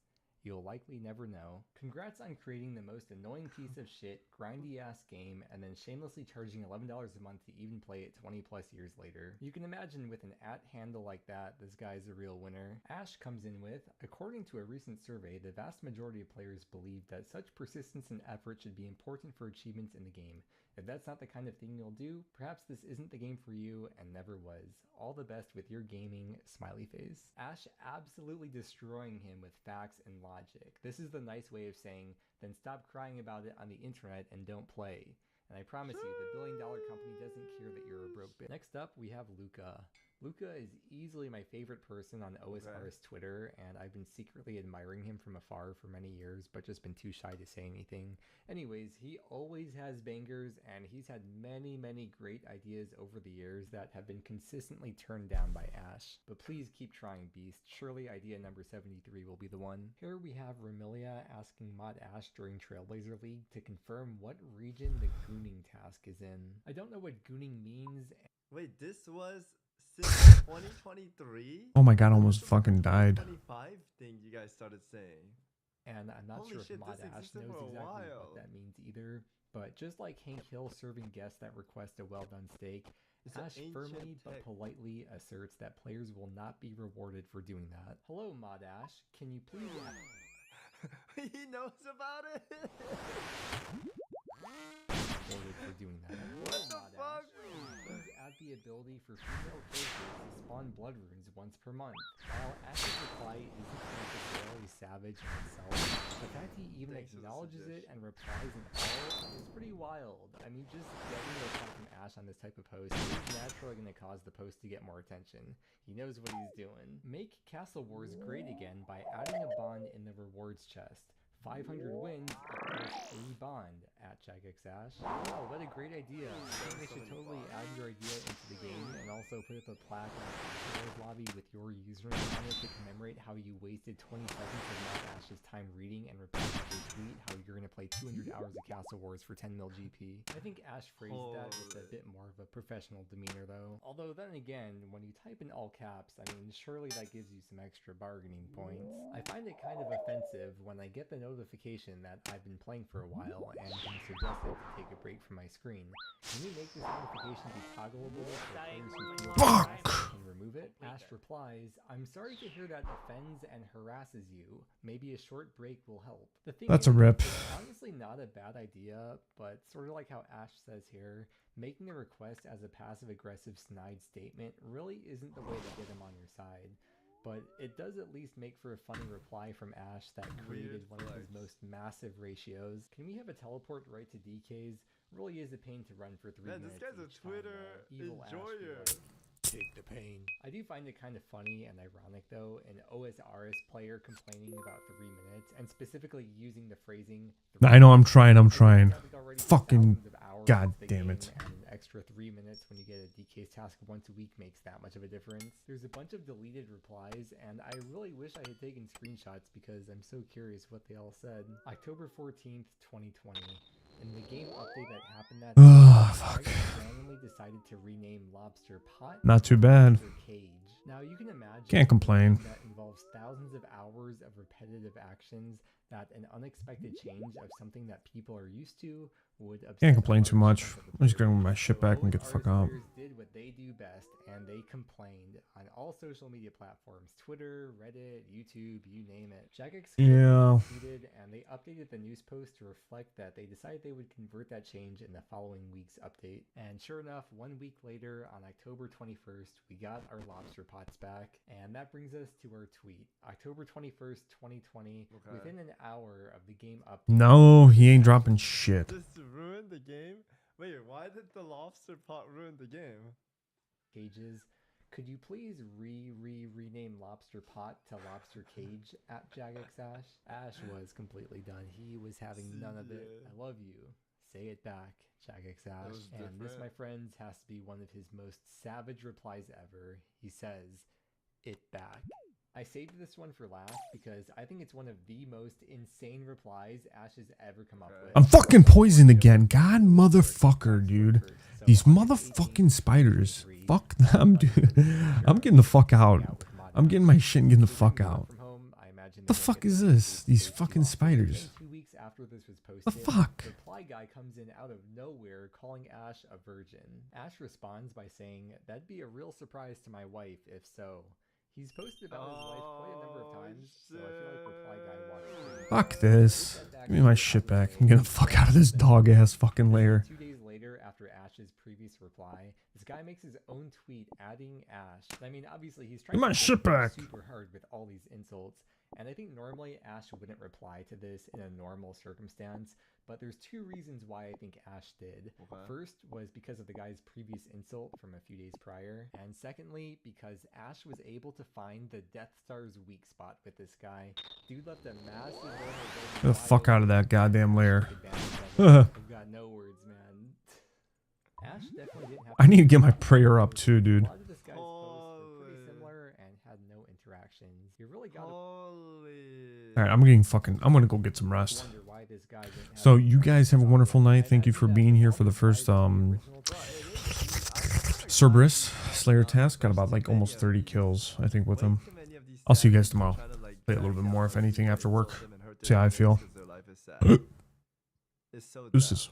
You'll likely never know. Congrats on creating the most annoying piece of shit, grindy ass game, and then shamelessly charging $11 a month to even play it 20 plus years later. You can imagine with an @ handle like that, this guy's a real winner. Ash comes in with, according to a recent survey, the vast majority of players believe that such persistence and effort should be important for achievements in the game. If that's not the kind of thing you'll do, perhaps this isn't the game for you and never was. All the best with your gaming, smiley face. Ash absolutely destroying him with facts and logic. This is the nice way of saying, then stop crying about it on the internet and don't play. And I promise you, the billion-dollar company doesn't care that you're a broke bitch. Next up, we have Luca. Luca is easily my favorite person on OHHHH's Twitter, and I've been secretly admiring him from afar for many years, but just been too shy to say anything. Anyways, he always has bangers, and he's had many, many great ideas over the years that have been consistently turned down by Ash. But please keep trying, Beast. Surely idea number 73 will be the one. Here we have Remilia asking Mod Ash during Trailblazer League to confirm what region the gooning task is in. I don't know what gooning means. Wait, this was since 2023? Oh my god, I almost fucking died. 25 thing you guys started saying. And I'm not Holy sure shit, if Mod this Ash existed knows for a exactly while. what that means either, but just like Hank Hill serving guests that request a well-done steak, It's an Ash firmly ancient but tech. politely asserts that players will not be rewarded for doing that. Hello, Mod Ash. Can you please... He knows about it? rewarded for doing that. What Hello, the Mod fuck? Ash. Please add the ability for female characters to spawn blood runes once per month. While Ash's reply isn't necessarily savage in itself, the fact he even Thanks for the acknowledges it suggestion. and replies in all is pretty wild. I mean, just getting a reply from Ash on this type of post is naturally going to cause the post to get more attention. He knows what he's doing. Make Castle Wars great again by adding a bond in the rewards chest. 500 wins equals free bond at JackXAsh. Wow, what a great idea. I think they should totally add your idea into the game and also put up a plaque in the Castle Wars lobby with your username on it to commemorate how you wasted 20 seconds of Mod Ash's time reading and replying to your tweet how you're going to play 200 hours of Castle Wars for 10 mil GP. I think Ash phrased that with a bit more of a professional demeanor though. Although then again, when you type in all caps, I mean, surely that gives you some extra bargaining points. I find it kind of offensive when I get the notification that I've been playing for a while and been suggested to take a break from my screen. Can you make this notification be toggleable for players who feel harassed and remove it? Ash replies, I'm sorry to hear that offends and harasses you. Maybe a short break will help. The thing That's a is, rip. it's honestly not a bad idea, but sort of like how Ash says here, making a request as a passive-aggressive snide statement really isn't the way to get him on your side. But it does at least make for a funny reply from Ash that created one of his most massive ratios. Can we have a teleport right to DK's? Really is a pain to run for 3 Man, minutes. this guy's a each time, Twitter evil Ash enjoyer. be like, take the pain. I do find it kind of funny and ironic though, an OSRS player complaining about 3 minutes and specifically using the phrasing. I know, I'm trying. Fucking god damn it. And an extra 3 minutes when you get a DK's task once a week makes that much of a difference. There's a bunch of deleted replies, and I really wish I had taken screenshots because I'm so curious what they all said. October 14th, 2020. In the game update that happened that day, Fuck. I randomly decided to rename Lobster Pot Not too to bad. Lobster Cage. Now you can imagine Can't complain. that involves thousands of hours of repetitive actions that an unexpected change of something that people are used to would upset Can't complain a too large much. chunk of the I'm just gonna players. get my shit back and get the fuck out. Players did what they do best, and they complained on all social media platforms: Twitter, Reddit, YouTube, you name it. JackX Yeah. tweeted, and they updated the news post to reflect that they decided they would convert that change in the following week's update. And sure enough, 1 week later, on October 21st, we got our lobster pots back, and that brings us to our tweet. October 21st, 2020, within an hour of the game update. No, he ain't dropping shit. This ruined the game? Wait, why did the lobster pot ruin the game? Cages. Could you please rename Lobster Pot to Lobster Cage at Jagex Ash? Ash was completely done. He was having none of it. I love you. Say it back, Jagex Ash. And this, my friends, has to be one of his most savage replies ever. He says, "It back." I saved this one for last because I think it's one of the most insane replies Ash has ever come up with. I'm fucking poisoned again. God motherfucker, dude. These motherfucking spiders. Fuck them, dude. I'm getting the fuck out. I'm getting my shit and getting the fuck out. The fuck is this? These fucking spiders. 2 weeks after this was posted, The fuck? the reply guy comes in out of nowhere calling Ash a virgin. Ash responds by saying, "That'd be a real surprise to my wife if so." He's posted about his wife quite a number of times, so I feel like reply guy watched. Fuck this. Give me my shit back. I'm getting the fuck out of this dog ass fucking lair. 2 days later, after Ash's previous reply, this guy makes his own tweet adding Ash. I mean, obviously he's trying Give my to shit back. super hard with all these insults, and I think normally Ash wouldn't reply to this in a normal circumstance, but there's 2 reasons why I think Ash did. First was because of the guy's previous insult from a few days prior, and secondly because Ash was able to find the Death Star's weak spot with this guy. Dude left a massive Get the fuck out of that goddamn lair. I've got no words, man. Ash definitely didn't have I need to get my prayer up too, dude. A lot of this guy's posts were pretty similar and had no interactions. You really got to Alright, I'm getting fucking... I'm gonna go get some rest. wonder why this guy didn't have So you guys have a wonderful night. Thank you for being here for the first Cerberus Slayer task. Got about like almost 30 kills, I think, with him. I'll see you guys tomorrow. Play a little bit more, if anything, after work. See how I feel. Deuces.